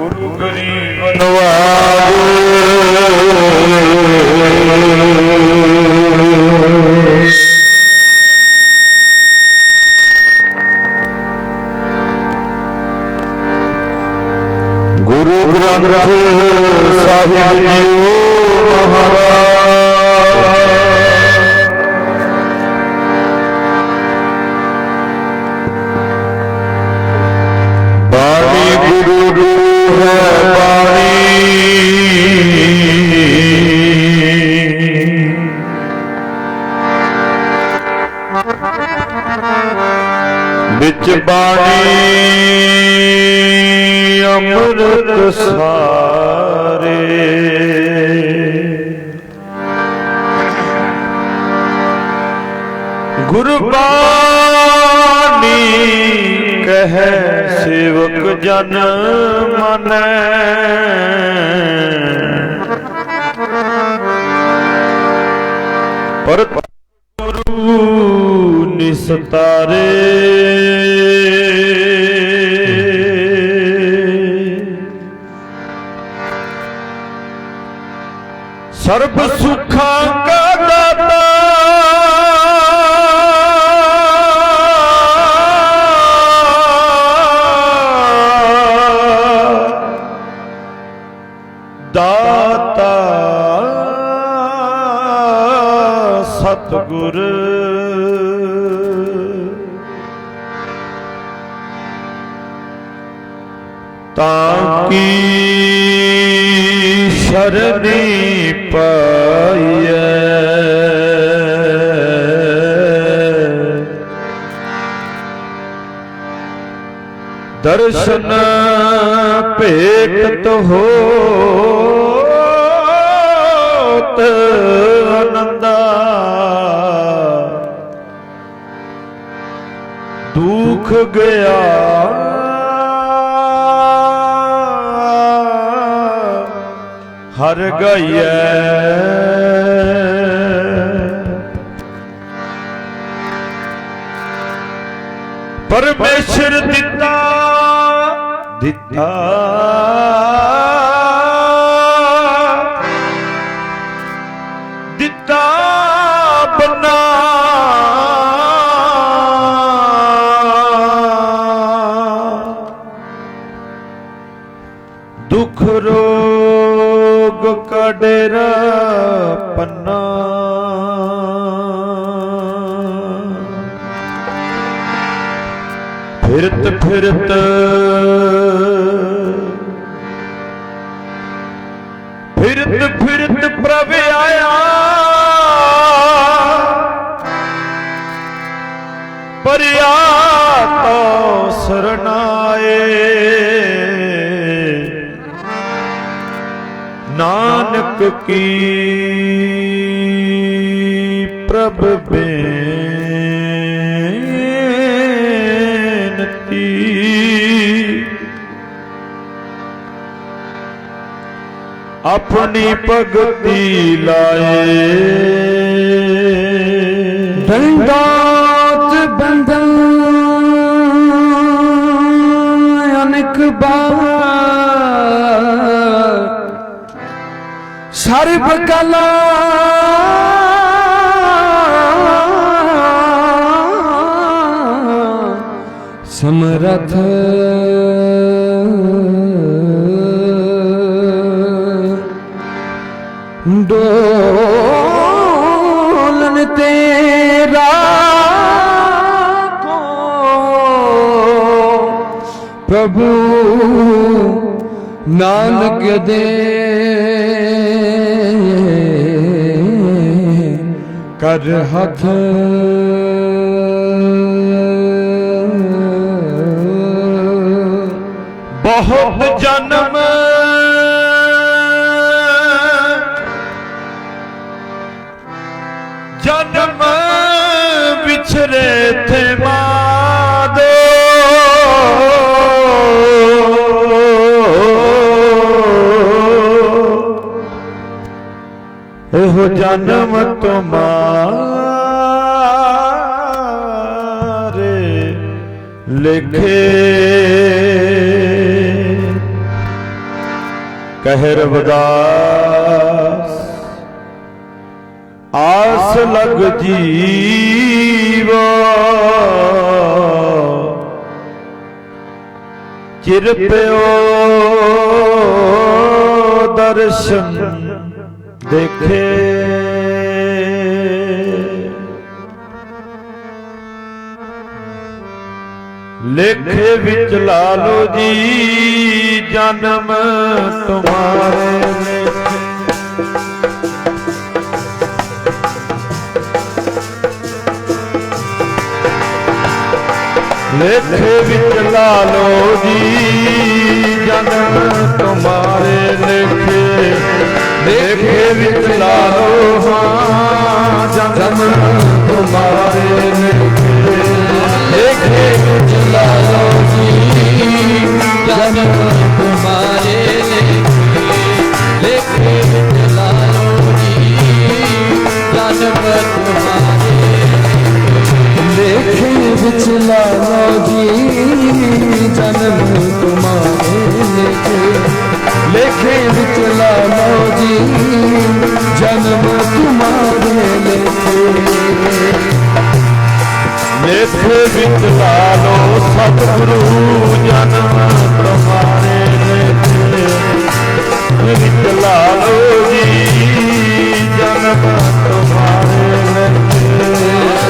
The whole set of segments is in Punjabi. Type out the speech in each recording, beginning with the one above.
गुरु गरीब नवाजो। गुरु ग्रंथ साहिब बिच बाणी अमृत सारे। गुरबाणी कह सेवक जन मन। पर गुरु निस्तारे। सर्व सुखा का दाता दाता सतगुर। ताकि शरणी पाइए दर्शन भेट हो आनंदा। दुख गया हर गईए। परमेश्वर दिता दिता दिता बना। दुख रोग का डेरा पन्ना। फिरत फिरत फिरत फिरत प्रभ आया। परिया तो शरणाए। नानक की प्रभ बेनती। अपनी भगति लाए। दंडात बंधन अनेक बार। सर्व कला समरथ। डोलन तेरा को प्रभु नानक दे। कर हथ बहुत जन्म जन्म बिछरे थे मादो। एहो जन्म तुम्हारे लिखे। कह रविदास आस लग जीवा चिर प्यो दर्शन देखे लेखे विच लालो जी जन्म तुम्हारे लेखे विच लालो जी जन्म तुम्हारे लेखे लेखे विच लालो हाँ जन्म तुम्हारे लेखे लेखे विच लालो जी जन्म तुम्हारे लेखे विच लालो जी जन्म तुम्हारे लेखे विच लालो जी जन्म तुम्हारे लेखे विच लालो जी जन्म तुम्हारे लेखे विच लालो सतगुरु जन्म तुम्हारे लेखे विच लालो जी जन्म तुम्हारे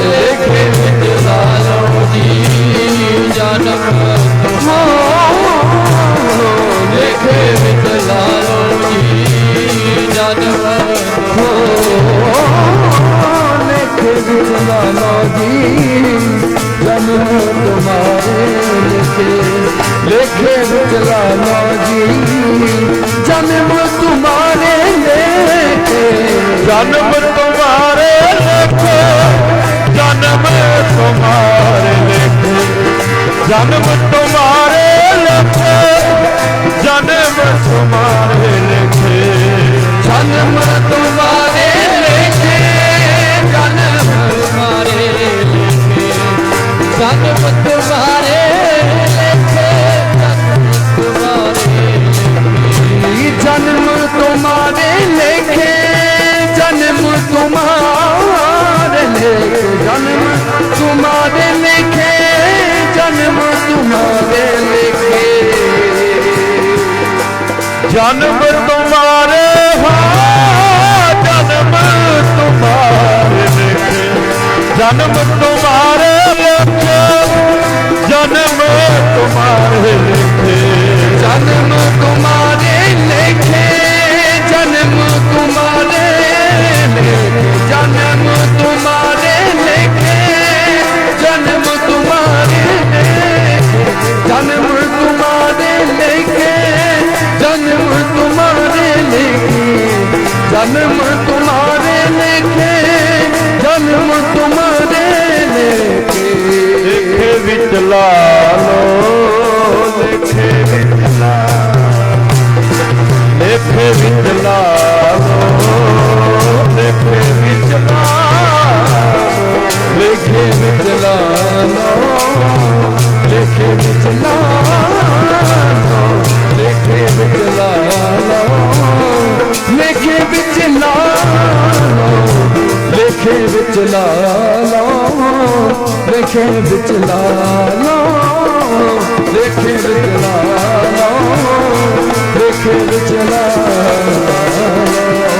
लेखे विच लालो जी जन्म लेखे विच लालो जी जन्म लेखे विच लालो जी जन्म तुम्हारे लेखे विच लालो जी जन्म तुम्हारे लेखे जन्म तुम्हारे लेखे जन्म तुम्हारे लेखे जन्म तुम्हारे लेखे जन्म तुम्हारे लेखे जन्म तुम्हारे लेखे जन्म तुम्हारे लेखे जन्म तुम्हारे लेखे जन्म तुम्हारे लेखे जन्म तुम्हारे लेखे जन्म तुम्हारे लेखे जन्म तुम्हारे लेखे जन्म तुम्हारे हाँ जन्म तुम्हारे लेखे जन्म तुम्हारे लेखे जन्म तुम्हारे लेखे जन्म तुम्हारे लेखे जन्म तुम्हारे लेखे जन्म तुम्हारे लेखे जन्म तुम्हारे लेखे जन्म तुम्हारे लेखे जन्म तुम्हारे लेखे जन्म तुम्हारे लेखे जन्म तुम्हारे लेखे लेखे विच लालो लेखे विच लेखे विच लालो लेखे विच लेखे विच लालो लेखे विच लालो लेखे विच लालो लेखे विच लालो लेखे विच लालो लेखे विच लालो लेखे विच लालो लेखे विच लालो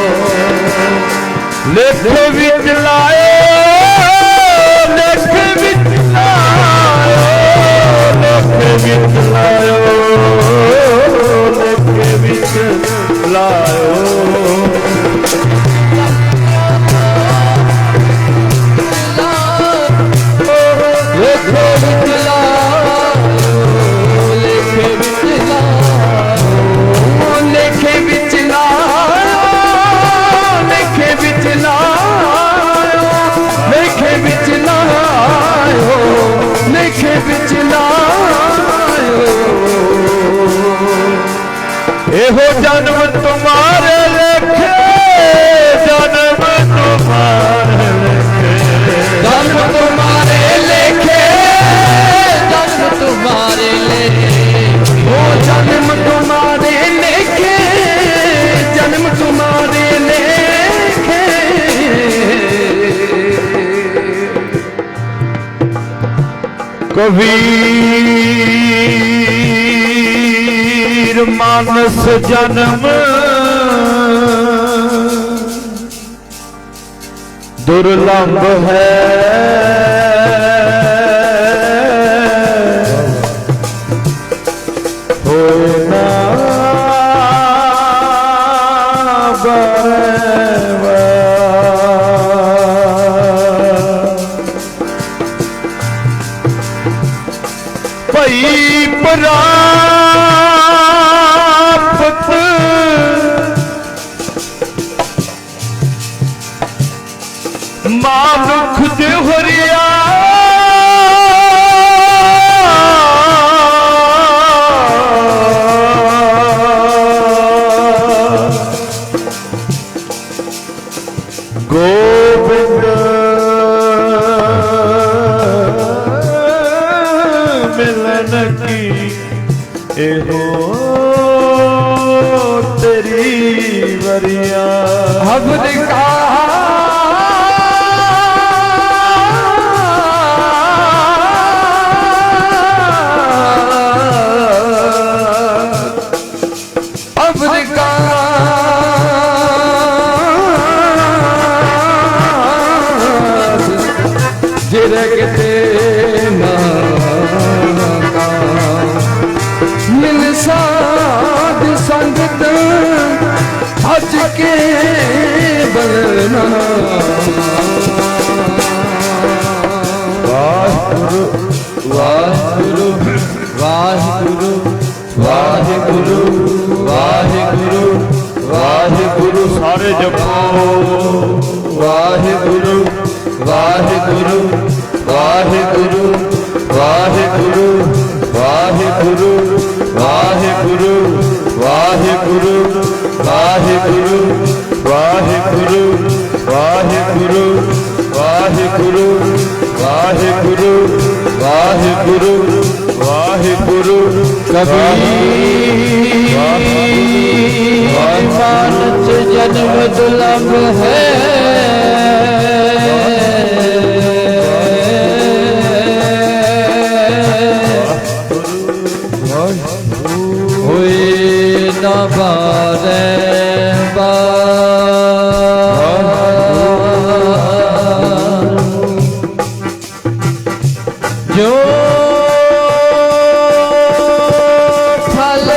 लेखे विच लायो लेखे विच लायो लेखे विच लायो लेखे विच लायो लेखे विच लायो लेखे विच लायो लेखे विच लायो लेखे विच लायो लेखे विच लायो लेखे विच लायो एहो जन्म तुम्हारे लेखे जन्म तुम्हारे लेखे जन्म तुम्हारे लेखे जन्म तुम्हारे लेखे ओ जन्म तुम्हारे लेखे कबीर मानस जन्म दुर्लभ है, होए ना भई प्राप्त मानुख देवरिया गोविंद मिलन की एहो तेरी वरिया हबद का मिल साध संगत भज के बलना वाहिगुरु वाहिगुरु वाहिगुरु वाहिगुरु वाहिगुरु वाहिगुरु सारे जपो वाहिगुरु वाहिगुरु वाहिगुरु वाहिगुरु वाहिगुरु वाहिगुरु वाहिगुरु वाहिगुरु वाहिगुरु वाहिगुरु वाहिगुरु वाहिगुरु वाहिगुरु वाहिगुरु कबीर मानस जन्म दुर्लभ है, बारे जो फल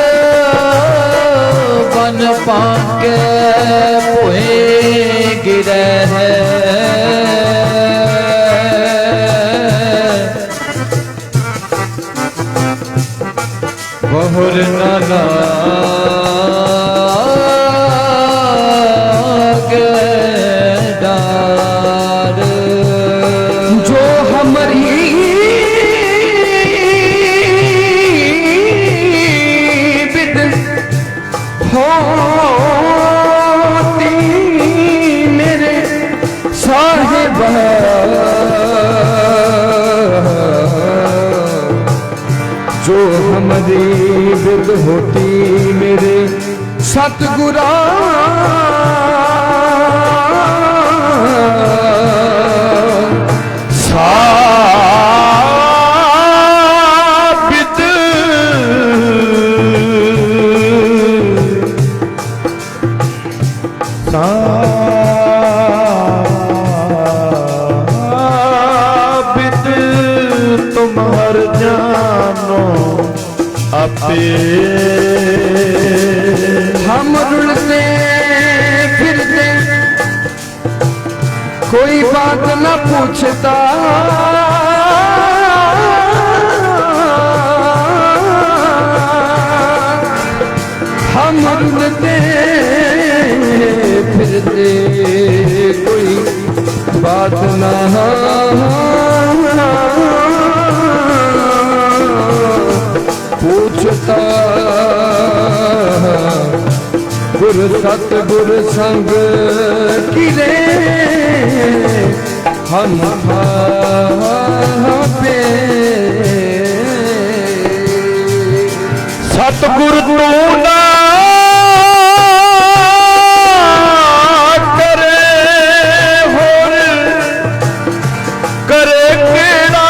बन पाके पोए गिरे है, बहुर नाना जो हमारी बिद होती मेरे साहिब जो हमारी बिद होती मेरे सतगुरा साबित साबित तुम हर जानो आपे हम रुलते फिरते कोई बात न पूछता, हम रुलते फिरते कोई बात न पूछता, गुरु सतगुरु संग किले हम पे सतगुरु तू ना करे होर करे केड़ा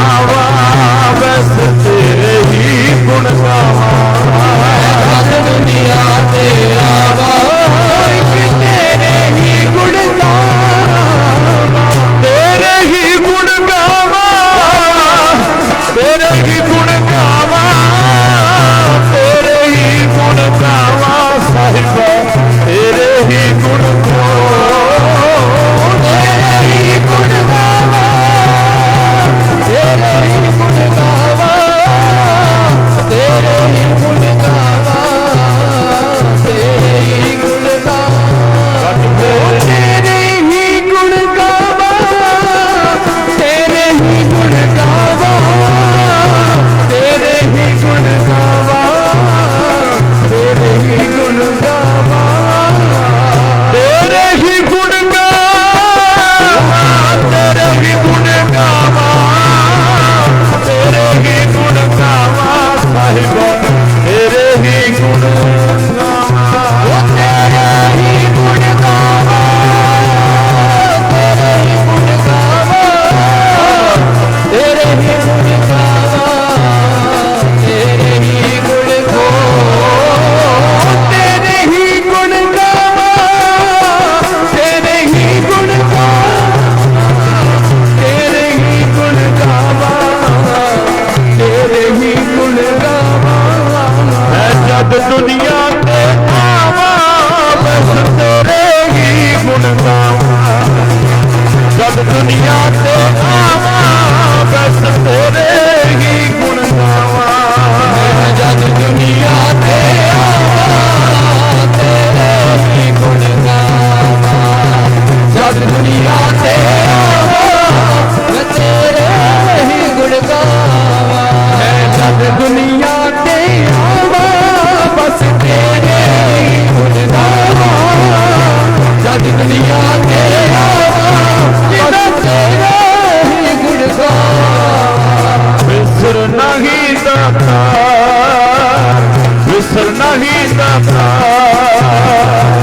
दाता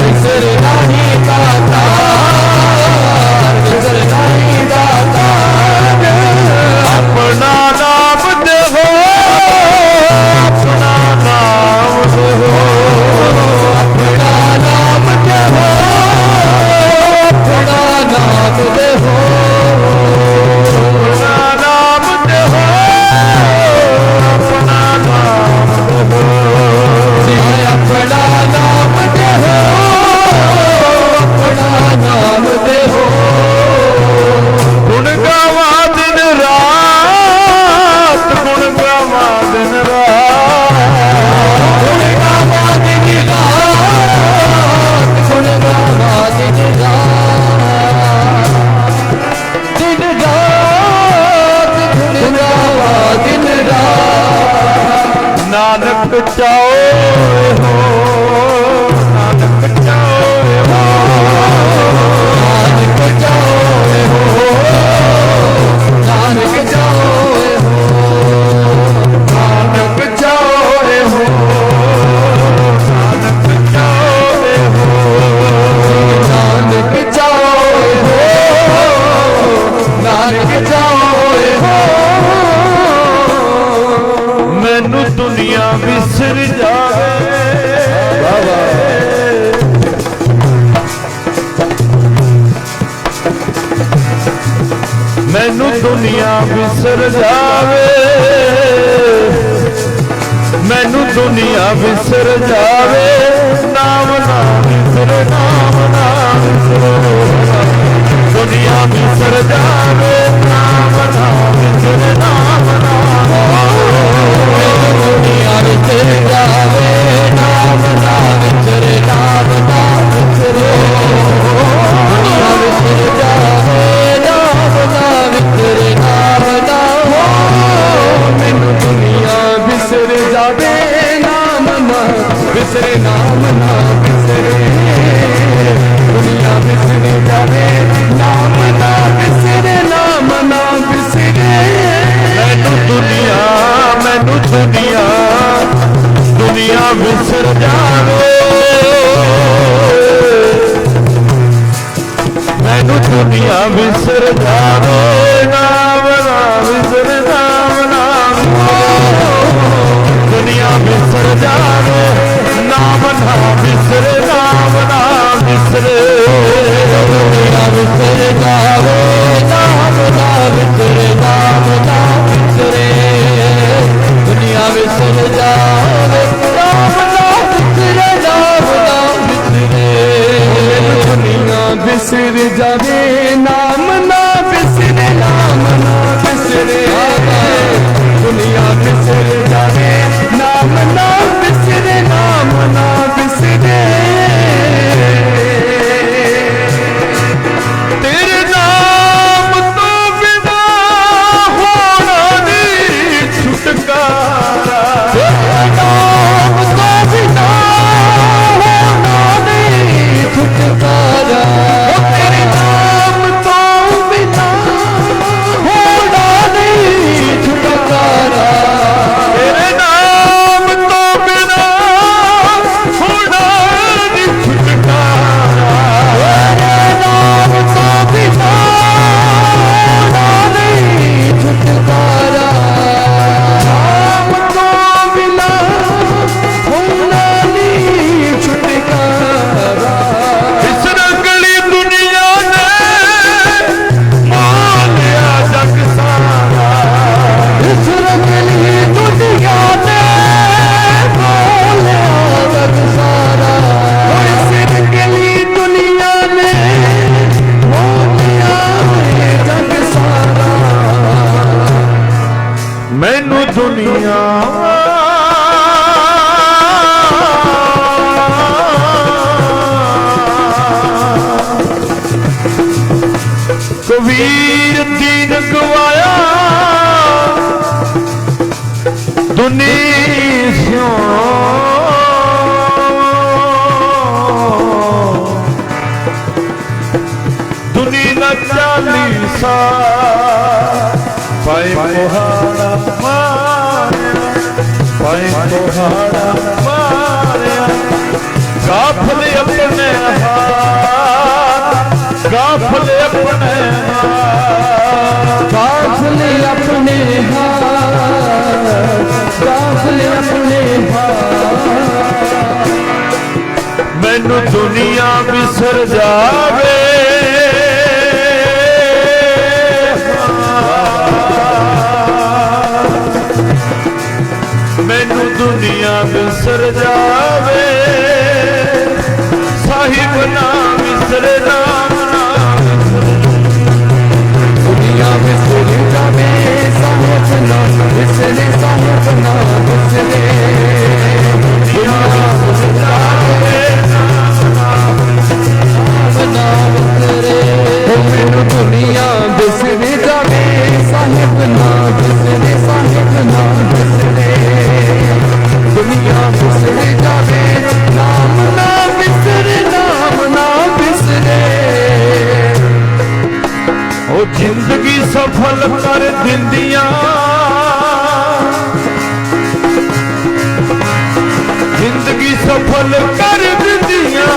बिसर नहीं दाता बिसर नहीं दाता अपना नाम देहो अपना नाम देहो अपना नाम देहो अपना नाम देहो अपना नाम देहो अपना नाम देहो अपना नाम देहो अपना नाम देहो गुण गावा दिन रात गुण गावा दिन रात गुण गावा दिन रात गुण गावा दिन रात दिन रात गुण गावा दिन रात नानक चाओ हो नानक चाओ हो नानक जाओ हो नानक जाओ हो नानक चाओ हो नानक चाओ हो नानक जाओ हो नानक जाओ हो मैनू दुनिया विसर जावे मैनू दुनिया विसर जावे मैनू दुनिया विसर जावे नाम ना विसरे नाम ना विसरे दुनिया विसर जावे नाम ना विसरे नाम ना दुनिया विसर जावे नाम ना विसरे नाम ना विसरे दुनिया विसर जावे नाम ना विसरे नाम ना हो मैनू दुनिया विसर जावे नाम ना विसरे नाम ना विसरे दुनिया विसर जावे नाम ना विसरे नाम ना विसरे मैनू दुनिया दुनिया विसर जावे मैनू दुनिया विसर जावे नाम ना विसरे नाम ना दुनिया विसर जावे नाम ना विसरे नाम ना विसरे दुनिया विसर जावे नाम ना विसरे नाम ना विसरे दुनिया विसर जावे नाम ना विसरे नाम ना विसरे दुनिया विसर जावे नाम ना विसरे नाम ना विसरे दुनिया विसर जावे नाम ना विसरे नाम ना विसरे तेरे नाम तो बिना होना नहीं छुटकारा नाम तो बिना होना नहीं छुटकारा तेरे नाम तो बिना होना नहीं छुटकारा तेरे नाम तो बिना होना नहीं छुटकारा तेरे नाम तो बिना होना नहीं छुटकारा नाम तो बिना होना नहीं छुटकारा इस रंगली दुनिया ने मान लिया जग सारा इस रंगली दुनिया ने बोलिया जग सारा इस रंगली दुनिया ने बोलिया जग सारा मैनू दुनिया कबीर दीन गवाया दुनिया दुनिया चालीसा पाए पोहाड़ा मारिया पाए पोहाड़ा मारिया काफले अपने काफले अपने काफले अपने मैनू दुनिया बिसर जावे मैनू दुनिया बिसर जावे साहिब ना बिसरे राम ना दुनिया बिसर जावे साहिब ना बिसरे साहिब ना बिसरे दुनिया बिसर जावे ना बिसरे मैनू दुनिया बिसर जावे साहिब ना बिसरे साहिब ना बिसरे दुनिया बिसर जावे नाम ना बिसरे नाम ना बिसरे ओ जिंदगी सफल कर दिंदियां जिंदगी सफल कर दिंदियां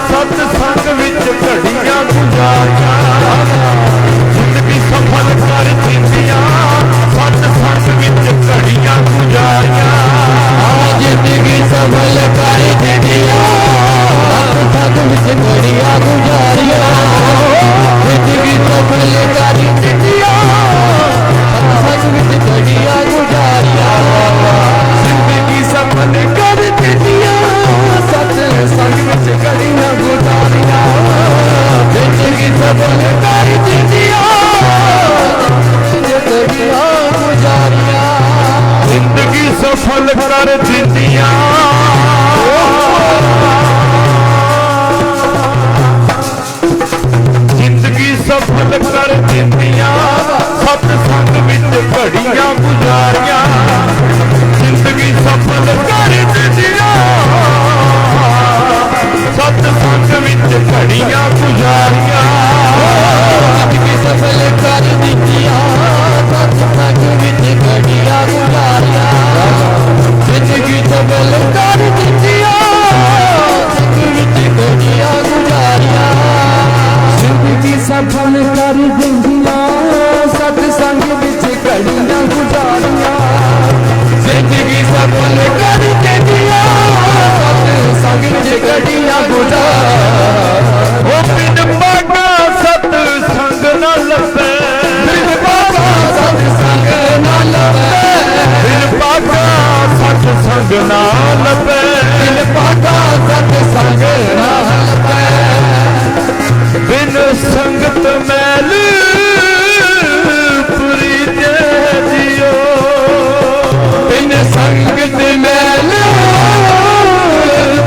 सत्संग विच घड़ियां गुजारियां जिंदगी सफल कर दिंदियां सत्संग विच घड़ियां गुजारियां जिंदगी सफल कर दिंदियां सत्संग विच घड़ियां गुजारियां जिंदगी सफल कर दिंदियां सत्संग विच घड़ियां गुजारियां जिंदगी सफल कर दिंदियां सत्संग विच घड़ियां गुजारियां जिंदगी सफल कर दिंदियां घड़ियां गुजारियां जिंदगी सफल कर दिंदियां जिंदगी सफल कर दिंदियां सत्संग विच घड़ियां गुजारियां जिंदगी सफल कर दिंदियां सत्संग विच घड़ियां गुजारियां जिंदगी सफल कर दिंदियां सत्संग विच घड़ियां गुजारियां जिंदगी सफल कर दिंदियां सत्संग विच घड़ियां गुजारियां जिंदगी सफल कर दिंदियां सत्संग विच घड़ियां गुजारियां जिंदगी सफल कर दिंदियां सत्संग विच घड़ियां गुजारियां ओ बिन पागा सत्संग न लभे बिन पागा सत्संग न लभे बिन पागा सत्संग न लभे बिन पागा सत्संग न लभे बिन संगत मैल पुरी जय जियो बिन संगत मैल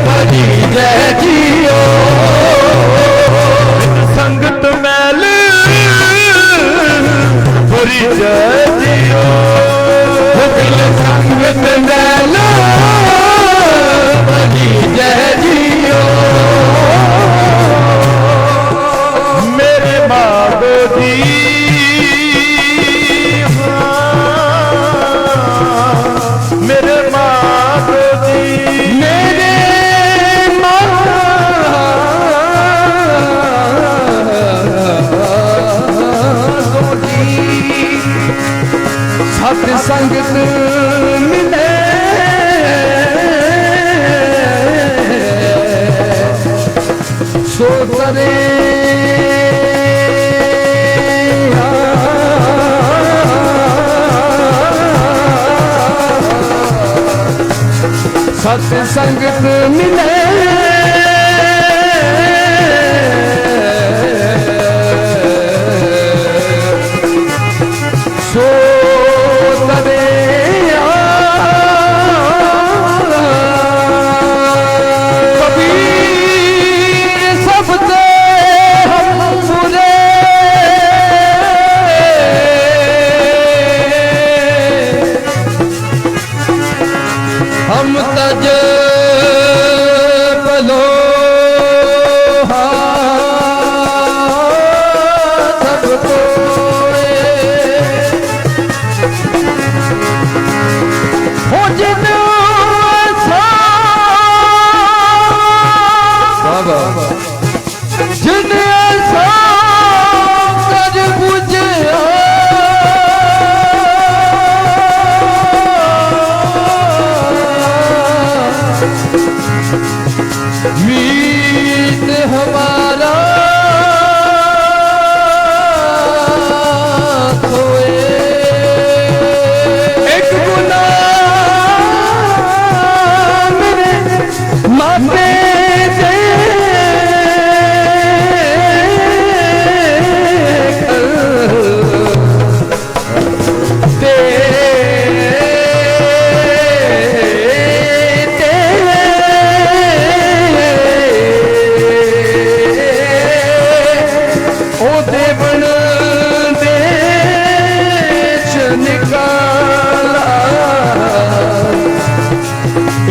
भरी जय जियो बिन संगत मैल पुरी जय जियो बिन संगत मैल भरी जय जियो मेरे माधो जी मेरे माधो जी मेरे सत संगत मिले सो तरे सत संगत मिले सो तरे कबीर सब ते हम बुरे हम तज मीत हमारा खोए एक गुलाम मेरे माथे दे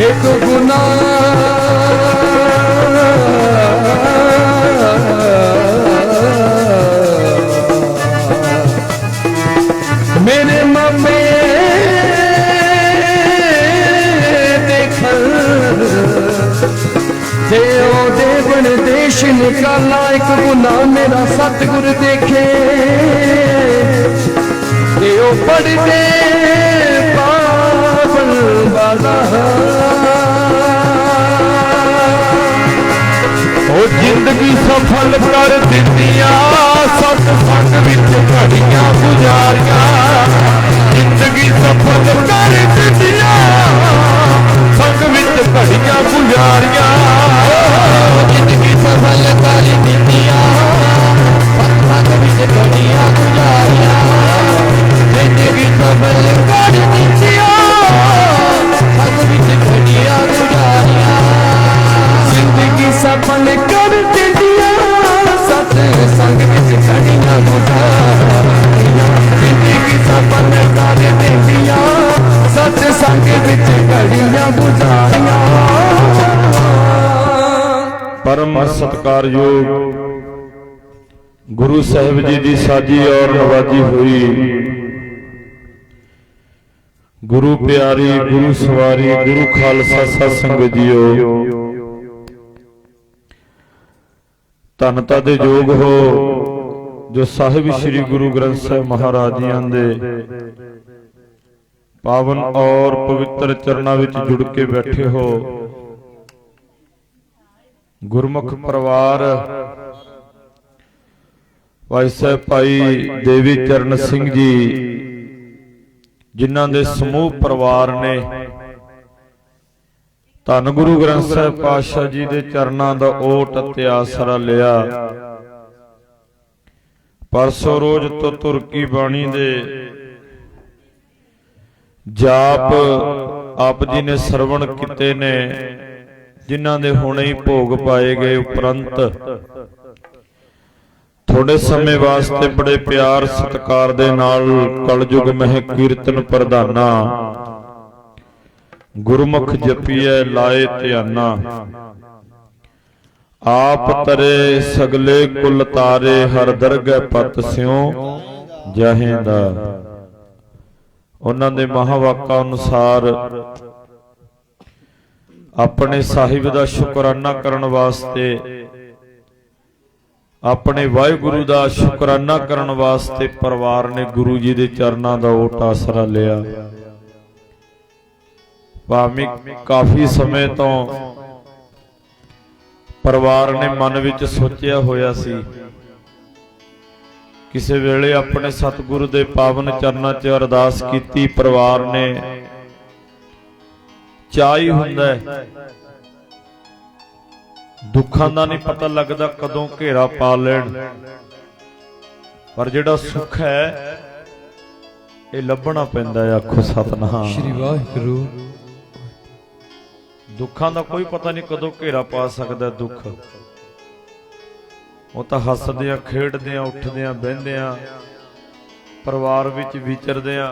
एक गुनाह मेरे मामे देखल देव देवन देश निकाला एक गुनाह मेरा सतगुरु देखे देव पढ़ते पावन वाला जिंदगी सफल कर दितिया सत्संग विच घड़ियां गुजारिया जिंदगी सफल कर दितिया संग विच घड़ियां गुजारिया जिंदगी सफल कर दितिया सत्संग विच घड़ियां गुजारिया जिंदगी सफल कर दितिया संग विच घड़ियां गुजारिया जिंदगी सफल कर दिया सत्संग विच घड़ियां गुजारिया जिंदगी सफल कर दिया सत्संग विच घड़ियां गुजारिया परम सत्कारयोग गुरु साहिब जी की साजी और नवाजी हुई गुरु प्यारी गुरु सवारी गुरु खालसा सत्संग जीओ धनता दे योग हो जो साहिब श्री गुरु ग्रंथ साहिब महाराज जी दे पावन और पवित्र चरणों विच जुड़ के बैठे हो गुरमुख परिवार भाई साहब भाई देवी चरण सिंह जी जिन्हां दे समूह परिवार ने धन गुरु ग्रंथ साहिब पातशाह जी दे चरनां दा ओट ते आसरा लिया परसों रोज तो तुरकी बाणी दे जाप आप जी ने सरवण किते ने जिन्हां दे हुणे ही भोग पाए गए उपरंत थोड़े समय वास्ते बड़े प्यार सत्कार दे नाल कलयुग मह कीर्तन प्रधाना गुरमुख जपीए लाए ध्याना आप तरे सगले कुल तारे हर दरगह पत स्यों जाहेंदा उन्हां दे महावाका अनुसार अपने साहिब दा शुकराना करन वास्ते अपने वाहिगुरु दा शुकराना करन वास्ते परिवार ने गुरु जी दे चरनां दा ओट आसरा लिया भावें काफी समय तो परिवार ने मन विच सोचिया होया सी किसी वेले अपने सतगुरु दे पावन चरनां च अरदास कीती परिवार ने चाही हुंदा है दुखां दा नहीं पता लगदा कदों घेरा पा लैण पर जिहड़ा सुख है ये लभना पैंदा है आखो सतनाम श्री वाहिगुरू दुखां दा कोई पता नहीं कदों घेरा पा सकदा दुख वो तां हसदियां खेडदियां उठदियां बहिंदियां परिवार विच विचरदियां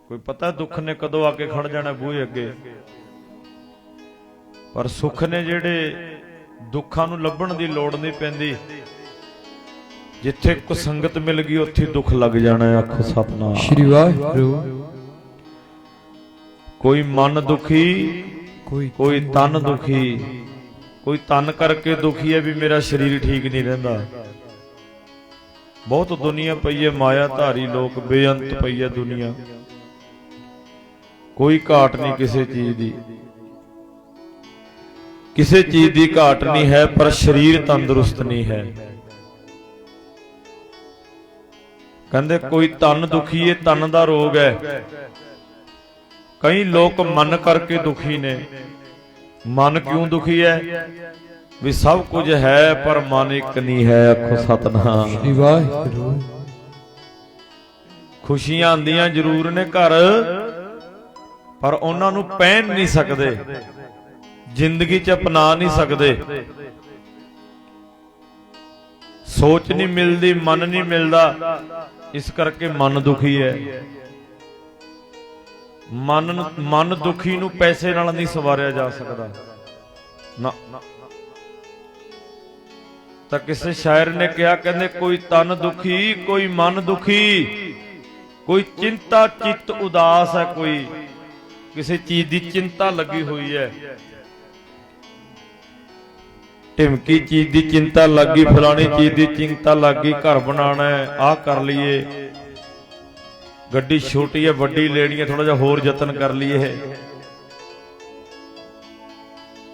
कोई पता दुख ने कदों आके खड़ जाना बूहे अगे पर सुख ने जेड़े दुखां नूं लभण दी लोड़ नहीं पैंदी जिथे को संगत मिल गई उत्थे दुख लग जाना है आखो सतनाम श्री वाहिगुरू कोई मन दुखी कोई तन दुखी कोई तन करके दुखी है भी मेरा शरीर ठीक नहीं रहिंदा बहुत दुनिया पई है माया धारी लोग बेअंत पई है दुनिया कोई घाट नहीं किसी चीज की ਕਿਸੇ ਚੀਜ਼ ਦੀ ਘਾਟ ਨਹੀਂ ਹੈ, ਪਰ ਸਰੀਰ ਤੰਦਰੁਸਤ ਨਹੀਂ ਹੈ। ਕਹਿੰਦੇ ਕੋਈ ਤਨ ਦੁਖੀ ਹੈ, ਤਨ ਦਾ ਰੋਗ ਹੈ। ਕਈ ਲੋਕ ਮਨ ਕਰਕੇ ਦੁਖੀ ਨੇ। ਮਨ ਕਿਉਂ ਦੁਖੀ ਹੈ? ਵੀ ਸਭ ਕੁਝ ਹੈ ਪਰ ਮਨ ਇੱਕ ਨਹੀਂ ਹੈ। ਆਖੋ ਸਤਨਾਮ ਸ੍ਰੀ ਵਾਹਿਗੁਰੂ। ਖੁਸ਼ੀਆਂ ਆਉਂਦੀਆਂ ਜ਼ਰੂਰ ਨੇ ਘਰ, ਪਰ ਉਹਨਾਂ ਨੂੰ ਪਹਿਨ ਨਹੀਂ ਸਕਦੇ, ਜ਼ਿੰਦਗੀ 'ਚ ਅਪਣਾ ਨਹੀਂ ਸਕਦੇ। ਸੋਚ ਨਹੀਂ ਮਿਲਦੀ, ਮਨ ਨਹੀਂ ਮਿਲਦਾ, ਇਸ ਕਰਕੇ ਮਨ ਦੁਖੀ ਹੈ। ਮਨ ਦੁਖੀ ਨੂੰ ਪੈਸੇ ਨਾਲ ਨਹੀਂ ਸਵਾਰਿਆ ਜਾ ਸਕਦਾ ਨਾ। ਤਾਂ ਕਿਸੇ ਸ਼ਾਇਰ ਨੇ ਕਿਹਾ, ਕਹਿੰਦੇ ਕੋਈ ਤਨ ਦੁਖੀ, ਕੋਈ ਮਨ ਦੁਖੀ, ਕੋਈ ਚਿੰਤਾ ਚਿੱਤ ਉਦਾਸ ਹੈ, ਕੋਈ ਕਿਸੇ ਚੀਜ਼ ਦੀ ਚਿੰਤਾ ਲੱਗੀ ਹੋਈ ਹੈ। ਢਿਮਕੀ ਚੀਜ਼ ਦੀ ਚਿੰਤਾ ਲੱਗੀ, ਫਲਾਣੀ ਚੀਜ਼ ਦੀ ਚਿੰਤਾ ਲੱਗੀ, ਘਰ ਬਣਾਉਣਾ ਹੈ, ਆਹ ਕਰ ਲਈਏ, ਗੱਡੀ ਛੋਟੀ ਹੈ ਵੱਡੀ ਲੈਣੀ ਹੈ, ਥੋੜਾ ਜਿਹਾ ਹੋਰ ਯਤਨ ਕਰ ਲਈਏ,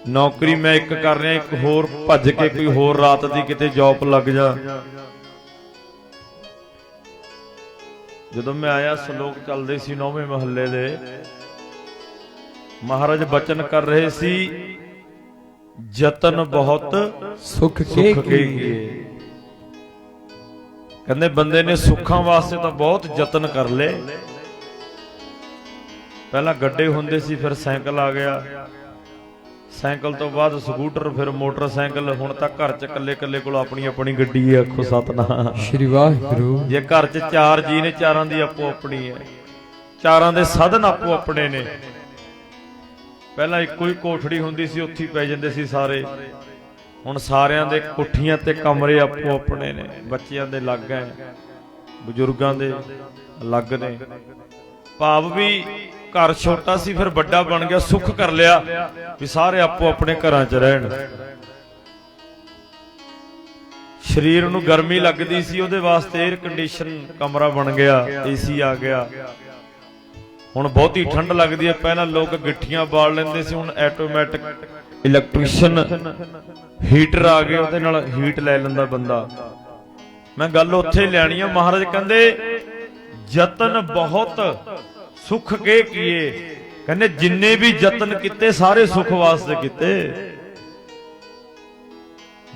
ਨੌਕਰੀ ਮੈਂ ਇੱਕ ਕਰ ਰਿਹਾ, ਇੱਕ ਹੋਰ ਭੱਜ ਕੇ ਕੋਈ ਹੋਰ ਰਾਤ ਦੀ ਕਿਤੇ ਜੌਬ ਲੱਗ ਜਾ। ਜਦੋਂ ਮੈਂ ਆਇਆ, ਸ਼ਲੋਕ ਚੱਲਦੇ ਸੀ 9ਵੇਂ ਮਹੱਲੇ ਦੇ, ਮਹਾਰਾਜ ਬਚਨ ਕਰ ਰਹੇ ਸੀ, ਯਤਨ ਬਹੁਤ ਸੁਖ ਕੇ ਕੀਏ। ਕਹਿੰਦੇ ਬੰਦੇ ਨੇ ਸੁੱਖਾਂ ਵਾਸਤੇ ਤਾਂ ਬਹੁਤ ਯਤਨ ਕਰ ਲਏ। ਪਹਿਲਾਂ ਗੱਡੇ ਹੁੰਦੇ ਸੀ, ਫਿਰ ਸਾਈਕਲ ਆ ਗਿਆ, ਸਾਈਕਲ ਤੋਂ ਬਾਅਦ ਸਕੂਟਰ, ਫਿਰ ਮੋਟਰਸਾਈਕਲ, ਹੁਣ ਤਾਂ ਘਰ 'ਚ ਇਕੱਲੇ ਕੋਲ ਆਪਣੀ ਆਪਣੀ ਗੱਡੀ ਹੈ। ਆਖੋ ਸਤਨਾਮ ਸ੍ਰੀ ਵਾਹਿਗੁਰੂ। ਜੇ ਘਰ 'ਚ 4 ਜੀ ਨੇ, 4ਾਂ ਦੀ ਆਪੋ ਆਪਣੀ ਹੈ, 4ਾਂ ਦੇ ਸਾਧਨ ਆਪੋ ਆਪਣੇ ਨੇ। ਪਹਿਲਾਂ ਇੱਕੋ ਹੀ ਕੋਠੜੀ ਹੁੰਦੀ ਸੀ, ਉੱਥੇ ਪੈ ਜਾਂਦੇ ਸੀ ਸਾਰੇ। ਹੁਣ ਸਾਰਿਆਂ ਦੇ ਕੋਠੀਆਂ ਤੇ ਕਮਰੇ ਆਪੋ ਆਪਣੇ ਨੇ, ਬੱਚਿਆਂ ਦੇ ਅਲੱਗ ਹੈ, ਬਜ਼ੁਰਗਾਂ ਦੇ ਅਲੱਗ ਨੇ। ਭਾਵ ਵੀ ਘਰ ਛੋਟਾ ਸੀ, ਫਿਰ ਵੱਡਾ ਬਣ ਗਿਆ, ਸੁੱਖ ਕਰ ਲਿਆ ਵੀ ਸਾਰੇ ਆਪੋ ਆਪਣੇ ਘਰਾਂ 'ਚ ਰਹਿਣ। ਸਰੀਰ ਨੂੰ ਗਰਮੀ ਲੱਗਦੀ ਸੀ, ਉਹਦੇ ਵਾਸਤੇ 에ਅਰ ਕੰਡੀਸ਼ਨ ਕਮਰਾ ਬਣ ਗਿਆ, ਏਸੀ ਆ ਗਿਆ। ਹੁਣ ਬਹੁਤੀ ਠੰਡ ਲੱਗਦੀ ਹੈ, ਪਹਿਲਾਂ ਲੋਕ ਗਿੱਠੀਆਂ ਬਾਲ ਲੈਂਦੇ ਸੀ, ਹੁਣ ਆਟੋਮੈਟਿਕ ਇਲੈਕਟ੍ਰੀਸ਼ੀਅਨ ਹੀਟਰ ਆ ਗਏ, ਉਹਦੇ ਨਾਲ ਹੀਟ ਲੈ ਲੈਂਦਾ ਬੰਦਾ। ਮੈਂ ਗੱਲ ਉੱਥੇ ਲਿਆਣੀ ਆ। ਮਹਾਰਾਜ ਕਹਿੰਦੇ ਯਤਨ ਬਹੁਤ ਸੁਖ ਕੇ ਕੀਏ। ਕਹਿੰਦੇ ਜਿੰਨੇ ਵੀ ਯਤਨ ਕੀਤੇ ਸਾਰੇ ਸੁਖ ਵਾਸਤੇ ਕੀਤੇ।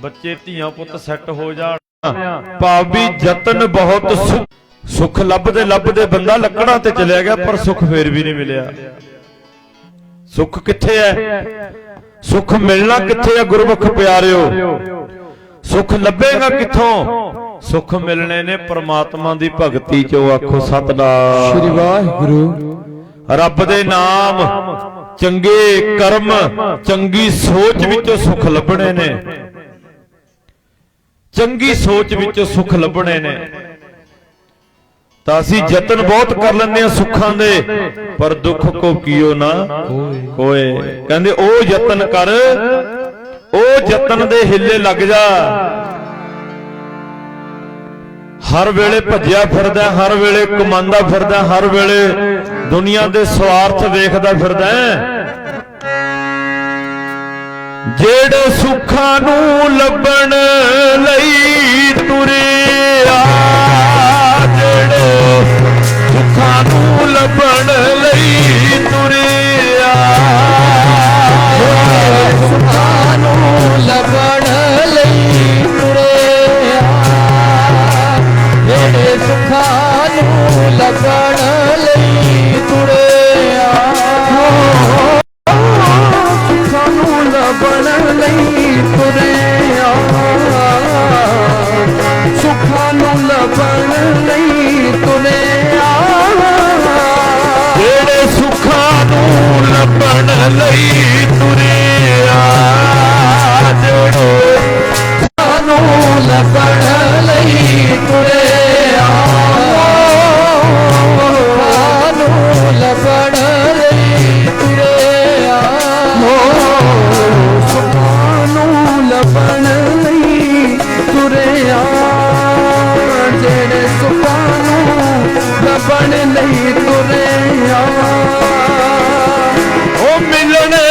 ਬੱਚੇ ਧੀਆਂ ਪੁੱਤ ਸੈੱਟ ਹੋ ਜਾਣ, ਭਾਵ ਵੀ ਯਤਨ ਬਹੁਤ ਸੁਖ ਲੱਭਦੇ ਬੰਦਾ ਲੱਕੜਾਂ ਤੇ ਚਲਿਆ ਗਿਆ, ਪਰ ਸੁਖ ਫੇਰ ਵੀ ਨਹੀਂ ਮਿਲਿਆ। ਸੁਖ ਕਿੱਥੇ ਹੈ? ਸੁਖ ਮਿਲਣਾ ਕਿੱਥੇ ਹੈ? ਗੁਰਮੁਖ ਪਿਆਰਿਓ, ਸੁਖ ਲੱਭੇਗਾ ਕਿੱਥੋਂ? ਸੁਖ ਮਿਲਣੇ ਨੇ ਪ੍ਰਮਾਤਮਾ ਦੀ ਭਗਤੀ ਚੋਂ। ਆਖੋ ਸਤਨਾਮ ਸ੍ਰੀ ਵਾਹਿਗੁਰੂ। ਰੱਬ ਦੇ ਨਾਮ, ਚੰਗੇ ਕਰਮ, ਚੰਗੀ ਸੋਚ ਵਿੱਚੋਂ ਸੁਖ ਲੱਭਣੇ ਨੇ। ਚੰਗੀ ਸੋਚ ਵਿੱਚੋਂ ਸੁਖ ਲੱਭਣੇ ਨੇ। ਤਾਂ ਅਸੀਂ ਯਤਨ ਬਹੁਤ ਕਰ ਲੈਂਦੇ ਹਾਂ ਸੁੱਖਾਂ ਦੇ, ਪਰ ਦੁੱਖ ਕੋ ਕੀਓ ਨਾ ਕੋਏ। ਕਹਿੰਦੇ ਉਹ ਯਤਨ ਕਰ, ਉਹ ਯਤਨ ਦੇ ਹਿੱਲੇ ਲੱਗ ਜਾ। ਹਰ ਵੇਲੇ ਭੱਜਿਆ ਫਿਰਦਾ, ਹਰ ਵੇਲੇ ਕਮਾਉਂਦਾ ਫਿਰਦਾ, ਹਰ ਵੇਲੇ ਦੁਨੀਆ ਦੇ ਸਵਾਰਥ ਵੇਖਦਾ ਫਿਰਦਾ। ਜਿਹੜੇ ਸੁੱਖਾਂ ਨੂੰ ਲੱਭਣ ਲਈ ਤੁਰਿਆ, ਜਿਹੜੇ ਸੁੱਖਾਂ ਨੂੰ ਲੱਭਣ ਲਈ ਤੁਰਿਆ, ਸੁੱਖਾਂ ਨੂੰ ਲੱਭਣ ਲਈ ਤੁਰਿਆ, ਜਿਹੜੇ ਸੁੱਖਾਂ ਨੂੰ ਲੱਭਣ ਲਈ ਤੁਰਿਆ, ਸੁੱਖਾਂ ਨੂੰ ਲੱਭਣ ਲਈ ਤੁਰਿਆ, ਸੁੱਖਾਂ ਨੂੰ ਲੱਭਣ ਲਈ ਤੁਰਿਆ, ਜਿਹੜੇ ਸੁੱਖਾਂ ਨੂੰ ਲੱਭਣ ਲਈ ਤੁਰਿਆ, ਜਿਹੜੇ ਸੁੱਖਾਂ ਨੂੰ ਲੱਭਣ ਲਈ ਤੁਰਿਆ, ਸੁੱਖਾਂ ਨੂੰ ਲੱਭਣ ਲਈ ਤੁਰਿਆ, ਸੁੱਖਾਂ ਨੂੰ ਲੱਭਣ ਲਈ ਤੁਰਿਆ, ਜਿਹੜੇ ਸੁੱਖਾਂ ਨੂੰ ਲੱਭਣ ਲਈ ਤੁਰਿਆ, ਉਹ ਮਿਲਣੇ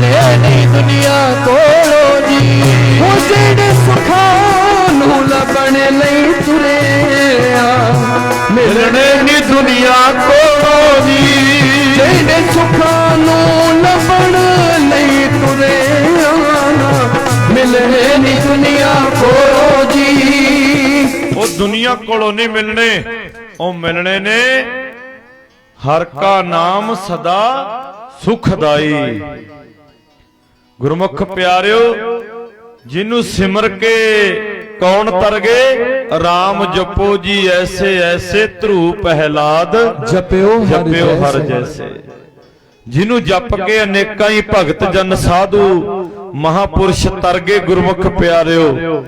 ਮਿਲਣੇ ਨਹੀਂ ਦੁਨੀਆ ਕੋਲੋਂ ਜੀ। ਉਹ ਜਿਹੜੇ ਸੁੱਖਾਂ ਨੂੰ ਲੱਭਣ ਲਈ ਤੁਰੇ ਆ ਮਿਲਣੇ ਨੀ ਦੁਨੀਆ ਕੋਲੋਂ ਜੀ। ਜਿਹੜੇ ਸੁੱਖਾਂ ਨੂੰ ਲੱਭਣ ਲਈ ਤੁਰੇ ਆ ਮਿਲਣੇ ਨੀ ਦੁਨੀਆ ਕੋਲੋਂ ਜੀ। ਉਹ ਦੁਨੀਆ ਕੋਲੋਂ ਨਹੀਂ ਮਿਲਣੇ, ਉਹ ਮਿਲਣੇ ਨੇ ਹਰ ਕਾ ਨਾਮ ਸਦਾ ਸੁਖਦਾਈ। ਗੁਰਮੁਖ ਪਿਆਰਿਓ, ਜਿਹਨੂੰ ਸਿਮਰ ਕੇ ਕੌਣ ਤਰ ਗਏ, ਰਾਮ ਜਪੋ ਜੀ ਐਸੇ ਐਸੇ ਧਰੂ ਪਹਿਲਾਦ ਜਪਿਓ ਹਰ ਜੈਸੇ। ਜਿਹਨੂੰ ਜਪ ਕੇ ਅਨੇਕਾਂ ਹੀ ਭਗਤ ਜਨ ਸਾਧੂ ਮਹਾਪੁਰਸ਼ ਤਰ ਗਏ ਗੁਰਮੁਖ ਪਿਆਰਿਓ।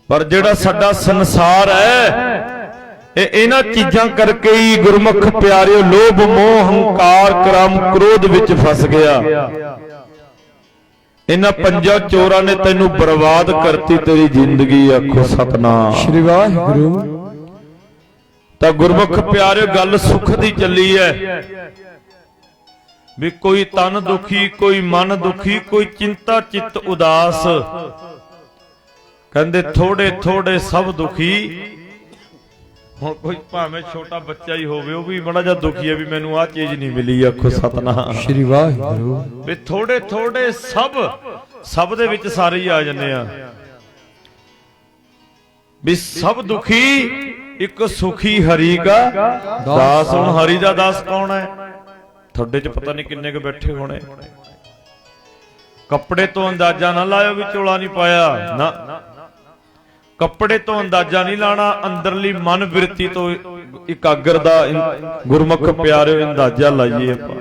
ਪਰ ਜਿਹੜਾ ਸਾਡਾ ਸੰਸਾਰ ਹੈ ਇਹ ਇਹਨਾਂ ਚੀਜ਼ਾਂ ਕਰਕੇ ਹੀ ਗੁਰਮੁਖ ਪਿਆਰਿਓ ਲੋਭ ਮੋਹ ਹੰਕਾਰ ਕਾਮ ਕ੍ਰੋਧ ਵਿੱਚ ਫਸ ਗਿਆ। ਇਹਨਾਂ ਪੰਜਾਂ ਚੋਰਾਂ ਨੇ ਤੈਨੂੰ ਬਰਬਾਦ ਕਰਤੀ ਤੇਰੀ ਜ਼ਿੰਦਗੀ। ਆਖੋ ਸਤਨਾਮ ਸ਼੍ਰੀ ਵਾਹਿਗੁਰੂ। ਤਾਂ ਗੁਰਮੁਖ ਪਿਆਰਿਓ ਗੱਲ ਸੁਖ ਦੀ ਚੱਲੀ ਹੈ ਵੀ ਕੋਈ ਤਨ ਦੁਖੀ, ਕੋਈ ਮਨ ਦੁਖੀ, ਕੋਈ ਚਿੰਤਾ ਚਿੱਤ ਉਦਾਸ। ਕਹਿੰਦੇ ਥੋੜੇ ਥੋੜੇ ਸਭ ਦੁਖੀ। ਹੁਣ ਕੋਈ ਭਾਵੇਂ ਛੋਟਾ ਬੱਚਾ ਹੀ ਹੋਵੇ ਉਹ ਵੀ ਬੜਾ ਜਿਹਾ ਦੁਖੀ ਹੈ ਵੀ ਮੈਨੂੰ ਆਹ ਚੀਜ਼ ਨਹੀਂ ਮਿਲੀ। ਆਖੋ ਸਤਨਾਮ ਸ਼੍ਰੀ ਵਾਹਿਗੁਰੂ। ਵੀ ਥੋੜੇ ਥੋੜੇ ਸਭ ਦੇ ਵਿੱਚ ਸਾਰੇ ਹੀ ਆ ਜਾਂਦੇ ਆ ਵੀ ਸਭ ਦੁਖੀ ਇੱਕ ਸੁਖੀ ਹਰੀ ਕਾ ਦਾਸ। ਹੁਣ ਹਰੀ ਦਾ ਦਾਸ ਕੌਣ ਹੈ? ਤੁਹਾਡੇ ਚ ਪਤਾ ਨਹੀਂ ਕਿੰਨੇ ਕੁ ਬੈਠੇ ਹੋਣੇ। ਕੱਪੜੇ ਤੋਂ ਅੰਦਾਜ਼ਾ ਨਾ ਲਾਇਓ ਵੀ ਚੋਲਾ ਨਹੀਂ ਪਾਇਆ ਨਾ। ਕੱਪੜੇ ਤੋਂ ਅੰਦਾਜ਼ਾ ਨਹੀਂ ਲਾਣਾ, ਅੰਦਰਲੀ ਮਨ ਬਿਰਤੀ ਤੋਂ ਇਕਾਗਰ ਦਾ ਗੁਰਮੁਖ ਪਿਆਰਿਓ ਅੰਦਾਜ਼ਾ ਲਾਈਏ ਆਪਾਂ।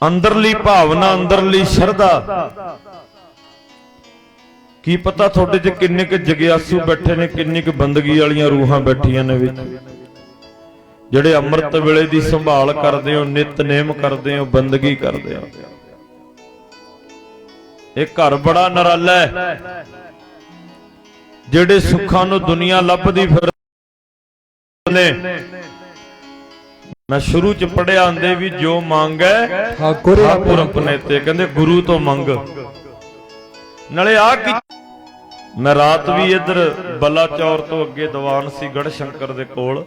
ਅੰਦਰਲੀ ਭਾਵਨਾ, ਅੰਦਰਲੀ ਸ਼ਰਧਾ। ਕੀ ਪਤਾ ਤੁਹਾਡੇ 'ਚ ਕਿੰਨੇ ਕੁ ਜਗਿਆਸੂ ਬੈਠੇ ਨੇ, ਕਿੰਨੀ ਕੁ ਬੰਦਗੀ ਵਾਲੀਆਂ ਰੂਹਾਂ ਬੈਠੀਆਂ ਨੇ ਵਿੱਚ, ਜਿਹੜੇ ਅੰਮ੍ਰਿਤ ਵੇਲੇ ਦੀ ਸੰਭਾਲ ਕਰਦੇ ਹੋ, ਨਿਤਨੇਮ ਕਰਦੇ ਹੋ, ਬੰਦਗੀ ਕਰਦੇ ਹੋ। ਇਹ ਘਰ ਬੜਾ ਨਿਰਾਲਾ ਹੈ। ਜਿਹੜੇ ਸੁੱਖਾਂ ਨੂੰ ਦੁਨੀਆ ਲੱਭਦੀ ਫਿਰ ਨੇ। ਮੈਂ ਸ਼ੁਰੂ ਚ ਪੜਿਆ ਆਂਦੇ ਵੀ ਜੋ ਮੰਗੈ ਠਾਕੁਰ ਆਪਣੇ ਤੇ, ਕਹਿੰਦੇ ਗੁਰੂ ਤੋਂ ਮੰਗ। ਨਾਲੇ ਆ ਕੀ, ਮੈਂ ਰਾਤ ਵੀ ਇੱਧਰ ਬਲਾਚੌਰ ਤੋਂ ਅੱਗੇ ਦੀਵਾਨ ਸੀ ਗੜ ਸ਼ੰਕਰ ਦੇ ਕੋਲ,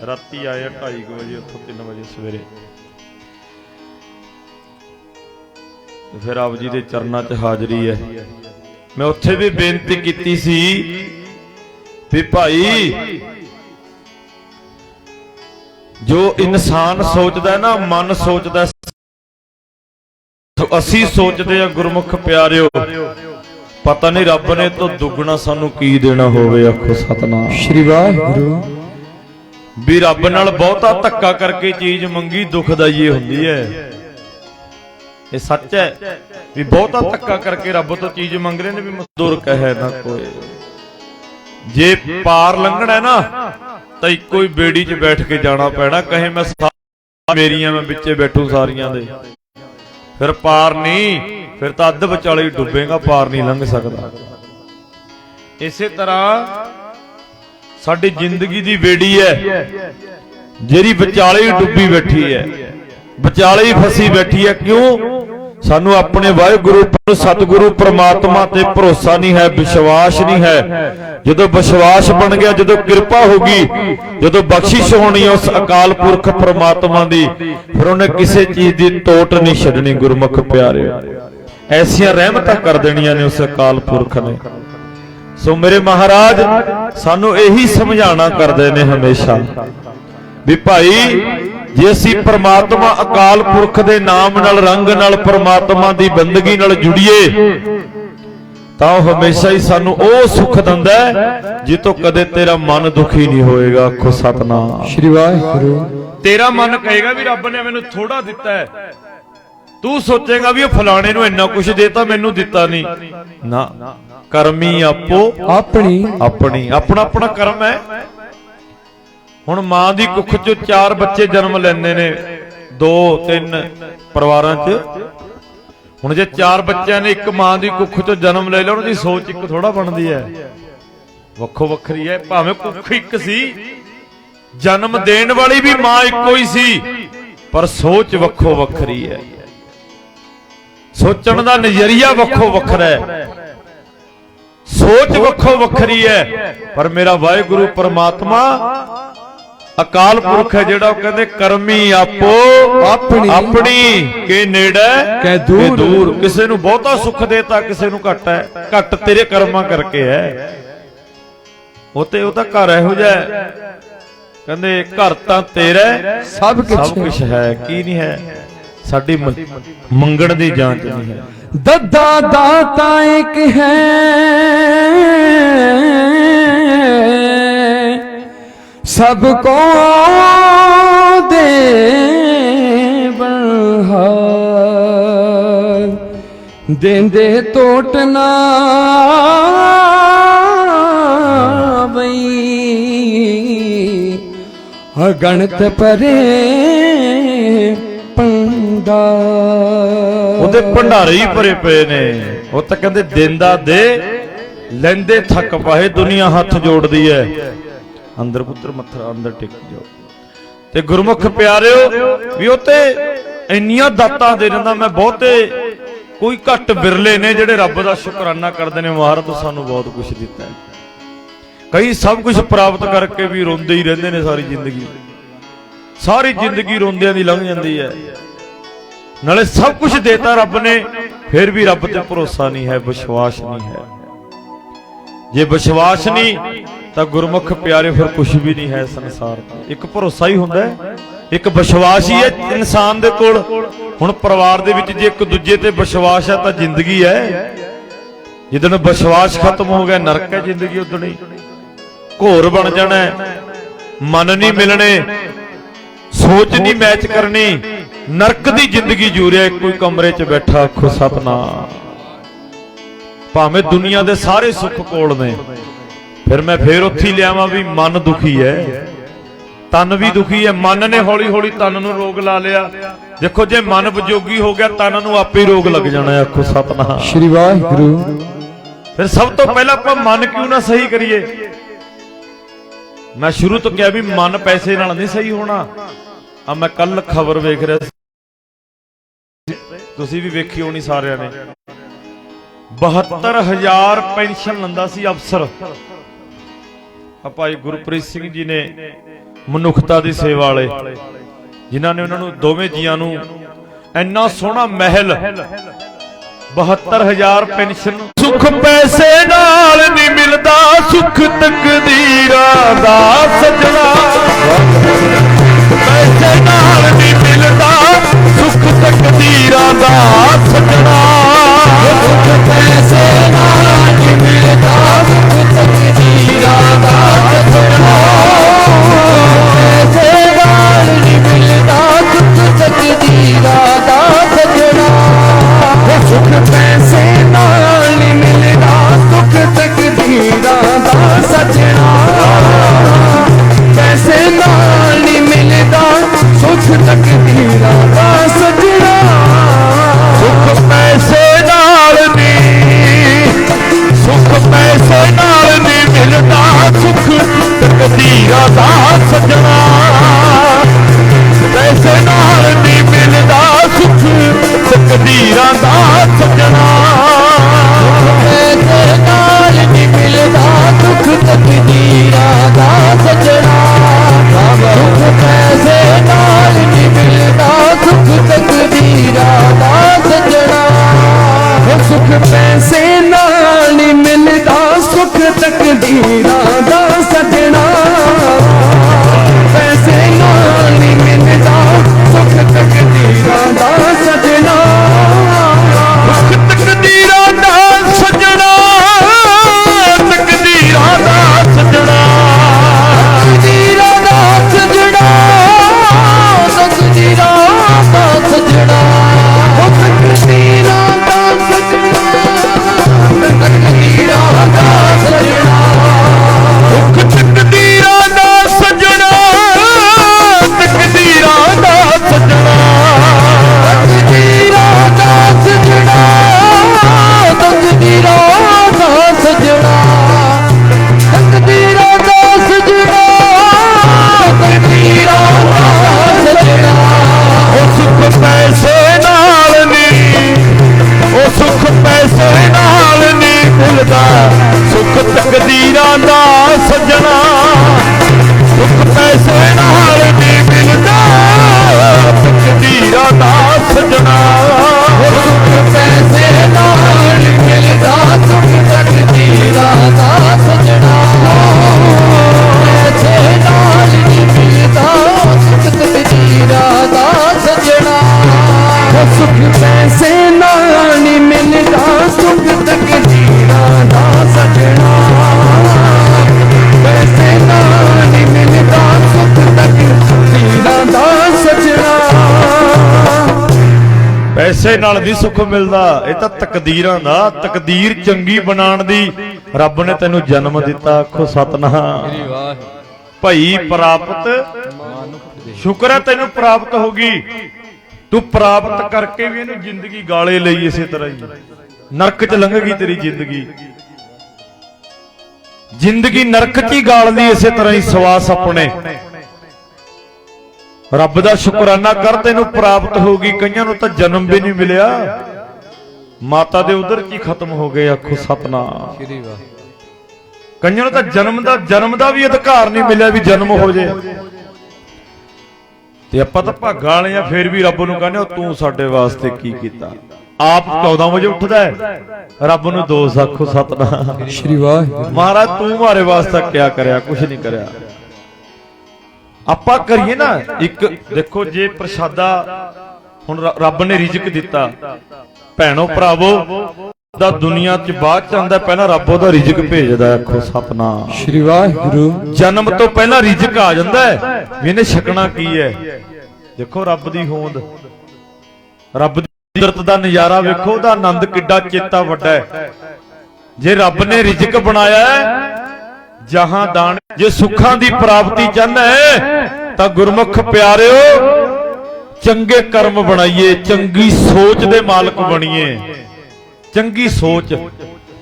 ਰਾਤੀ ਆਏ 2:30 ਵਜੇ, ਉੱਥੋਂ 3 ਵਜੇ ਸਵੇਰੇ। ਫਿਰ ਆਪ ਜੀ ਦੇ ਚਰਨਾਂ 'ਚ ਹਾਜ਼ਰੀ ਹੈ। ਮੈਂ ਉੱਥੇ ਵੀ ਬੇਨਤੀ ਕੀਤੀ ਸੀ ਵੀ ਭਾਈ ਜੋ ਇਨਸਾਨ ਸੋਚਦਾ ਨਾ, ਮਨ ਸੋਚਦਾ, ਅਸੀਂ ਸੋਚਦੇ ਆ ਗੁਰਮੁਖ ਪਿਆਰਿਓ, ਪਤਾ ਨਹੀਂ ਰੱਬ ਨੇ ਤਾਂ ਦੁੱਗਣਾ ਸਾਨੂੰ ਕੀ ਦੇਣਾ ਹੋਵੇ। ਆਖੋ ਸਤਨਾਮ ਸ਼੍ਰੀ ਵਾਹਿਗੁਰੂ। ਵੀ ਰੱਬ ਨਾਲ ਬਹੁਤਾ ਧੱਕਾ ਕਰਕੇ ਚੀਜ਼ ਮੰਗੀ ਦੁਖਦਾਈ ਹੁੰਦੀ ਹੈ। ਇਹ ਸੱਚ ਹੈ ਵੀ ਬਹੁਤਾ ਧੱਕਾ ਕਰਕੇ ਰੱਬ ਤੋਂ ਚੀਜ਼ ਮੰਗ ਰਹੇ ਨੇ ਵੀ ਮਜ਼ਦੂਰ ਕਹੇ ਨਾ ਕੋਈ। ਜੇ ਪਾਰ ਲੰਘਣਾ ਨਾ ਤਾਂ ਇੱਕੋ ਹੀ ਬੇੜੀ 'ਚ ਬੈਠ ਕੇ ਜਾਣਾ ਪੈਣਾ। ਕਹੇ ਮੈਂ ਮੇਰੀਆਂ ਮੈਂ ਵਿੱਚੇ ਬੈਠੂ ਸਾਰੀਆਂ ਦੇ, ਫਿਰ ਪਾਰ ਨਹੀਂ, ਫਿਰ ਤਾਂ ਅੱਧ ਵਿਚਾਲੇ ਹੀ ਡੁੱਬੇਗਾ, ਪਾਰ ਨਹੀਂ ਲੰਘ ਸਕਦਾ। ਇਸੇ ਤਰ੍ਹਾਂ ਸਾਡੀ ਜ਼ਿੰਦਗੀ ਦੀ ਬੇੜੀ ਹੈ ਜਿਹੜੀ ਵਿਚਾਲੇ ਹੀ ਡੁੱਬੀ ਬੈਠੀ ਹੈ, ਵਿਚਾਲੇ ਹੀ ਫਸੀ ਬੈਠੀ ਹੈ। ਕਿਉਂ? ਸਾਨੂੰ ਆਪਣੇ ਵਾਹਿਗੁਰੂ ਸਤਿਗੁਰੂ ਪ੍ਰਮਾਤਮਾ ਤੇ ਭਰੋਸਾ ਨਹੀਂ ਹੈ, ਵਿਸ਼ਵਾਸ ਨਹੀਂ ਹੈ। ਜਦੋਂ ਵਿਸ਼ਵਾਸ ਬਣ ਗਿਆ, ਜਦੋਂ ਕਿਰਪਾ ਹੋ ਗਈ, ਜਦੋਂ ਬਖਸ਼ਿਸ਼ ਹੋਣੀ ਉਸ ਅਕਾਲ ਪੁਰਖ ਪ੍ਰਮਾਤਮਾ ਦੀ, ਫਿਰ ਉਹਨੇ ਕਿਸੇ ਚੀਜ਼ ਦੀ ਟੋਟ ਨਹੀਂ ਛੱਡਣੀ। ਗੁਰਮੁਖ ਪਿਆਰਿਓ, ਐਸੀਆਂ ਰਹਿਮਤਾਂ ਕਰ ਦੇਣੀਆਂ ਨੇ ਉਸ ਅਕਾਲ ਪੁਰਖ ਨੇ। ਸੋ ਮੇਰੇ ਮਹਾਰਾਜ ਸਾਨੂੰ ਇਹੀ ਸਮਝਾਣਾ ਕਰਦੇ ਨੇ ਹਮੇਸ਼ਾ ਵੀ ਭਾਈ ਜੇ ਅਸੀਂ ਪ੍ਰਮਾਤਮਾ ਅਕਾਲ ਪੁਰਖ ਦੇ ਨਾਮ ਨਾਲ, ਰੰਗ ਨਾਲ, ਪ੍ਰਮਾਤਮਾ ਦੀ ਬੰਦਗੀ ਨਾਲ ਜੁੜੀਏ ਤਾਂ ਉਹ ਹਮੇਸ਼ਾ ਹੀ ਸਾਨੂੰ ਉਹ ਸੁੱਖ ਦਿੰਦਾ ਜਿੱਤੋਂ ਕਦੇ ਤੇਰਾ ਮਨ ਦੁਖੀ ਨਹੀਂ ਹੋਏਗਾ। ਆਖੋ ਸਤਨਾਮ ਸ਼੍ਰੀ ਵਾਹਿਗੁਰੂ। ਤੇਰਾ ਮਨ ਕਹੇਗਾ ਵੀ ਰੱਬ ਨੇ ਮੈਨੂੰ ਥੋੜਾ ਦਿੱਤਾ ਹੈ, ਤੂੰ ਸੋਚੇਗਾ ਵੀ ਉਹ ਫਲਾਣੇ ਨੂੰ ਇੰਨਾ ਕੁਝ ਦੇਤਾ, ਮੈਨੂੰ ਦਿੱਤਾ ਨਹੀਂ ਨਾ। ਕਰਮੀ ਆਪੋ ਆਪਣੀ ਆਪਣਾ ਆਪਣਾ ਕਰਮ ਹੈ। ਹੁਣ ਮਾਂ ਦੀ ਕੁੱਖ ਚੋਂ 4 ਬੱਚੇ ਜਨਮ ਲੈਂਦੇ ਨੇ 2-3 ਪਰਿਵਾਰਾਂ 'ਚ। ਹੁਣ ਜੇ 4 ਬੱਚਿਆਂ ਨੇ ਇੱਕ ਮਾਂ ਦੀ ਕੁੱਖ ਚੋਂ ਜਨਮ ਲੈ ਲਿਆ, ਉਹਨਾਂ ਦੀ ਸੋਚ ਇੱਕ ਥੋੜਾ ਬਣਦੀ ਹੈ, ਵੱਖੋ ਵੱਖਰੀ ਹੈ। ਭਾਵੇਂ ਕੁੱਖ ਇੱਕ ਸੀ, ਜਨਮ ਦੇਣ ਵਾਲੀ ਵੀ ਮਾਂ ਇੱਕੋ ਹੀ ਸੀ, पर सोच वक्खो वखरी है, सोचण दा नजरिया वक्खो वखरा है, सोच वक्खो वखरी है। पर मेरा वाहिगुरु परमात्मा अकाल पुरख है जिहड़ा कहंदे करमी आपो अपनी के नेड़े कै दूर। किसे नूं बहुता सुख देता, किसे नूं घट है, घट तेरे कर्मां करके है। ਉਹਦਾ ਘਰ ਇਹੋ ਜਿਹਾ ਕਹਿੰਦੇ ਘਰ ਤਾਂ ਤੇਰਾ ਸਭ ਕੁਝ ਹੈ, ਕੀ ਨਹੀਂ ਹੈ, ਸਾਡੀ ਮੰਗਣ ਦੀ ਜਾਂਚ ਨਹੀਂ ਹੈ। दद्दा दाता एक है सबको दे बहार, देंदे टोटना बई अगणत परे पंडा। ਉਹਦੇ ਭੰਡਾਰੇ ਹੀ ਭਰੇ ਪਏ ਨੇ। ਉਹ ਤਾਂ ਕਹਿੰਦੇ ਦਿੰਦਾ ਦੇ ਲੈਂਦੇ ਥੱਕ ਪਾਏ, ਦੁਨੀਆ ਹੱਥ ਜੋੜਦੀ ਐ, ਅੰਦਰ ਪੁੱਤਰ ਮੱਥਾ ਅੰਦਰ ਟਿਕ ਜਾਓ। ਤੇ ਗੁਰਮੁਖ ਪਿਆਰਿਓ ਵੀ ਉਹ ਤੇ ਇੰਨੀਆਂ ਦਾਤਾਂ ਦੇ ਦਿੰਦਾ। ਮੈਂ ਬਹੁਤੇ ਕੋਈ ਘੱਟ ਬਿਰਲੇ ਨੇ ਜਿਹੜੇ ਰੱਬ ਦਾ ਸ਼ੁਕਰਾਨਾ ਕਰਦੇ ਨੇ, ਮਹਾਰਾਜ ਤੋਂ ਸਾਨੂੰ ਬਹੁਤ ਕੁਝ ਦਿੱਤਾ ਹੈ। ਕਈ ਸਭ ਕੁਝ ਪ੍ਰਾਪਤ ਕਰਕੇ ਵੀ ਰੋਂਦੇ ਹੀ ਰਹਿੰਦੇ ਨੇ ਸਾਰੀ ਜ਼ਿੰਦਗੀ, ਸਾਰੀ ਜ਼ਿੰਦਗੀ ਰੋਂਦਿਆਂ ਦੀ ਲੰਘ ਜਾਂਦੀ ਹੈ। ਨਾਲੇ ਸਭ ਕੁਝ ਦੇਤਾ ਰੱਬ ਨੇ, ਫਿਰ ਵੀ ਰੱਬ ਤੇ ਭਰੋਸਾ ਨਹੀਂ ਹੈ, ਵਿਸ਼ਵਾਸ ਨਹੀਂ ਹੈ। ਜੇ ਵਿਸ਼ਵਾਸ ਨਹੀਂ ਤਾਂ ਗੁਰਮੁਖ ਪਿਆਰੇ ਫਿਰ ਕੁਝ ਵੀ ਨਹੀਂ ਹੈ ਸੰਸਾਰ ਤੇ। ਇੱਕ ਭਰੋਸਾ ਹੀ ਹੁੰਦਾ ਹੈ, ਇੱਕ ਵਿਸ਼ਵਾਸ ਹੀ ਹੈ ਇਨਸਾਨ ਦੇ ਕੋਲ। ਹੁਣ ਪਰਿਵਾਰ ਦੇ ਵਿੱਚ ਜੇ ਇੱਕ ਦੂਜੇ ਤੇ ਵਿਸ਼ਵਾਸ ਹੈ ਤਾਂ ਜ਼ਿੰਦਗੀ ਹੈ। ਜਿੱਦਣ ਵਿਸ਼ਵਾਸ ਖਤਮ ਹੋ ਗਿਆ ਨਰਕ ਹੈ ਜ਼ਿੰਦਗੀ, ਉਦਣ ਹੀ ਘੋਰ ਬਣ ਜਾਣਾ। ਮਨ ਨਹੀਂ ਮਿਲਣੇ, ਸੋਚ ਨਹੀਂ ਮੈਚ ਕਰਨੀ, ਨਰਕ ਦੀ ਜ਼ਿੰਦਗੀ ਜੂ ਰਿਹਾ ਇੱਕੋ ਹੀ ਕਮਰੇ 'ਚ ਬੈਠਾ। ਆਖੋ ਸਤਨਾਮ। ਭਾਵੇਂ ਦੁਨੀਆ ਦੇ ਸਾਰੇ ਸੁੱਖ ਕੋਲ ਨੇ, ਫਿਰ ਮੈਂ ਫੇਰ ਉੱਥੇ ਲਿਆਵਾਂ ਵੀ ਮਨ ਦੁਖੀ ਹੈ, ਤਨ ਵੀ ਦੁਖੀ ਹੈ। ਮਨ ਨੇ ਹੌਲੀ ਹੌਲੀ ਤਨ ਨੂੰ ਰੋਗ ਲਾ ਲਿਆ। ਦੇਖੋ ਜੇ ਮਨ ਵਿਜੋਗੀ ਹੋ ਗਿਆ, ਤਨ ਨੂੰ ਆਪੇ ਹੀ ਰੋਗ ਲੱਗ ਜਾਣਾ। ਆਖੋ ਸਤਨਾਮ श्री वाहिगुरु। ਫਿਰ ਸਭ ਤੋਂ ਪਹਿਲਾਂ ਆਪਾਂ ਮਨ ਕਿਉਂ ਨਾ ਸਹੀ ਕਰੀਏ। ਮੈਂ ਸ਼ੁਰੂ ਤੋਂ ਕਿਹਾ ਵੀ ਮਨ ਪੈਸੇ ਨਾਲ ਨਹੀਂ ਸਹੀ ਹੋਣਾ। ਆ ਮੈਂ ਕੱਲ ਖਬਰ ਵੇਖ ਰਿਹਾ ਸੀ, ਤੁਸੀਂ ਵੀ ਵੇਖੀ ਹੋਣੀ ਸਾਰਿਆਂ ਨੇ। 72,000 ਪੈਨਸ਼ਨ ਲੈਂਦਾ ਸੀ ਅਫਸਰ। ਆ ਭਾਈ ਗੁਰਪ੍ਰੀਤ ਸਿੰਘ ਜੀ ਨੇ, ਮਨੁੱਖਤਾ ਦੀ ਸੇਵਾ ਵਾਲੇ, ਜਿਨ੍ਹਾਂ ਨੇ ਉਹਨਾਂ ਨੂੰ ਦੋਵੇਂ ਜੀਆਂ ਨੂੰ ਇੰਨਾ ਸੋਹਣਾ ਮਹਿਲ, 72,000 ਪੈਨਸ਼ਨ। ਸੁੱਖ ਪੈਸੇ ਨਾਲ ਨਹੀਂ ਮਿਲਦਾ, ਸੁੱਖ ਤਕਦੀਰਾਂ ਦਾ ਸਜਣਾ। ਪੈਸੇ ਨਾਲ ਨਹੀਂ ਮਿਲਦਾ, ਸੁੱਖ ਤਕਦੀਰਾਂ ਦਾ ਸਜਣਾ। सुख पैसे नाल नहीं मिलता, सुख तकदीरां दा सजना। पैसे नाल नहीं मिलता, सुख तकदीरां दा सजना। सुख पैसे नाल नहीं मिलता, सुख तकदीरां दा सजना। पैसे नाल नहीं मिलता, सुख तकदीरां दा सजना। ਸੁੱਖ ਪੈਸੇ ਨਾਲ ਨਹੀਂ ਮਿਲਦਾ, ਸੁੱਖ ਤਕਦੀਰਾਂ ਦਾ ਸਜਣਾ। ਪੈਸੇ ਨਾਲ ਨਹੀਂ ਮਿਲਦਾ, ਸੁੱਖ ਤਕਦੀਰਾਂ ਦਾ ਸਜਣਾ। पैसे नाल नहीं मिलदा, सुख तकदीरां दा सजना। सुख पैसे नाल नहीं मिलदा, सुख तकदीरां दा सजना। सुख पैसे नाल नहीं मिलदा, सुख तकदीरां दा सजना। सुख पैसे नाल नी मिलदा, सुख तकदीरां दा सजना। पैसे नाल नी मिलदा, सुख तकदीरां दा सजना। ਪੈਸੇ ਨਾਲ ਨਹੀਂ ਸੁੱਖ ਮਿਲਦਾ, ਇਹ ਤਾਂ ਤਕਦੀਰਾਂ ਦਾ। ਤਕਦੀਰ ਚੰਗੀ ਬਣਾਉਣ ਦੀ ਰੱਬ ਨੇ ਤੈਨੂੰ ਜਨਮ ਦਿੱਤਾ। ਆਖੋ ਸਤਨਾਮ। ਭਈ ਪ੍ਰਾਪਤ, ਸ਼ੁਕਰ ਹੈ ਤੈਨੂੰ ਪ੍ਰਾਪਤ ਹੋ ਗਈ। ਤੂੰ ਪ੍ਰਾਪਤ ਕਰਕੇ ਵੀ ਇਹਨੂੰ ਜ਼ਿੰਦਗੀ ਗਾਲੇ ਲਈ। ਇਸੇ ਤਰ੍ਹਾਂ ਹੀ ਨਰਕ 'ਚ ਲੰਘ ਗਈ ਤੇਰੀ ਜ਼ਿੰਦਗੀ। ਜ਼ਿੰਦਗੀ ਨਰਕ 'ਚ ਹੀ ਗਾਲਦੀ। ਇਸੇ ਤਰ੍ਹਾਂ ਹੀ ਸਵਾਸ ਆਪਣੇ। ਰੱਬ ਦਾ ਸ਼ੁਕਰਾਨਾ ਕਰ, ਤੈਨੂੰ ਪ੍ਰਾਪਤ ਹੋ ਗਈ। ਕਈਆਂ ਨੂੰ ਤਾਂ ਜਨਮ ਵੀ ਨਹੀਂ ਮਿਲਿਆ, ਮਾਤਾ ਦੇ ਉਦਰ 'ਚ ਹੀ ਖਤਮ ਹੋ ਗਏ। ਆਖੋ ਸਤਨਾਮ। ਕਈਆਂ ਨੂੰ ਤਾਂ ਜਨਮ ਦਾ ਵੀ ਅਧਿਕਾਰ ਨਹੀਂ ਮਿਲਿਆ ਵੀ ਜਨਮ ਹੋ ਜੇ। ਤੇ ਆਪਾਂ ਤਾਂ ਭਾਗਾਂ ਵਾਲੇ ਆ, ਫੇਰ ਵੀ ਰੱਬ ਨੂੰ ਕਹਿੰਦੇ ਤੂੰ ਸਾਡੇ ਵਾਸਤੇ ਕੀ ਕੀਤਾ। ਆਪ 14 ਵਜੇ ਉੱਠਦਾ ਹੈ, ਰੱਬ ਨੂੰ ਦੋਸ਼। ਆਖੋ ਸਤਨਾਮ। ਸ਼੍ਰੀ ਵਾਹਿਗੁਰੂ। ਮਹਾਰਾਜ ਤੂੰ ਮਾਰੇ ਵਾਸਤੇ ਕਿਆ ਕਰਿਆ? ਕੁਛ ਨਹੀਂ ਕਰਿਆ। ਆਪਾਂ ਕਰੀਏ ਨਾ ਇੱਕ। ਦੇਖੋ ਜੇ ਪ੍ਰਸ਼ਾਦਾ ਹੁਣ ਰੱਬ ਨੇ ਰਿਜ਼ਕ ਦਿੱਤਾ, ਭੈਣੋ ਭਰਾਵੋ, ਦਾ ਦੁਨੀਆ 'ਚ ਬਾਅਦ 'ਚ ਆਉਂਦਾ, ਪਹਿਲਾਂ ਰੱਬ ਉਹਦਾ ਰਿਜ਼ਕ ਭੇਜਦਾ। ਆਖੋ ਸਤਨਾਮ। ਸ਼੍ਰੀ ਵਾਹਿਗੁਰੂ। ਜਨਮ ਤੋਂ ਪਹਿਲਾਂ ਰਿਜ਼ਕ ਆ ਜਾਂਦਾ ਹੈ ਵੀ ਇਹਨੇ ਛਕਣਾ ਕੀ ਹੈ। ਦੇਖੋ ਰੱਬ ਦੀ ਹੋਂਦ, ਰੱਬ ਦੀ ਕੁਦਰਤ ਦਾ ਨਜ਼ਾਰਾ ਵੇਖੋ, ਉਹਦਾ ਆਨੰਦ ਕਿੱਡਾ ਚੇਤਾ ਵੱਡਾ ਹੈ। ਜੇ ਰੱਬ ਨੇ ਰਿਜ਼ਕ ਬਣਾਇਆ ਜਹਾਂ ਦਾਣ, ਜੇ ਸੁੱਖਾਂ ਦੀ ਪ੍ਰਾਪਤੀ ਚਾਹੁੰਦਾ ਹੈ ਤਾਂ ਗੁਰਮੁਖ ਪਿਆਰਿਓ ਚੰਗੇ ਕਰਮ ਬਣਾਈਏ, ਚੰਗੀ ਸੋਚ ਦੇ ਮਾਲਕ ਬਣੀਏ। ਚੰਗੀ ਸੋਚ,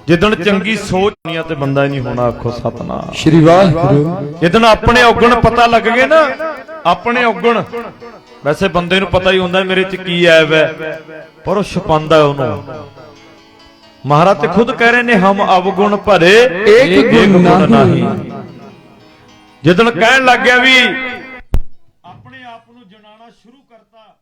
ਜਿੱਦਣ ਚੰਗੀ ਸੋਚ ਦੁਨੀਆ ਤੇ ਬੰਦਾ ਹੀ ਨਹੀਂ ਹੋਣਾ। ਆਖੋ ਸਤਨਾਮ। ਸ਼੍ਰੀ ਵਾਹਿਗੁਰੂ। ਜਿੱਦਣ ਆਪਣੇ ਔਗਣ ਪਤਾ ਲੱਗ ਗਏ ਨਾ, ਆਪਣੇ ਔਗਣ। ਵੈਸੇ ਬੰਦੇ ਨੂੰ ਪਤਾ ਹੀ ਹੁੰਦਾ ਮੇਰੇ 'ਚ ਕੀ ਐਬ ਹੈ, ਪਰ ਉਹ ਛੁਪਾਉਂਦਾ ਉਹਨੂੰ। ਮਹਾਰਾਜ ਤੇ ਖੁਦ ਕਹਿ ਰਹੇ ਨੇ ਹਮ ਅਵਗੁਣ ਭਰੇ ਏਕ ਗੁਣ ਨਹੀਂ। ਜਿੱਦਣ ਕਹਿਣ ਲੱਗ ਗਿਆ ਵੀ ਆਪਣੇ ਆਪ ਨੂੰ ਜਨਾਣਾ ਸ਼ੁਰੂ ਕਰਤਾ,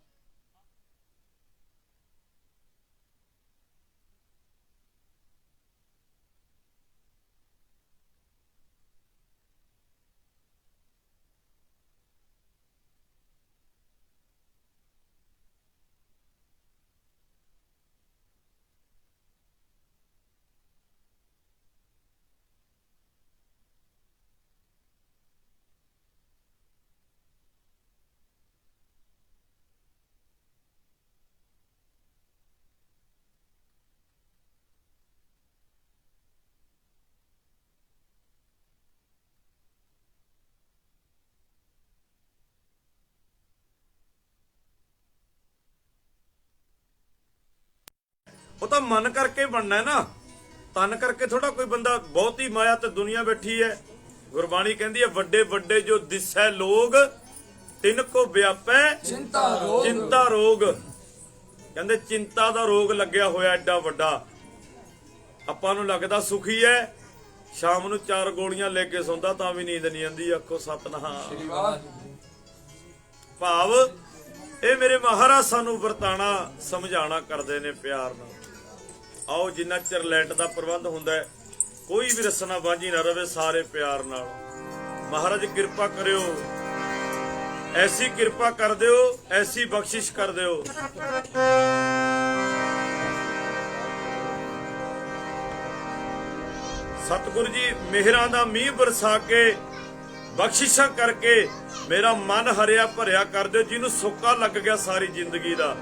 ਉਹ ਤਾਂ ਮਨ ਕਰਕੇ ਬਣਨਾ ਹੈ ਨਾ, ਤਨ ਕਰਕੇ ਥੋੜਾ। ਕੋਈ ਬੰਦਾ ਬਹੁਤੀ ਮਾਇਆ ਤੇ ਦੁਨੀਆ ਬੈਠੀ ਹੈ। ਗੁਰਬਾਣੀ ਕਹਿੰਦੀ ਹੈ ਵੱਡੇ ਵੱਡੇ ਜੋ ਦਿਸੈ ਲੋਗ ਤਿੰਨ ਕੋ ਵਿਆਪੈ ਚਿੰਤਾ ਰੋਗ। ਕਹਿੰਦੇ ਚਿੰਤਾ ਦਾ ਰੋਗ ਲੱਗਿਆ ਹੋਇਆ ਐਡਾ ਵੱਡਾ। ਆਪਾਂ ਨੂੰ ਲੱਗਦਾ ਸੁਖੀ ਹੈ, ਸ਼ਾਮ ਨੂੰ 4 ਗੋਲੀਆਂ ਲੈ ਕੇ ਸੌਂਦਾ ਤਾਂ ਵੀ ਨੀਂਦ ਨਹੀਂ ਆਉਂਦੀ। ਆਖੋ ਸਤਨਾਮ। ਭਾਵ ਇਹ ਮੇਰੇ ਮਹਾਰਾਜ ਸਾਨੂੰ ਵਰਤਾਣਾ ਸਮਝਾਣਾ ਕਰਦੇ ਨੇ ਪਿਆਰ ਨਾਲ। ਆਓ ਜਿੰਨਾ ਚਿਰ ਲਾਈਟ ਦਾ ਪ੍ਰਬੰਧ ਹੁੰਦਾ ਹੈ, ਕੋਈ ਵੀ ਰਸਨਾ ਬਾਝੀ ਨਾ ਰਵੇ, ਸਾਰੇ ਪਿਆਰ ਨਾਲ। ਮਹਾਰਾਜ ਕਿਰਪਾ ਕਰਿਓ, ਐਸੀ ਕਿਰਪਾ ਕਰ ਦਿਓ, ਐਸੀ ਬਖਸ਼ਿਸ਼ ਕਰ ਦਿਓ। ਸਤਿਗੁਰੂ ਜੀ ਮਿਹਰਾਂ ਦਾ ਮੀਂਹ ਬਰਸਾ ਕੇ, ਬਖਸ਼ਿਸ਼ਾਂ ਕਰਕੇ ਮੇਰਾ ਮਨ ਹਰਿਆ ਭਰਿਆ ਕਰ ਦਿਓ। ਜਿਹਨੂੰ ਸੋਕਾ ਲੱਗ ਗਿਆ ਸਾਰੀ ਜ਼ਿੰਦਗੀ ਦਾ,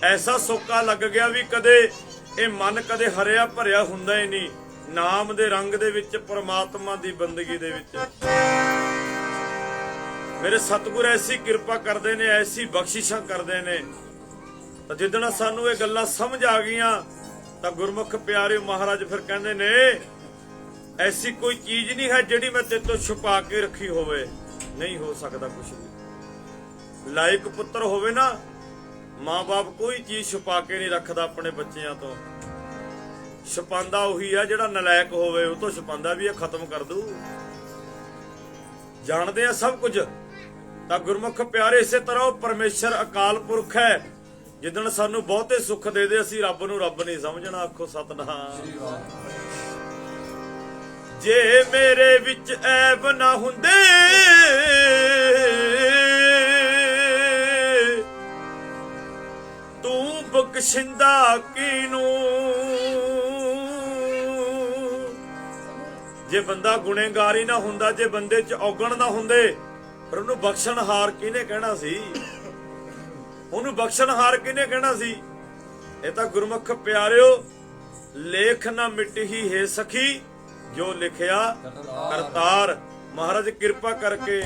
ਐਸਾ ਸੋਕਾ ਲੱਗ ਗਿਆ ਵੀ ਕਦੇ ਇਹ ਮਨ ਕਦੇ ਹਰਿਆ ਭਰਿਆ ਹੁੰਦਾ ਹੀ ਨਹੀਂ। ਨਾਮ ਦੇ ਰੰਗ ਦੇ ਵਿੱਚ, ਪਰਮਾਤਮਾ ਦੀ ਬੰਦਗੀ ਦੇ ਵਿੱਚ ਮੇਰੇ ਸਤਿਗੁਰ ਐਸੀ ਕਿਰਪਾ ਕਰਦੇ ਨੇ, ਐਸੀ ਬਖਸ਼ਿਸ਼ਾਂ ਕਰਦੇ ਨੇ। ਤਾਂ ਜਿੱਦਣ ਸਾਨੂੰ ਇਹ ਗੱਲਾਂ ਸਮਝ ਆ ਗਈਆਂ ਤਾਂ ਗੁਰਮੁਖ ਪਿਆਰਿਓ ਮਹਾਰਾਜ ਫਿਰ ਕਹਿੰਦੇ ਨੇ ਐਸੀ ਕੋਈ ਚੀਜ਼ ਨਹੀਂ ਹੈ ਜਿਹੜੀ ਮੈਂ ਤੇਰੇ ਤੋਂ ਛੁਪਾ ਕੇ ਰੱਖੀ ਹੋਵੇ। ਨਹੀਂ ਹੋ ਸਕਦਾ ਕੁਝ ਵੀ। ਲਾਇਕ ਪੁੱਤਰ ਹੋਵੇ ਨਾ, ਮਾਂ-ਬਾਪ ਕੋਈ ਚੀਜ਼ ਛੁਪਾ ਕੇ ਨਹੀਂ ਰੱਖਦਾ ਆਪਣੇ ਬੱਚਿਆਂ ਤੋਂ। ਛੁਪਾਉਂਦਾ ਉਹੀ ਆ ਜਿਹੜਾ ਨਲਾਇਕ ਹੋਵੇ, ਉਹ ਤੋਂ ਛੁਪਾਉਂਦਾ ਵੀ ਇਹ ਖਤਮ ਕਰ ਦੂ। ਜਾਣਦੇ ਆ ਸਭ ਕੁਝ। ਤਾਂ ਗੁਰਮੁਖ ਪਿਆਰੇ ਇਸੇ ਤਰ੍ਹਾਂ ਉਹ ਪਰਮੇਸ਼ਰ ਅਕਾਲ ਪੁਰਖ ਹੈ। ਜਿੱਦਣ ਸਾਨੂੰ ਬਹੁਤੇ ਸੁੱਖ ਦੇ ਦੇ, ਅਸੀਂ ਰੱਬ ਨੂੰ ਰੱਬ ਨਹੀਂ ਸਮਝਣਾ। ਆਖੋ ਸਤਨਾਮ। ਜੇ ਮੇਰੇ ਵਿੱਚ ਐਬ ਨਾ ਹੁੰਦੇ ਬਖਸ਼ਿੰਦਾ ਕੀਨੂੰ। ਜੇ ਬੰਦਾ ਗੁਨੇਗਾਰ ਹੀ ਨਾ ਹੁੰਦਾ, ਜੇ ਬੰਦੇ 'ਚ ਔਗਣ ਨਾ ਹੁੰਦੇ, ਪਰ ਉਹਨੂੰ ਬਖਸ਼ਣਹਾਰ ਕਿਹਨੇ ਕਹਿਣਾ ਸੀ? ਉਹਨੂੰ ਬਖਸ਼ਣਹਾਰ ਕਿਹਨੇ ਕਹਿਣਾ ਸੀ? ਇਹ ਤਾਂ ਗੁਰਮੁਖ ਪਿਆਰਿਓ, ਲੇਖ ਨਾ ਮਿਟਹੀ ਹੈ ਸਖੀ, ਜੋ ਲਿਖਿਆ ਕਰਤਾਰ। ਮਹਾਰਾਜ ਕਿਰਪਾ ਕਰਕੇ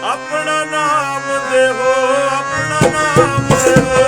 ਆਪਣਾ ਨਾਮ ਦੇਵੋ, ਆਪਣਾ ਨਾਮ ਦੇਵੋ।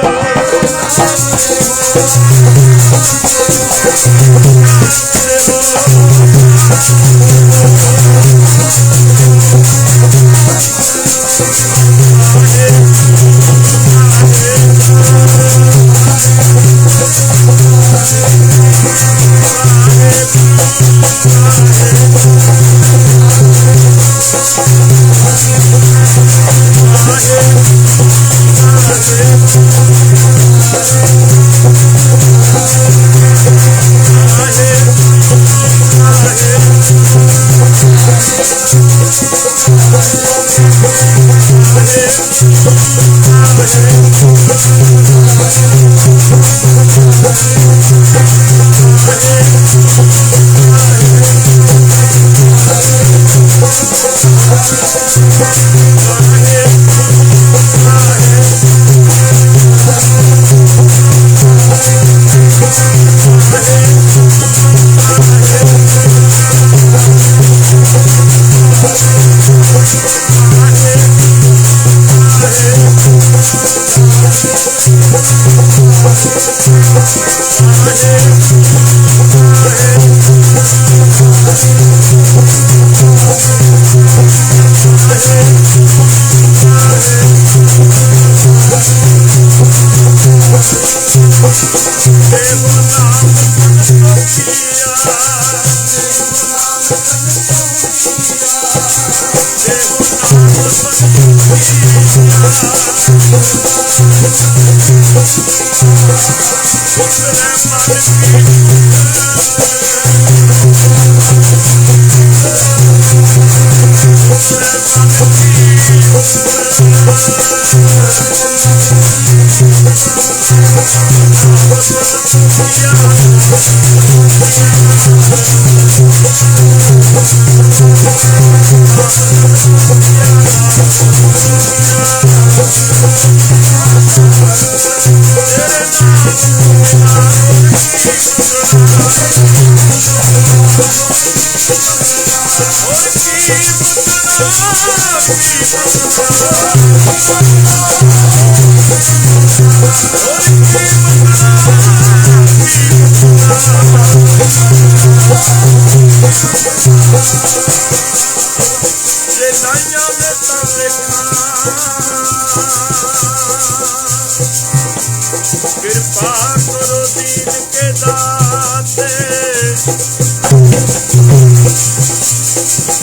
कृपा करो दीन के दाते,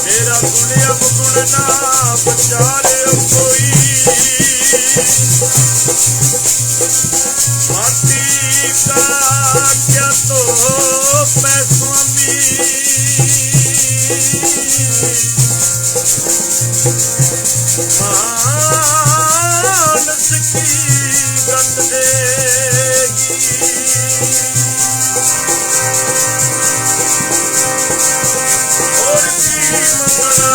तेरा गुण अवगुण ना बचारे कोई। माटी का क्या तो मैं स्वामी, मानस की गंध देगी। और की मंगला,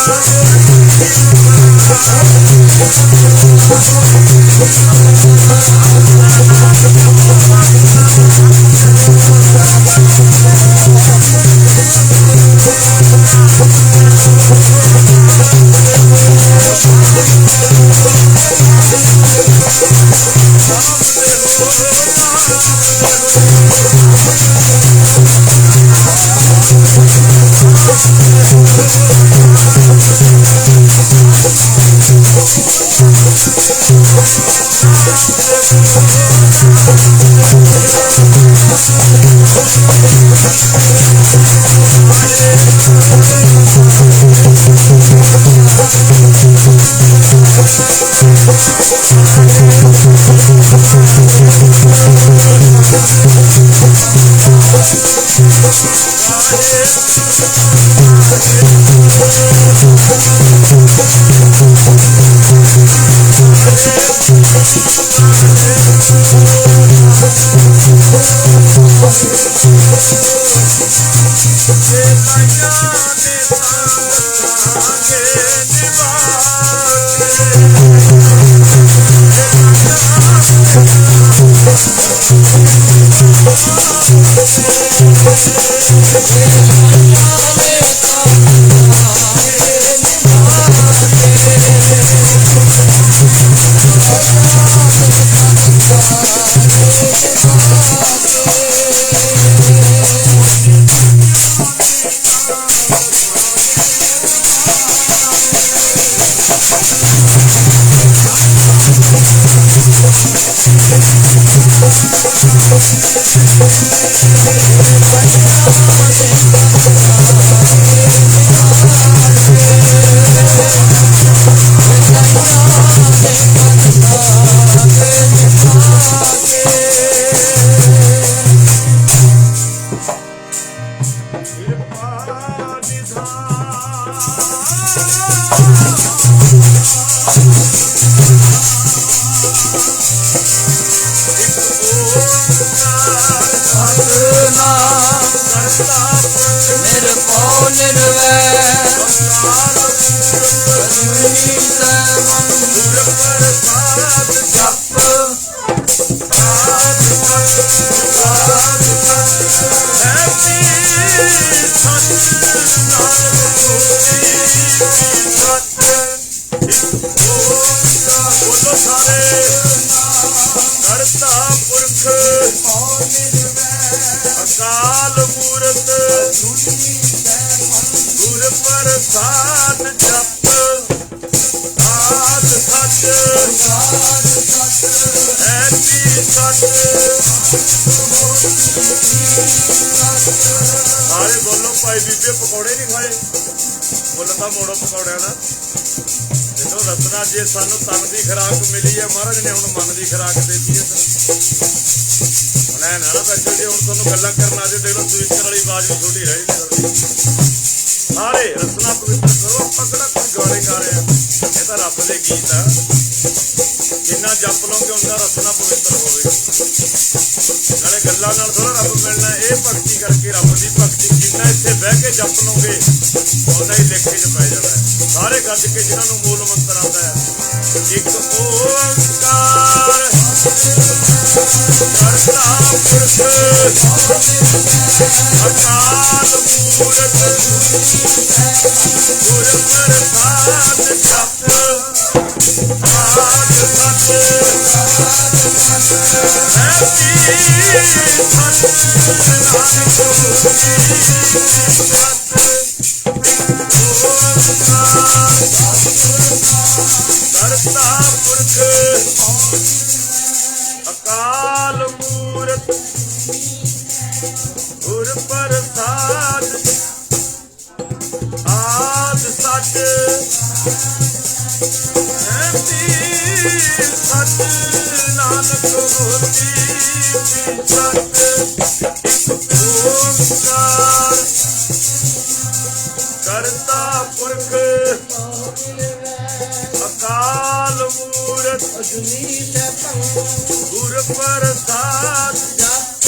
Thank you. ਨਿਰਭਉ ਨਿਰਵੈਰ ਅਜੂਨੀ ਸੈਭੰ ਗੁਰ ਪ੍ਰਸਾਦ ਜਪ ਕਰਤਾ ਪੁਰਖ ਅਕਾਲ ਮੂਰਤ ਗੁਰ ਪ੍ਰਸਾਦ ਜਪ ਆਦ ਸੱਚ ਐਤੀ ਸੱਚ। ਸਾਰੇ ਬੋਲੋ ਭਾਈ ਬੀਬੀ ਪਕੌੜੇ ਨਹੀਂ ਖਾਏ, ਮੁੱਲ ਤਾਂ ਮੋੜੋ ਪਕੌੜਿਆਂ ਦਾ। ਜਦੋਂ ਰਤਨਾ ਜੇ ਸਾਨੂੰ ਤਨ ਦੀ ਖੁਰਾਕ ਮਿਲੀ ਹੈ, ਮਹਾਰਾਜ ਨੇ ਹੁਣ ਮਨ ਦੀ ਖੁਰਾਕ ਦੇਤੀ ਹੈ। ਹੁਣ ਐ ਨਾ ਬੈਠੋ ਜੇ ਹੁਣ ਤੁਹਾਨੂੰ ਗੱਲਾਂ ਕਰਨ ਆ ਜੇ, ਦੇਖ ਲਓ ਸਵੀਟਰ ਵਾਲੀ ਆਵਾਜ਼ ਵੀ ਥੋੜੀ ਰਹਿ ਨਹੀਂ। ਸਾਰੇ ਰਸਨਾ ਪਵਿੱਤਰ ਕਰੋ। ਆਪਾਂ ਕਿਹੜਾ ਕੋਈ ਗਾਣੇ ਗਾ ਰਹੇ ਆ, ਇਹ ਤਾਂ ਰੱਬ ਦੇ ਗੀਤ ਆ। ਜਿੰਨਾ ਜਪ ਲਓਗੇ ਉਨਾ ਰਸਨਾ ਪਵਿੱਤਰ ਹੋਵੇਗਾ। ਨਾਲੇ ਗੱਲਾਂ ਨਾਲ ਥੋੜਾ ਰੱਬ ਮਿਲਣਾ, ਇਹ ਭਗਤੀ ਕਰਕੇ ਰੱਬ ਦੀ ਭਗਤੀ। ਜਿੰਨਾ ਇੱਥੇ ਬਹਿ ਕੇ ਜਪ ਲਓਗੇ ਉਨਾ ਹੀ ਲੇਖੇ 'ਚ ਪੈ ਜਾਣਾ ਹੈ। ਸਾਰੇ ਗੱਜ ਕੇ ਜਿਹਨਾਂ ਨੂੰ ਮੂਲ ਮੰਤਰ ਆਉਂਦਾ ਹੈ, ਇੱਕ ਓੰਕਾਰ ਕਰਤਾ ਪੁਰਖ ਅਕਾਲ ਮੂਰਤ ਗੁਰ ਪ੍ਰਸਾਦ ਜਪ ਆਦ ਸੱਚ ਐਤੀ ਕਰਤਾ ਪੁਰਖ ਅਕਾਲ ਮੂਰਤ ਗੁਰ ਪ੍ਰਸਾਦ ਆਦ ਸੱਚ ਐਤੀ ਸੱਚ ਨਾਨਕ ਹੋਤੀ ਸੱਚ। ਇੱਕ ਓੰਕਾਰ ਕਰਤਾ ਪੁਰਖ ਅਕਾਲ ਮੂਰਤ ਅਜੂਨੀ ਸੈਭੰ ਗੁਰ ਪ੍ਰਸਾਦ ਜਪ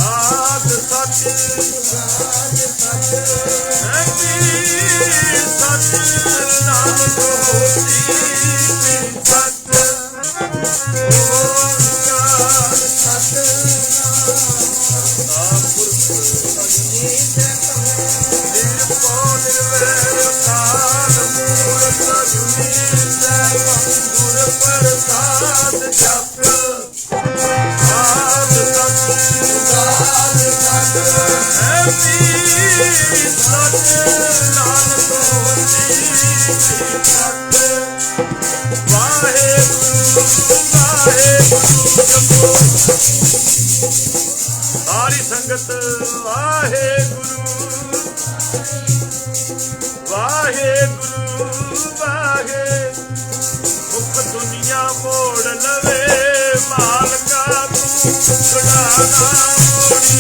ਆਦ ਸੱਚ ਐਤੀ ਸੱਚ ਨਾਨਕ ਹੋਤੀ ਸੱਚ। ਓੰਕਾਰ ਸਤਿਨਾਮ ਅਜੂਨੀ ਸੈਭੰ ਨਿਰਭਉ ਨਿਰਵੈਰ ਅਕਾਲ ਮੂਰਤ ਅਜੂਨੀ ਸੈਭੰ ਗੁਰ ਪ੍ਰਸਾਦ ਜਪ ਆਦ ਸੱਚ ਐਤੀ ਸੱਚ ਨਾਨਕ ਹੋਤੀ ਸੱਚ। ਵਾਹਿਗੁਰੂ ਵਾਹਿਗੁਰੂ ਜਪੋ ਸਾਰੀ ਸੰਗਤ। ਵਾਹਿਗੁਰੂ ਵਾਹਿਗੁਰੂ ਵਾਹਿ ਮੁਖ ਦੁਨੀਆ ਮੋੜ ਲਵੇ ਮਾਲਕਾ ਤੂੰ ਮੁਕੜਾ ਨਾ ਮੋੜੀ।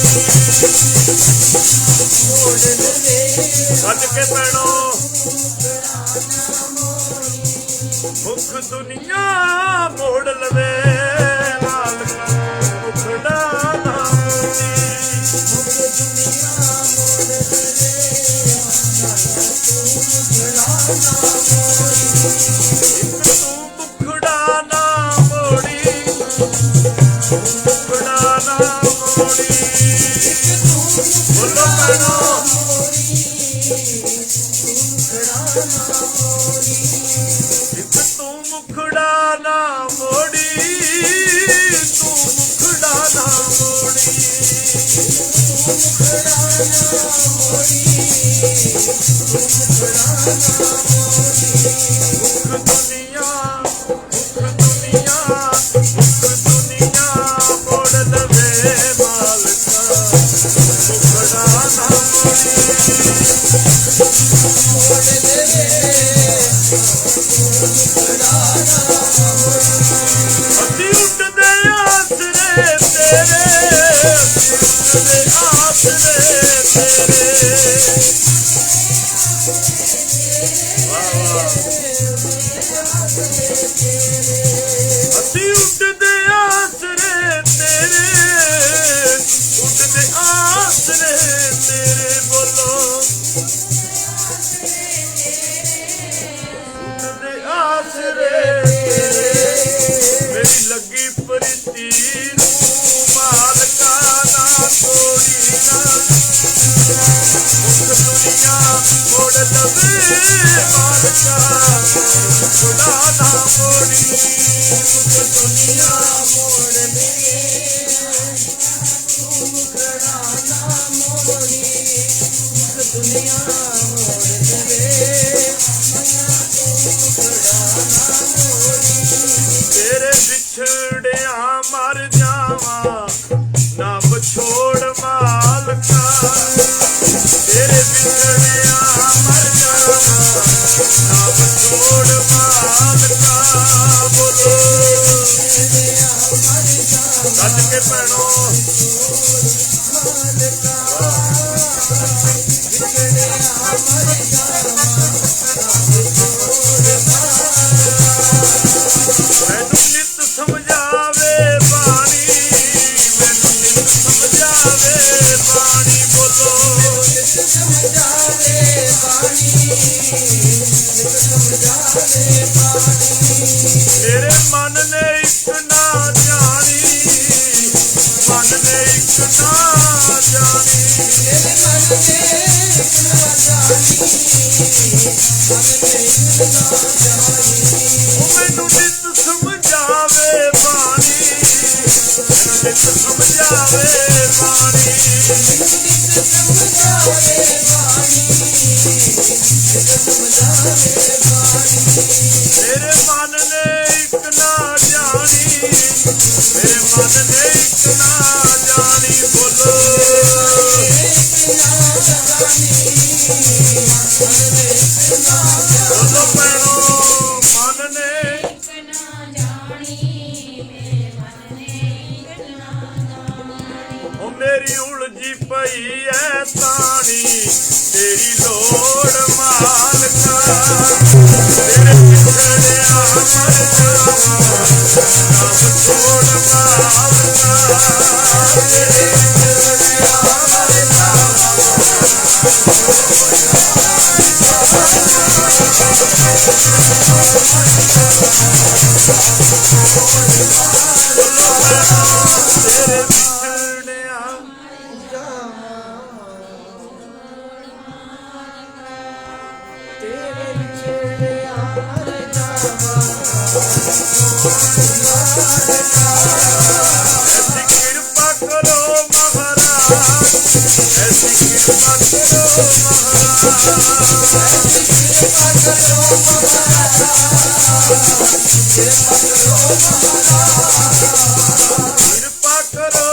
ਸੱਜ ਕੇ ਪੈਣੋ ਮੁਖ ਦੁਨੀਆ ਮੋੜ ਲਵੇ ਮਾਲਕਾ ਤੂੰ ਮੁਕੜਾ ਨਾ ਮੋੜੀ। ਤੂੰ ਮੁਕੜਾ ਨਾ ਮੋੜੀ, ਮੁਕੜਾ ਨਾ ਮੋੜੀ। ਬੋਲੋ ਪੈਣੋ ਇੱਕ ਤੂੰ ਮੁਖੜਾ ਨਾ ਮੋੜੀ, ਤੂੰ ਮੁਖੜਾ ਨਾ ਮੋੜੀ। ਮੁਖ ਦੁਨੀਆ ਮੋੜ ਲਵੇ ਮਾਲਕਾ ਮੁਖੜਾ ਨਾ ਅਸੀਂ ਉੱਡਦੇ ਆਸਰੇ ਤੇਰੇ, ਉੱਡਦੇ ਆਸਰੇ ਤੇਰੇ। ਵਾਹ ਵਾਹ। ਅਸੀਂ ਉੱਡਦੇ ਆਸਰੇ ਤੇਰੇ, ਉੱਡਦੇ ਆਸਰੇ ਲੱਗੀ ਪ੍ਰੀਤੀ ਨੂੰ ਮਾਲਕਾ ਨਾ ਤੋੜੀ ਨਾ ਮੁਖ ਦੁਨੀਆ ਮੋੜ ਲਵੇ ਮਾਲਕਾ ਖੁਦਾ ਨਾ ਮੋੜੀ ਮੁਖ ਦੁਨੀਆ ਮੋੜ ਲਵੇ ਮੁਖੜਾ ਨਾ ਮੋੜੀ ਮੁਖ ਦੁਨੀਆ ਮੋੜ ਲਵੇ ਤੇਰੇ ਵਿਛੜਿਆ ਮਰ ਜਾਵਾਂ ਨਾ ਵਿਛੋੜ ਮਾਲਕਾ ਤੇਰੇ ਵਿਛੜਿਆ ਮਰ ਜਾਵਾਂ ਨਾ ਵਿਛੋੜ ਮਾਲਕਾ ਬੋਲੋ ਗੱਜ ਕੇ ਭੈਣੋ ਮੈਨੂੰ ਨਿਤ ਸਮਝਾਵੇ ਬਾਣੀ ਮੈਨੂੰ ਨਿਤ ਸਮਝਾਵੇ ਬਾਣੀ ਬੋਲੋ ਨਿਤ ਸਮਝਾਵੇ ਬਾਣੀ ਨਿਤ ਸਮਝਾਵੇ ਬਾਣੀ ਮੇਰੇ ਮਨ ਨੇ ਇੱਕ ਨਾ ਜਾਣੀ ਮਨ ਨੇ ਇੱਕ ਨਾ ਜਾਣੀ ਮੇਰੇ ਮਨ ਨੇ ਇੱਕ ਨਾ ਜਾਣੀ ਮਨ ਨੇ ਇੱਕ ਨਾ ਜਾਣੀ ਉਹ ਮੈਨੂੰ ਨਿਤ ਸਮਝਾਵੇ ਬਾਣੀ ਮੈਨੂੰ ਨਿਤ ਸਮਝਾਵੇ ਬਾਣੀ ਨਿਤ ਸਮਝਾਵੇ ਬਾਣੀ ਨਿਤ ਸਮਝਾਵੇ ਬਾਣੀ ਮੇਰੇ ਮਨ ਨੇ ਇੱਕ ਨਾ ਜਾਣੀ ਮੇਰੇ ਮਨ ਨੇ ਇੱਕ ਨਾ ਜਾਣੀ ਬੋਲੋ ਬੋਲੋ ਭੈਣੋ ਮਨ ਨੇ ਉਹ ਮੇਰੀ ਉਲਝੀ ਪਈ ਐ ਤਾਣੀ ਤੇਰੀ ਲੋੜ ਮਾਲਕਾ ਤੇਰੇ ਵਿਛੜਿਆ ਮਰ ਜਾਵਾਂ ਨਾ ਵਿਛੋੜ ਮਾਲਕਾ ਤੇਰੇ ਵਿਛੜਿਆ ਮਰ ਜਾਵਾਂ ਤੇਰੇ ਵਿਛੜਿਆ ਤੇਰੇ ਵਿਛੜਿਆ ਮਰ ਜਾਵਾਂ ਐਸੀ ਕਿਰਪਾ ਕਰੋ ਮਹਾਰਾਜ ਐਸੀ ਕਿਰਪਾ ਕਰੋ ਮਹਾਰਾਜ ਐਸੀ ਕਿਰਪਾ ਕਰੋ ਮਹਾਰਾਜ ਕਿਰਪਾ ਕਰੋ ਮਹਾਰਾਜ ਕਿਰਪਾ ਕਰੋ ਕਿਰਪਾ ਕਰੋ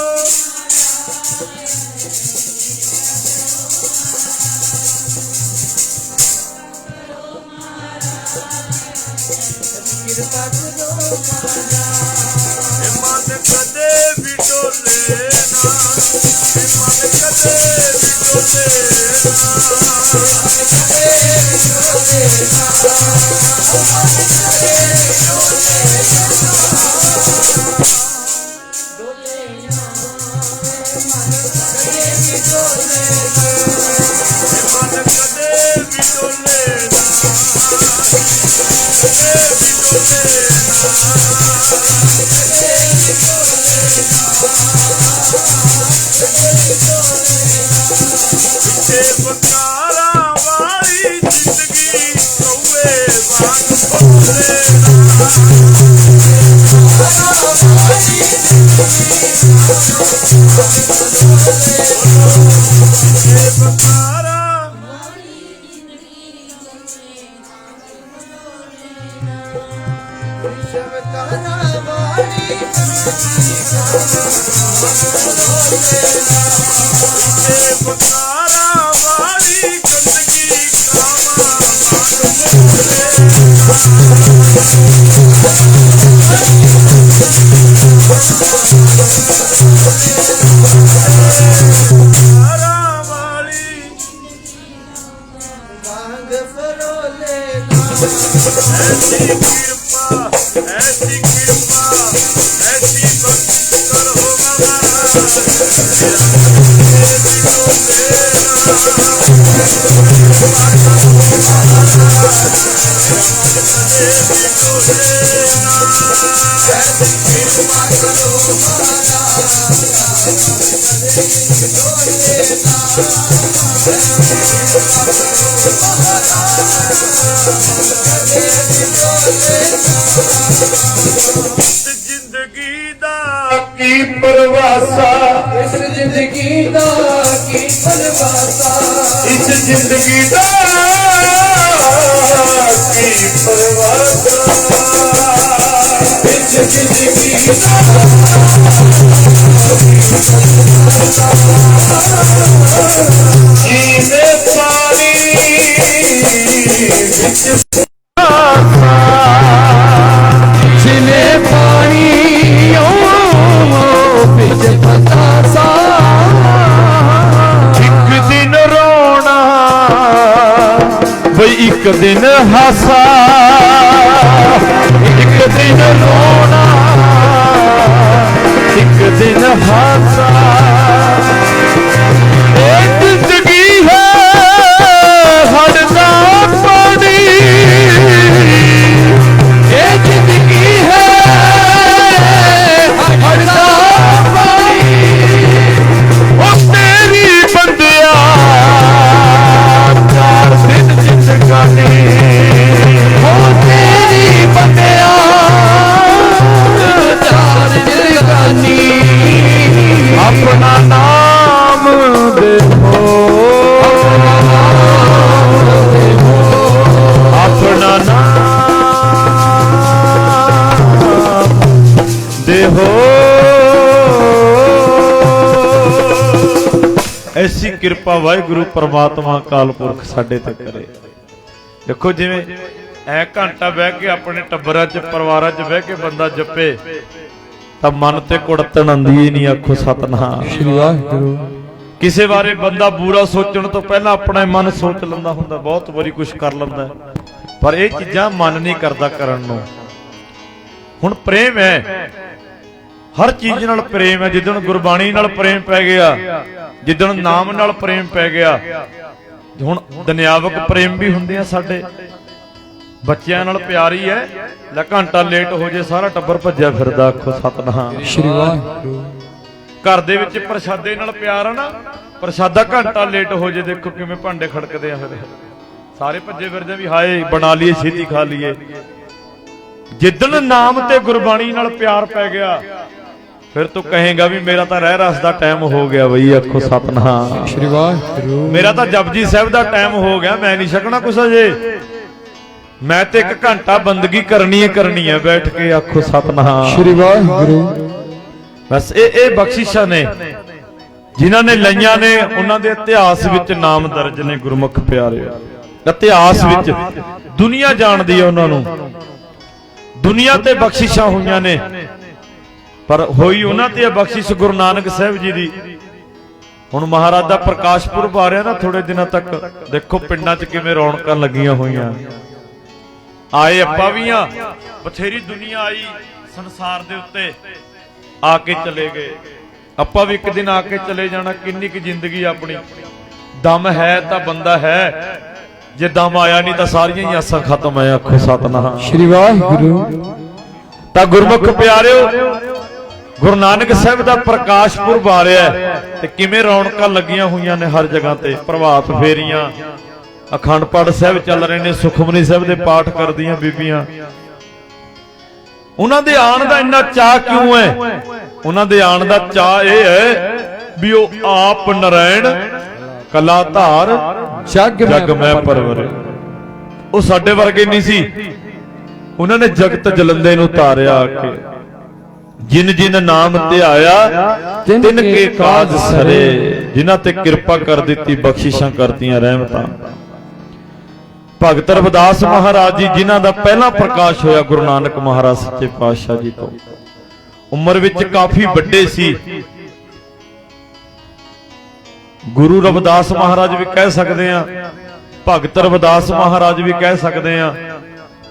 ਮਹਾਰਾਜ ਇਹ ਮਨ ਕਦੇ ਵੀ ਡੋਲੇ ਨਾ ਇਹ ਮਨ ਕਦੇ ਵੀ ਡੋਲੇ ਨਾ ਕਦੇ ਵੀ ਡੋਲੇ ਨਾ ਮਨ ਕਦੇ ਵੀ ਡੋਲੇ ਨਾ ਡੋਲੇ ਨਾ ਮਨ ਕਦੇ ਵੀ ਡੋਲੇ ਨਾ ਇਹ ਮਨ ਕਦੇ ਵੀ ਡੋਲੇ ਨਾ ਪਿੱਛੇ ਬਕਾਰਾਂ ਵਾਲੀ ਜ਼ਿੰਦਗੀ ਕੌਵੇ ਵਾਂਗ ਬੋਲੇ ਨਾ ਪਿੱਛੇ ਬਕਾਰਾਂ ਬਕਾਰਾਂ ਵਾਲੀ ਗੰਦਗੀ ਕਾਵਾਂ ਬਕਾਰਾਂ ਵਾਲੀ ਵਾਂਗ ਫਰੋਲੇ ਐਸੀ ਕਿਰਪਾ ऐसी कृपा ऐसी भक्ति करो महाराज मेरा ਜ਼ਿੰਦਗੀ ਦਾ ਕੀ ਪਰਵਾਸਾ, ਇਸ ਜ਼ਿੰਦਗੀ ਦਾ ਕੀ ਪਰਵਾਸਾ, ਇਸ ਜ਼ਿੰਦਗੀ ਦਾ ਕੀ ਪਰਵਾਸਾ, ਇਸ ਜ਼ਿੰਦਗੀ ਦਾ ਜੀਵੇ ਪਾਣੀ ਵਿੱਚ ਜਿਵੇਂ ਪਾਣੀ ਵਿੱਚ ਪਤਾਸਾ, ਇੱਕ ਦਿਨ ਰੋਣਾ ਬਈ ਇੱਕ ਦਿਨ ਹਾਸਾ, ਇੱਕ ਦਿਨ ਰੋਣਾ ਇੱਕ ਦਿਨ ਹਾਸਾ, ਇਹ ਜ਼ਿੰਦਗੀ ਹੈ ਹੜਦਾ ਪਾਣੀ, ਇਹ ਜ਼ਿੰਦਗੀ ਹੈ ਹੜਦਾ ਪਾਣੀ, ਉਹ ਤੇਰੀ ਬੰਦਿਆ ਚਾਰ ਦਿਨ ਜ਼ਿੰਦਗਾਨੀ, ਹੋ ਤੇਰੀ ਬੰਦਿਆ ਚਾਰ ਜ਼ਿੰਦਗਾਨੀ, ਆਪਣਾ ਨਾਮ ਦੇਵੋ, ਆਪਣਾ ਨਾਮ ਦੇਵੋ। ਐਸੀ ਕਿਰਪਾ ਵਾਹਿਗੁਰੂ ਪਰਮਾਤਮਾ ਅਕਾਲ ਪੁਰਖ ਸਾਡੇ ਤੇ ਕਰੇ। ਦੇਖੋ ਜਿਵੇਂ ਐ ਘੰਟਾ ਬਹਿ ਕੇ ਆਪਣੇ ਟੱਬਰਾਂ 'ਚ ਪਰਿਵਾਰਾਂ 'ਚ ਬਹਿ ਕੇ ਬੰਦਾ ਜਪੇ ਤਾਂ ਮਨ ਤੇ ਕੁੜਤਣ ਆਉਂਦੀ ਹੀ ਨਹੀਂ, ਆਖੋ ਸਤਿਨਾਮ। ਸ਼੍ਰੀ ਵਾਹਿਗੁਰੂ। ਕਿਸੇ ਬਾਰੇ ਬੰਦਾ ਬੁਰਾ ਸੋਚਣ ਤੋਂ ਪਹਿਲਾਂ ਆਪਣਾ ਮਨ ਸੋਚ ਲੈਂਦਾ ਹੁੰਦਾ, ਬਹੁਤ ਵਾਰੀ ਕੁਝ ਕਰ ਲੈਂਦਾ, ਪਰ ਇਹ ਚੀਜ਼ਾਂ ਮਨ ਨਹੀਂ ਕਰਦਾ ਕਰਨ ਨੂੰ। ਹੁਣ ਪ੍ਰੇਮ ਹੈ, ਹਰ ਚੀਜ਼ ਨਾਲ ਪ੍ਰੇਮ ਹੈ। ਜਿੱਦਣ ਗੁਰਬਾਣੀ ਨਾਲ ਪ੍ਰੇਮ ਪੈ ਗਿਆ, ਜਿੱਦਣ ਨਾਮ ਨਾਲ ਪ੍ਰੇਮ ਪੈ ਗਿਆ, ਹੁਣ ਦੁਨਿਆਵਕ ਪ੍ਰੇਮ ਵੀ ਹੁੰਦੇ ਆ ਸਾਡੇ। ਬੱਚਿਆਂ ਨਾਲ ਪਿਆਰ ਹੀ ਹੈ, ਲੈ ਘੰਟਾ ਲੇਟ ਹੋ ਜੇ ਸਾਰਾ ਟੱਬਰ ਭੱਜਿਆ ਫਿਰਦਾ, ਆਖੋ ਸਤਿਨਾਮ। ਸ਼੍ਰੀ ਵਾਹਿਗੁਰੂ। ਘਰ ਦੇ ਵਿੱਚ ਪ੍ਰਸ਼ਾਦੇ ਨਾਲ ਪਿਆਰ ਆ ਨਾ, ਪ੍ਰਸ਼ਾਦਾ ਘੰਟਾ ਲੇਟ ਹੋ ਜੇ ਦੇਖੋ ਕਿਵੇਂ ਭਾਂਡੇ ਖੜਕਦੇ ਆ, ਫਿਰ ਸਾਰੇ ਭੱਜੇ ਫਿਰਦੇ ਵੀ ਹਾਏ ਬਣਾ ਲਈਏ ਛੇਤੀ ਖਾ ਲਈਏ। ਜਿੱਦਣ ਨਾਮ ਤੇ ਗੁਰਬਾਣੀ ਨਾਲ ਪਿਆਰ ਪੈ ਗਿਆ ਫਿਰ ਤੂੰ ਕਹੇਗਾ ਵੀ ਮੇਰਾ ਤਾਂ ਰਹਿ ਰਸ ਦਾ ਟਾਈਮ ਹੋ ਗਿਆ ਬਈ, ਆਖੋ ਸਤਿਨਾਮ। ਸ਼੍ਰੀ ਵਾਹਿਗੁਰੂ। ਮੇਰਾ ਤਾਂ ਜਪਜੀ ਸਾਹਿਬ ਦਾ ਟਾਈਮ ਹੋ ਗਿਆ, ਮੈਂ ਨਹੀਂ ਛਕਣਾ ਕੁਛ ਅਜੇ, ਮੈਂ ਤੇ ਇੱਕ ਘੰਟਾ ਬੰਦਗੀ ਕਰਨੀ ਹੈ ਬੈਠ ਕੇ, ਆਖੋ ਸਤਿਨਾਮ। ਸ਼੍ਰੀ ਵਾਹਿਗੁਰੂ। ਬਸ ਇਹ ਬਖਸ਼ਿਸ਼ਾਂ ਨੇ ਜਿਨ੍ਹਾਂ ਨੇ ਲਈਆਂ ਨੇ, ਉਹਨਾਂ ਦੇ ਇਤਿਹਾਸ ਵਿੱਚ ਨਾਮ ਦਰਜ ਨੇ ਗੁਰਮੁਖ ਪਿਆਰਿਓ। ਇਤਿਹਾਸ ਵਿੱਚ ਦੁਨੀਆ ਜਾਣਦੀ ਹੈ ਉਹਨਾਂ ਨੂੰ, ਦੁਨੀਆ ਤੇ ਬਖਸ਼ਿਸ਼ਾਂ ਹੋਈਆਂ ਨੇ, ਪਰ ਹੋਈ ਉਹਨਾਂ ਤੇ ਬਖਸ਼ਿਸ਼ ਗੁਰੂ ਨਾਨਕ ਸਾਹਿਬ ਜੀ ਦੀ। ਹੁਣ ਮਹਾਰਾਜ ਦਾ ਪ੍ਰਕਾਸ਼ ਪੁਰਬ ਆ ਰਿਹਾ ਨਾ ਥੋੜੇ ਦਿਨਾਂ ਤੱਕ, ਦੇਖੋ ਪਿੰਡਾਂ 'ਚ ਕਿਵੇਂ ਰੌਣਕਾਂ ਲੱਗੀਆਂ ਹੋਈਆਂ। ਆਏ ਆਪਾਂ ਵੀ ਆ, ਬਥੇਰੀ ਦੁਨੀਆ ਆਈ ਸੰਸਾਰ ਦੇ ਉੱਤੇ, ਆ ਕੇ ਚਲੇ ਗਏ। ਆਪਾਂ ਵੀ ਇੱਕ ਦਿਨ ਆ ਕੇ ਚਲੇ ਜਾਣਾ। ਕਿੰਨੀ ਕੁ ਜ਼ਿੰਦਗੀ ਆਪਣੀ, ਦਮ ਹੈ ਤਾਂ ਬੰਦਾ ਹੈ, ਜੇ ਦਮ ਆਇਆ ਨਹੀਂ ਤਾਂ ਸਾਰੀਆਂ ਹੀ ਆਸਾਂ ਖਤਮ ਹੈ, ਆਖੋ ਸਤਿਨਾਮ। ਸ਼੍ਰੀ ਵਾਹਿਗੁਰੂ। ਤਾਂ ਗੁਰਮੁਖ ਪਿਆਰਿਓ, ਗੁਰੂ ਨਾਨਕ ਸਾਹਿਬ ਦਾ ਪ੍ਰਕਾਸ਼ ਪੁਰਬ ਆ ਰਿਹਾ ਤੇ ਕਿਵੇਂ ਰੌਣਕਾਂ ਲੱਗੀਆਂ ਹੋਈਆਂ ਨੇ ਹਰ ਜਗ੍ਹਾ ਤੇ। ਪ੍ਰਭਾਤ ਫੇਰੀਆਂ, ਅਖੰਡ ਪਾਠ ਸਾਹਿਬ ਚੱਲ ਰਹੇ ਨੇ, ਸੁਖਮਨੀ ਸਾਹਿਬ ਦੇ ਪਾਠ ਕਰਦੀਆਂ ਬੀਬੀਆਂ। ਉਹਨਾਂ ਦੇ ਆਉਣ ਦਾ ਇੰਨਾ ਚਾਅ ਕਿਉਂ ਹੈ? ਉਹਨਾਂ ਦੇ ਆਉਣ ਦਾ ਚਾਅ ਇਹ ਹੈ ਵੀ ਉਹ ਆਪ ਨਰਾਇਣ ਕਲਾ ਧਾਰ ਜਗ ਮੈਂ ਪਰਵਰਿ। ਉਹ ਸਾਡੇ ਵਰਗੇ ਨਹੀਂ ਸੀ, ਉਹਨਾਂ ਨੇ ਜਗਤ ਜਲੰਦੇ ਨੂੰ ਤਾਰਿਆ ਆ ਕੇ। ਜਿਨ ਜਿਨ ਨਾਮ ਤੇ ਆਇਆ ਤਿਨ ਕੇ ਕਾਜ ਸਰੇ, ਜਿਨ੍ਹਾਂ ਤੇ ਕਿਰਪਾ ਕਰ ਦਿੱਤੀ ਬਖਸ਼ਿਸ਼ਾਂ ਕਰਤੀਆਂ ਰਹਿਮਤਾਂ। ਭਗਤ ਰਵਿਦਾਸ ਮਹਾਰਾਜ ਜੀ, ਜਿਨ੍ਹਾਂ ਦਾ ਪਹਿਲਾ ਪ੍ਰਕਾਸ਼ ਹੋਇਆ ਗੁਰੂ ਨਾਨਕ ਮਹਾਰਾਜ ਸੱਚੇ ਪਾਤਸ਼ਾਹ ਜੀ ਤੋਂ, ਉਮਰ ਵਿੱਚ ਕਾਫੀ ਵੱਡੇ ਸੀ। ਗੁਰੂ ਰਵਿਦਾਸ ਮਹਾਰਾਜ ਵੀ ਕਹਿ ਸਕਦੇ ਆ, ਭਗਤ ਰਵਿਦਾਸ ਮਹਾਰਾਜ ਵੀ ਕਹਿ ਸਕਦੇ ਆ,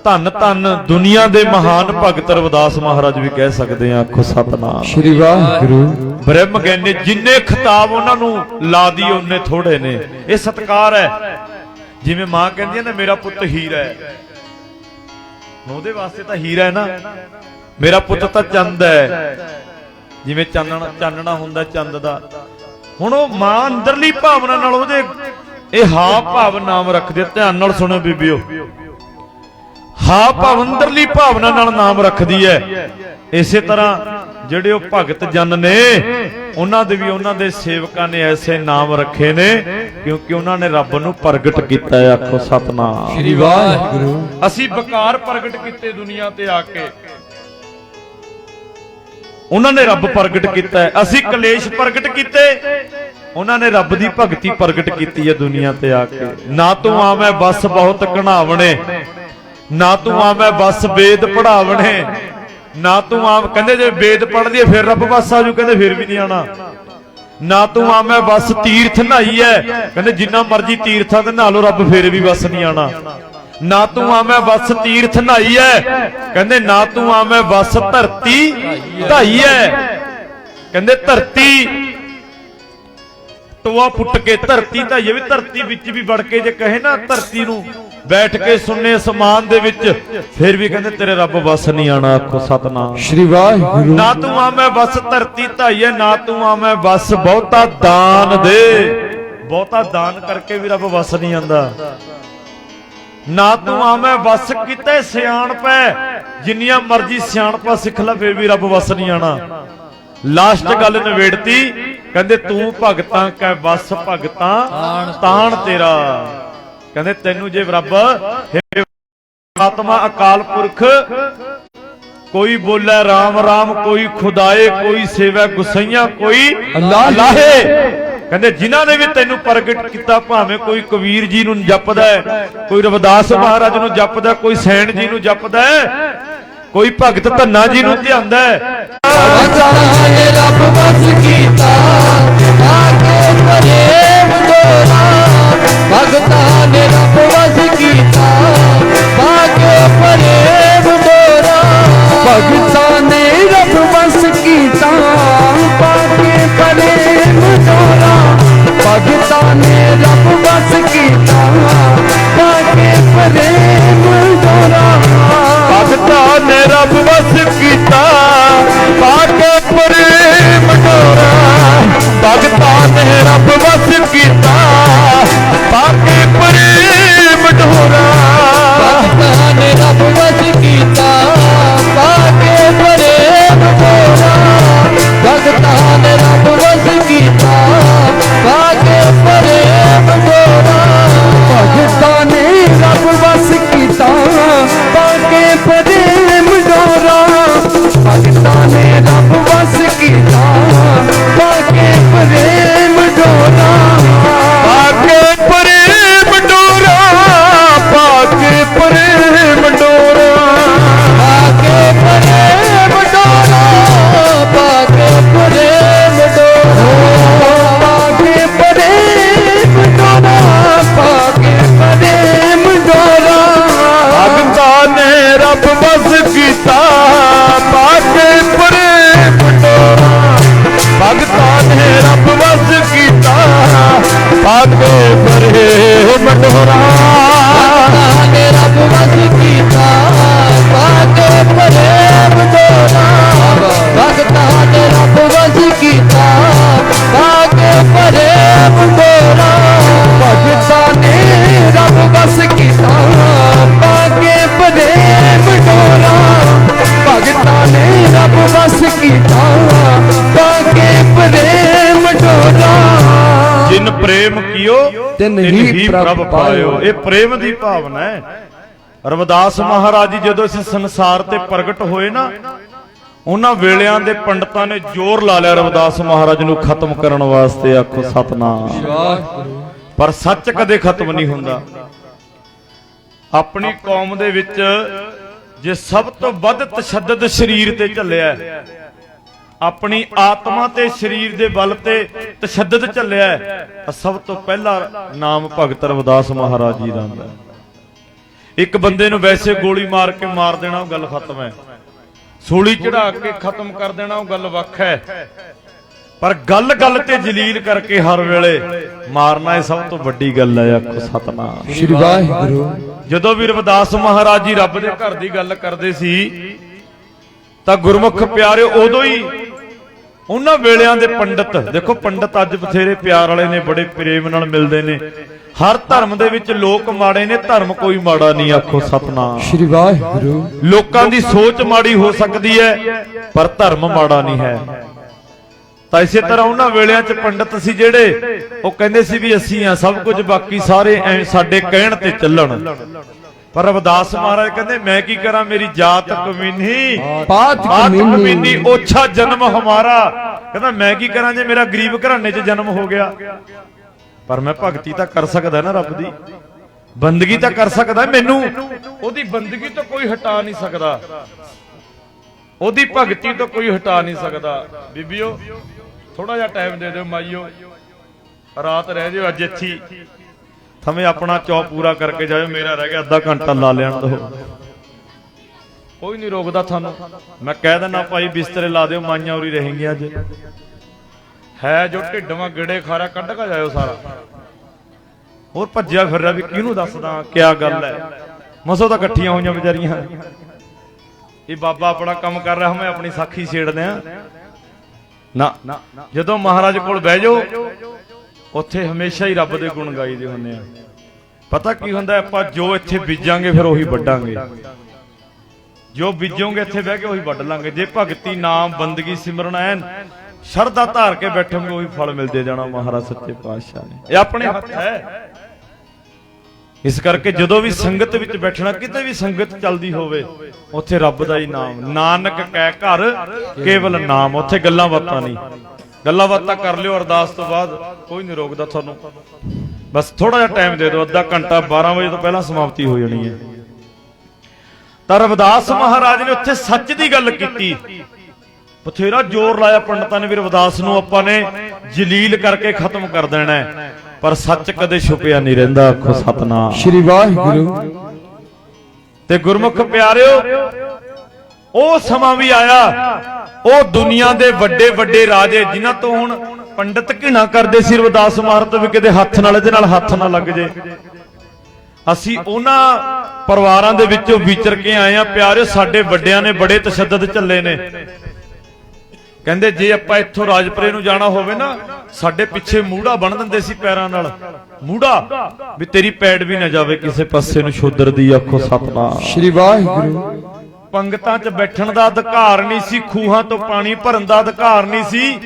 ਧੰਨ ਧੰਨ ਦੁਨੀਆ ਦੇ ਮਹਾਨ ਭਗਤ ਰਵਿਦਾਸ ਮਹਾਰਾਜ ਵੀ ਕਹਿ ਸਕਦੇ ਆ, ਆਖੋ ਸਤਿਨਾਮ। ਸ਼੍ਰੀ ਵਾਹਿਗੁਰੂ। ਬ੍ਰਹਮ ਗਿਆਨੀ, ਜਿੰਨੇ ਖਿਤਾਬ ਉਹਨਾਂ ਨੂੰ ਲਾ ਦੀ ਉਹਨੇ ਥੋੜੇ ਨੇ। ਇਹ ਸਤਿਕਾਰ ਹੈ। ਜਿਵੇਂ ਮਾਂ ਕਹਿੰਦੀ ਹੈ ਨਾ ਮੇਰਾ ਪੁੱਤ ਹੀਰਾ ਹੈ, ਉਹਦੇ ਵਾਸਤੇ ਤਾਂ ਹੀਰਾ ਹੈ ਨਾ। ਮੇਰਾ ਪੁੱਤ ਤਾਂ ਚੰਦ ਹੈ, ਜਿਵੇਂ ਚਾਨਣਾ ਹੁੰਦਾ ਚੰਦ ਦਾ। ਹੁਣ ਉਹ ਮਾਂ ਅੰਦਰਲੀ ਭਾਵਨਾ ਨਾਲ ਉਹਦੇ ਇਹ ਹਾਵ ਭਾਵ ਨਾਮ ਰੱਖਦੇ। ਧਿਆਨ ਨਾਲ ਸੁਣੋ ਬੀਬੀਓ, ਹਾਵ ਭਾਵ ਅੰਦਰਲੀ ਭਾਵਨਾ ਨਾਲ ਨਾਮ ਰੱਖਦੀ ਹੈ। ਇਸੇ ਤਰ੍ਹਾਂ ਜਿਹੜੇ ਉਹ ਭਗਤ ਜਨ ਨੇ, ਉਹਨਾਂ ਦੇ ਵੀ ਉਹਨਾਂ ਦੇ ਸੇਵਕਾਂ ਨੇ ਐਸੇ ਨਾਮ ਰੱਖੇ ਨੇ ਕਿਉਂਕਿ ਉਹਨਾਂ ਨੇ ਰੱਬ ਨੂੰ ਪ੍ਰਗਟ ਕੀਤਾ ਹੈ। ਆਖੋ ਸਤਨਾਮ ਸ੍ਰੀ ਵਾਹਿਗੁਰੂ। ਅਸੀਂ ਬਕਾਰ ਪ੍ਰਗਟ ਕੀਤੇ ਦੁਨੀਆ ਤੇ ਆ ਕੇ, ਉਹਨਾਂ ਨੇ ਰੱਬ ਪ੍ਰਗਟ ਕੀਤਾ ਹੈ। ਅਸੀਂ ਕਲੇਸ਼ ਪ੍ਰਗਟ ਕੀਤੇ, ਉਹਨਾਂ ਨੇ ਰੱਬ ਦੀ ਭਗਤੀ ਪ੍ਰਗਟ ਕੀਤੀ ਹੈ ਦੁਨੀਆ ਤੇ ਆ ਕੇ। ਨਾ ਤੂੰ ਆਵੇਂ ਬਸ ਬਹੁਤ ਕਢਾਵਣੇ, ਨਾ ਤੂੰ ਆਵੇਂ ਬਸ ਵੇਦ ਪੜਾਵਣੇ, ਨਾ ਤੂੰ ਆਮ ਕਹਿੰਦੇ ਜੇ ਵੇਦ ਪੜ੍ਹ ਲਈਏ ਫਿਰ ਰੱਬ ਬਸ ਆਜੂ, ਕਹਿੰਦੇ ਫਿਰ ਵੀ ਨਹੀਂ ਆਣਾ। ਨਾ ਤੂੰ ਆਵੇਂ ਬਸ ਤੀਰਥ ਨਹਾਈ ਐ, ਕਹਿੰਦੇ ਜਿੰਨਾ ਮਰਜੀ ਤੀਰਥਾਂ ਤੇ ਨਹਾ ਲਓ ਰੱਬ ਫਿਰ ਵੀ ਬਸ ਨਹੀਂ ਆਣਾ। ਨਾ ਤੂੰ ਆਵੇਂ ਬਸ ਤੀਰਥ ਨਹਾਈ ਐ, ਕਹਿੰਦੇ ਨਾ ਤੂੰ ਆਵੇਂ ਬਸ ਧਰਤੀ ਢਾਈ ਐ, ਕਹਿੰਦੇ ਧਰਤੀ ਟੋਆ ਪੁੱਟ ਕੇ ਧਰਤੀ ਢਾਈਏ ਵੀ ਧਰਤੀ ਵਿੱਚ ਵੀ ਵੜ ਕੇ ਜੇ ਕਹੇ ਨਾ ਧਰਤੀ ਨੂੰ ਬੈਠ ਕੇ ਸੁਣਨੇ ਅਸਮਾਨ ਦੇ ਵਿੱਚ, ਫਿਰ ਵੀ ਕਹਿੰਦੇ ਤੇਰੇ ਰੱਬ ਬਸ ਨਹੀਂ ਆਣਾ। ਆਖੋ ਸਤਨਾਮ ਸ੍ਰੀ ਵਾਹਿਗੁਰੂ। ਨਾ ਤੂੰ ਆਵੇਂ ਬਸ ਧਰਤੀ ਢਾਈਏ, ਨਾ ਤੂੰ ਆਵੇਂ ਬਸ ਬਹੁਤਾ ਦਾਨ ਦੇ, ਬਹੁਤਾ ਦਾਨ ਕਰਕੇ ਵੀ ਰੱਬ ਬਸ ਨਹੀਂ ਆਂਦਾ। ਨਾ ਤੂੰ ਆਵੇਂ ਬਸ ਕਿਤੇ ਸਿਆਣਪ ਹੈ, ਜਿੰਨੀਆਂ ਮਰਜ਼ੀ ਸਿਆਣਪਾਂ ਸਿੱਖ ਲੈ ਫਿਰ ਵੀ ਰੱਬ ਬਸ ਨਹੀਂ ਆਣਾ। ਲਾਸਟ ਗੱਲ ਨਵੇੜਤੀ, ਕਹਿੰਦੇ ਤੂੰ ਭਗਤਾਂ ਕੈ ਬਸ ਭਗਤਾਂ ਤਾਣ ਤੇਰਾ, ਕਹਿੰਦੇ ਤੈਨੂੰ ਜੇ ਰੱਬ ਆਤਮਾ ਅਕਾਲ ਪੁਰਖ ਕੋਈ ਬੋਲੇ ਰਾਮ ਰਾਮ, ਕੋਈ ਖੁਦਾਏ, ਕੋਈ ਸੇਵੈ ਗੁਸਈਆਂ, ਕੋਈ ਅੱਲਾਹੇ। ਕਹਿੰਦੇ ਜਿਨ੍ਹਾਂ ਨੇ ਵੀ ਤੈਨੂੰ ਪ੍ਰਗਟ ਕੀਤਾ, ਭਾਵੇਂ ਕੋਈ ਕਬੀਰ ਜੀ ਨੂੰ ਜਪਦਾ ਹੈ, ਕੋਈ ਰਵਿਦਾਸ ਮਹਾਰਾਜ ਨੂੰ ਜਪਦਾ, ਕੋਈ ਸੈਣ ਜੀ ਨੂੰ ਜਪਦਾ ਹੈ, ਕੋਈ ਭਗਤ ਧੰਨਾ ਜੀ ਨੂੰ ਧਿਆਉਂਦਾ ਹੈ। ਰੱਬ ਬਸ ਕੀਤਾ ਆਕੇ ਪ੍ਰੇਮ ਦੋਰਾ, ਭਗਤਾਂ ਨੇ ਰੱਬ ਬਸ ਕੀਤਾ ਆਕੇ ਪ੍ਰੇਮ ਦੋਰਾ, ਭਗਤਾਂ ਨੇ ਰੱਬ ਬਸ ਕੀਤਾ ਆਕੇ ਪ੍ਰੇਮ ਦੋਰਾ, ਭਗਤਾਂ ਨੇ ਰੱਬ ਬਸ ਕੀਤਾ ਆਕੇ ਪ੍ਰੇਮ ਦੋਰਾ, ਭਗਤਾਂ ਨੇ ਰੱਬ ਬਸ ਕੀਤਾ ਪਾਕੇ ਪ੍ਰੇਮ ਡੋਰਾ, ਭਗਤਾਂ ਨੇ ਰੱਬ ਬਸ ਕੀਤਾ ਪਾਕੇ ਪ੍ਰੇਮ ਡੋਰਾ, ਭਗਤਾਂ ਨੇ ਰੱਬ ਬਸ ਕੀਤਾ ਪਾਕੇ ਪ੍ਰੇਮ ਡੋਰਾ, ਭਗਤਾਂ ਨੇ ਰੱਬ ਬਸ ਕੀਤਾ ਪਾਕੇ ਪ੍ਰੇਮ ਡੋਰਾ, ਭਗਤਾਂ ਨੇ ਰੱਬ ਬਸ ਕੀਤਾ ਪਾਕੇ ਪ੍ਰੇਮ ਡੋਰਾ, ਭਗਤਾਂ ਨੇ ਰੱਬ ਬਸ ਕੀਤਾ ਪਾਕੇ ਪ੍ਰੇਮ ਡੋਰਾ, ਪਾਕੇ ਪ੍ਰੇਮ ਡੋਰਾ, ਪਾਕੇ ਪ੍ਰੇਮ ਡੋਰਾ, ਪਾਕੇ ਪ੍ਰੇਮ ਡੋਰਾ, ਪਾਕੇ ਪ੍ਰੇਮ ਡੋਰਾ, ਪਾਕੇ ਪ੍ਰੇਮ ਡੋਰਾ, ਪਾਕੇ ਪ੍ਰੇਮ ਡੋਰਾ, ਭਗਤਾਂ ਨੇ ਰੱਬ ਬਸ ਕੀਤਾ ਪਾਕੇ ਪ੍ਰੇਮ ਡੋਰਾ, ਭਗਤਾਂ ਨੇ ਰੱਬ ਬਸ ਕੀਤਾ ਪਾਕੇ ਪ੍ਰੇਮ ਡੋਰਾ, ਭਗਤਾਂ ਨੇ ਰੱਬ ਬਸ ਕੀਤਾ ਪਾਕੇ ਪ੍ਰੇਮ ਡੋਰਾ, ਭਗਤਾਂ ਨੇ ਰੱਬ ਬਸ ਕੀਤਾ ਪਾਕੇ ਪ੍ਰੇਮ ਡੋਰਾ, ਭਗਤਾਂ ਨੇ ਰੱਬ ਬਸ ਕੀਤਾ ਪਾਕੇ ਪ੍ਰੇਮ ਡੋਰਾ, ਭਗਤਾਂ ਨੇ ਰੱਬ ਬਸ ਕੀਤਾ ਪਾਕੇ ਪ੍ਰੇਮ ਡੋਰਾ, ਜਿਨ ਪ੍ਰੇਮ ਕੀਓ ਤਿਨ ਤਿਨ ਹੀ ਹੀ ਪ੍ਰਭ ਪ੍ਰਭ ਪਾਇਓ। ਇਹ ਪ੍ਰੇਮ ਦੀ ਭਾਵਨਾ ਹੈ। ਰਵਿਦਾਸ ਮਹਾਰਾਜ ਜੀ ਜਦੋਂ ਇਸ ਸੰਸਾਰ ਤੇ ਪ੍ਰਗਟ ਹੋਏ ਨਾ, ਉਹਨਾਂ ਵੇਲਿਆਂ ਦੇ ਪੰਡਤਾਂ ਨੇ ਜ਼ੋਰ ਲਾ ਲਿਆ ਰਵਿਦਾਸ ਮਹਾਰਾਜ ਨੂੰ ਖਤਮ ਕਰਨ ਵਾਸਤੇ। ਆਖੋ ਸਤਨਾਮ। ਪਰ ਸੱਚ ਕਦੇ ਖਤਮ ਨਹੀਂ ਹੁੰਦਾ। ਆਪਣੀ ਕੌਮ ਦੇ ਵਿੱਚ ਜੇ ਸਭ ਤੋਂ ਵੱਧ ਤਸ਼ੱਦਦ ਸਰੀਰ ਤੇ ਚੱਲਿਆ, ਆਪਣੀ ਆਤਮਾ ਤੇ ਸਰੀਰ ਦੇ ਬਲ ਤੇ ਤਸ਼ੱਦਦ ਚੱਲਿਆ, ਸਭ ਤੋਂ ਪਹਿਲਾ ਨਾਮ ਭਗਤ ਰਵਿਦਾਸ ਮਹਾਰਾਜ ਜੀ ਦਾ ਆਉਂਦਾ। ਇੱਕ ਬੰਦੇ ਨੂੰ ਵੈਸੇ ਗੋਲੀ ਮਾਰ ਕੇ ਮਾਰ ਦੇਣਾ ਉਹ ਗੱਲ ਖਤਮ ਹੈ, ਸੂਲੀ ਚੜਾ ਕੇ ਖਤਮ ਕਰ ਦੇਣਾ ਉਹ ਗੱਲ ਵੱਖ ਹੈ, ਪਰ ਗੱਲ ਗੱਲ ਤੇ ਜਲੀਲ ਕਰਕੇ ਹਰ ਵੇਲੇ ਮਾਰਨਾ ਇਹ ਸਭ ਤੋਂ ਵੱਡੀ ਗੱਲ ਹੈ। ਆਖੋ ਸਤਨਾਮ ਸ੍ਰੀ ਵਾਹਿਗੁਰੂ। ਜਦੋਂ ਵੀ ਰਵਿਦਾਸ ਮਹਾਰਾਜ ਜੀ ਰੱਬ ਦੇ ਘਰ ਦੀ ਗੱਲ ਕਰਦੇ ਸੀ ਤਾਂ ਗੁਰਮੁਖ ਪਿਆਰਿਓ ਉਦੋਂ ਹੀ ਉਹਨਾਂ ਵੇਲਿਆਂ ਦੇ ਪੰਡਤ, ਦੇਖੋ ਪੰਡਤ ਅੱਜ ਬਥੇਰੇ ਪਿਆਰ ਵਾਲੇ ਨੇ, ਬੜੇ ਪ੍ਰੇਮ ਨਾਲ ਮਿਲਦੇ ਨੇ। ਹਰ ਧਰਮ ਦੇ ਵਿੱਚ ਲੋਕ ਮਾੜੇ ਨੇ, ਧਰਮ ਕੋਈ ਮਾੜਾ ਨਹੀਂ, ਆਖੋ ਸਤਨਾਮ ਸ਼੍ਰੀ ਵਾਹਿਗੁਰੂ। ਲੋਕਾਂ ਦੀ ਸੋਚ ਮਾੜੀ ਹੋ ਸਕਦੀ ਹੈ ਪਰ ਧਰਮ ਮਾੜਾ ਨਹੀਂ ਹੈ। ਤਾਂ ਇਸੇ ਤਰ੍ਹਾਂ ਉਹਨਾਂ ਵੇਲਿਆਂ 'ਚ ਪੰਡਤ ਸੀ ਜਿਹੜੇ ਉਹ ਕਹਿੰਦੇ ਸੀ ਵੀ ਅਸੀਂ ਆ ਸਭ ਕੁਝ, ਬਾਕੀ ਸਾਰੇ ਐ ਸਾਡੇ ਕਹਿਣ ਤੇ ਚੱਲਣ। ਪਰ ਰਵਿਦਾਸ ਮਹਾਰਾਜ ਕਹਿੰਦੇ ਮੈਂ ਕੀ ਕਰਾਂ, ਮੇਰੀ ਜਾਤ ਕਮੀਨੀ ਪਾਤ ਕਮੀਨੀ ਓਛਾ ਜਨਮ ਹਮਾਰਾ। ਕਹਿੰਦਾ ਮੈਂ ਕੀ ਕਰਾਂ ਜੇ ਮੇਰਾ ਗਰੀਬ ਘਰਾਣੇ 'ਚ ਜਨਮ ਹੋ ਗਿਆ, ਪਰ ਮੈਂ ਭਗਤੀ ਤਾਂ ਕਰ ਸਕਦਾ ਨਾ, ਰੱਬ ਦੀ ਬੰਦਗੀ ਤਾਂ ਕਰ ਸਕਦਾ। ਮੈਨੂੰ ਉਹਦੀ ਬੰਦਗੀ ਤੋਂ ਕੋਈ ਹਟਾ ਨਹੀਂ ਸਕਦਾ, ਉਹਦੀ ਭਗਤੀ ਤੋਂ ਕੋਈ ਹਟਾ ਨਹੀਂ ਸਕਦਾ। ਬੀਬੀਓ ਥੋੜਾ ਜਿਹਾ ਟਾਈਮ ਦੇ ਦਿਓ, ਮਾਈਓ ਰਾਤ ਰਹਿ ਜਿਓ ਅੱਜ ਇੱਥੇ, ਥਵੇਂ ਆਪਣਾ ਚੌ ਪੂਰਾ ਕਰਕੇ ਜਾਇਓ। ਮੇਰਾ ਰਹਿ ਗਿਆ ਅੱਧਾ ਘੰਟਾ, ਲਾ ਲੈਣ ਦਿਓ, ਕੋਈ ਨਹੀਂ ਰੋਕਦਾ ਤੁਹਾਨੂੰ। ਮੈਂ ਕਹਿ ਦਿੰਦਾ ਭਾਈ ਬਿਸਤਰੇ ਲਾ ਦਿਓ, ਮਾਈਆਂ ਉਰੀ ਰਹਿਣਗੀਆਂ ਅੱਜ। ਹੈ ਜੋ ਢਿੱਡਵਾਂ ਗੇੜੇ ਖਾਰਾ ਕੱਢ ਕੇ ਜਾਇਓ ਸਾਰਾ। ਹੋਰ ਭੱਜਿਆ ਫਿਰ ਰਿਹਾ ਵੀ ਕਿਹਨੂੰ ਦੱਸਦਾ ਕਿਆ ਗੱਲ ਹੈ, ਮਸੋ ਤਾਂ ਇਕੱਠੀਆਂ ਹੋਈਆਂ ਵਿਚਾਰੀਆਂ। ਇਹ ਬਾਬਾ ਆਪਣਾ ਕੰਮ ਕਰ ਰਿਹਾ, ਮੈਂ ਆਪਣੀ ਸਾਖੀ ਛੇੜਦੇ ਆ ਨਾ। ਜਦੋਂ ਮਹਾਰਾਜ ਕੋਲ ਬਹਿ ਜਾਓ ਉੱਥੇ ਹਮੇਸ਼ਾ ਹੀ ਰੱਬ ਦੇ ਗੁਣ ਗਾਈਦੇ ਹੁੰਦੇ ਆ। ਪਤਾ ਕੀ ਹੁੰਦਾ, ਆਪਾਂ ਜੋ ਇੱਥੇ ਬੀਜਾਂਗੇ ਫਿਰ ਉਹੀ ਵੱਢਾਂਗੇ, ਜੋ ਬੀਜੋਗੇ ਇੱਥੇ ਬਹਿ ਕੇ ਉਹੀ ਵੱਢ ਲਾਂਗੇ। ਜੇ ਭਗਤੀ ਨਾਮ ਬੰਦਗੀ ਸਿਮਰਨ ਐਨ ਸ਼ਰਧਾ ਧਾਰ ਕੇ ਬੈਠੋਗੇ ਉਹੀ ਫਲ ਮਿਲਦੇ ਜਾਣਾ ਮਹਾਰਾਜ ਸੱਚੇ ਪਾਤਸ਼ਾਹ ਨੇ। ਇਹ ਆਪਣੇ ਹੱਥ ਹੈ। ਇਸ ਕਰਕੇ ਜਦੋਂ ਵੀ ਸੰਗਤ ਵਿੱਚ ਬੈਠਣਾ, ਕਿਤੇ ਵੀ ਸੰਗਤ ਚੱਲਦੀ ਹੋਵੇ ਉੱਥੇ ਰੱਬ ਦਾ ਹੀ ਨਾਮ, ਨਾਨਕ ਕਹਿ ਘਰ ਕੇਵਲ ਨਾਮ। ਉੱਥੇ ਗੱਲਾਂ ਬਾਤਾਂ ਨਹੀਂ, ਗੱਲਾਂ ਬਾਤਾਂ ਕਰ ਲਿਓ ਅਰਦਾਸ ਤੋਂ ਬਾਅਦ, ਕੋਈ ਨਹੀਂ ਰੋਕਦਾ ਤੁਹਾਨੂੰ। ਬਸ ਥੋੜਾ ਜਿਹਾ ਟਾਈਮ ਦੇ ਦਿਓ, ਅੱਧਾ ਘੰਟਾ, 12 ਵਜੇ ਤੋਂ ਪਹਿਲਾਂ ਸਮਾਪਤੀ ਹੋ ਜਾਣੀ ਹੈ। ਤਾਂ ਰਵਿਦਾਸ ਮਹਾਰਾਜ ਨੇ ਉੱਥੇ ਸੱਚ ਦੀ ਗੱਲ ਕੀਤੀ। ਬਥੇਰਾ ਜ਼ੋਰ ਲਾਇਆ ਪੰਡਤਾਂ ਨੇ ਵੀ ਰਵਿਦਾਸ ਨੂੰ ਆਪਾਂ ਨੇ ਜਲੀਲ ਕਰਕੇ ਖਤਮ ਕਰ ਦੇਣਾ ਹੈ, ਪਰ ਸੱਚ ਕਦੇ ਛੁਪਿਆ ਨਹੀਂ ਰਹਿੰਦਾ, ਆਖੋ ਸਤਨਾਮ ਸ਼੍ਰੀ ਵਾਹਿਗੁਰੂ। ਤੇ ਗੁਰਮੁਖ ਪਿਆਰਿਓ ਉਹ ਸਮਾਂ ਵੀ ਆਇਆ, ਉਹ ਦੁਨੀਆ ਦੇ ਵੱਡੇ ਵੱਡੇ ਰਾਜੇ ਜਿਨ੍ਹਾਂ ਤੋਂ ਹੁਣ ਪੰਡਤ ਘਿਣਾ ਕਰਦੇ ਸੀ ਰਵਿਦਾਸ ਮਹਾਰਾਜ ਤੋਂ ਵੀ ਕਿਤੇ ਹੱਥ ਨਾਲ ਇਹਦੇ ਨਾਲ ਹੱਥ ਨਾ ਲੱਗ ਜੇ। ਅਸੀਂ ਉਹਨਾਂ ਪਰਿਵਾਰਾਂ ਦੇ ਵਿੱਚੋਂ ਵਿਚਰ ਕੇ ਆਏ ਆ ਪਿਆਰਿਓ। ਸਾਡੇ ਵੱਡਿਆਂ ਨੇ ਬੜੇ ਤਸ਼ੱਦਦ ਝੱਲੇ ਨੇ। ਕਹਿੰਦੇ ਜੇ ਆਪਾਂ ਇੱਥੋਂ ਰਾਜਪੁਰੇ ਨੂੰ ਜਾਣਾ ਹੋਵੇ ਨਾ, ਸਾਡੇ ਪਿੱਛੇ ਮੂੜਾ ਬੰਨ ਦਿੰਦੇ ਸੀ ਪੈਰਾਂ ਨਾਲ, ਮੂੜਾ ਵੀ ਤੇਰੀ ਪੈੜ ਵੀ ਨਾ ਜਾਵੇ ਕਿਸੇ ਪਾਸੇ ਨੂੰ ਸ਼ੂਦਰ ਦੀ, ਆਖੋ ਸਤਨਾਮ ਸ਼੍ਰੀ ਵਾਹਿਗੁਰੂ। ਪੰਗਤਾਂ 'ਚ ਬੈਠਣ ਦਾ ਅਧਿਕਾਰ ਨਹੀਂ ਸੀ, ਖੂਹਾਂ ਤੋਂ ਪਾਣੀ ਭਰਨ ਦਾ ਅਧਿਕਾਰ ਨਹੀਂ ਸੀ,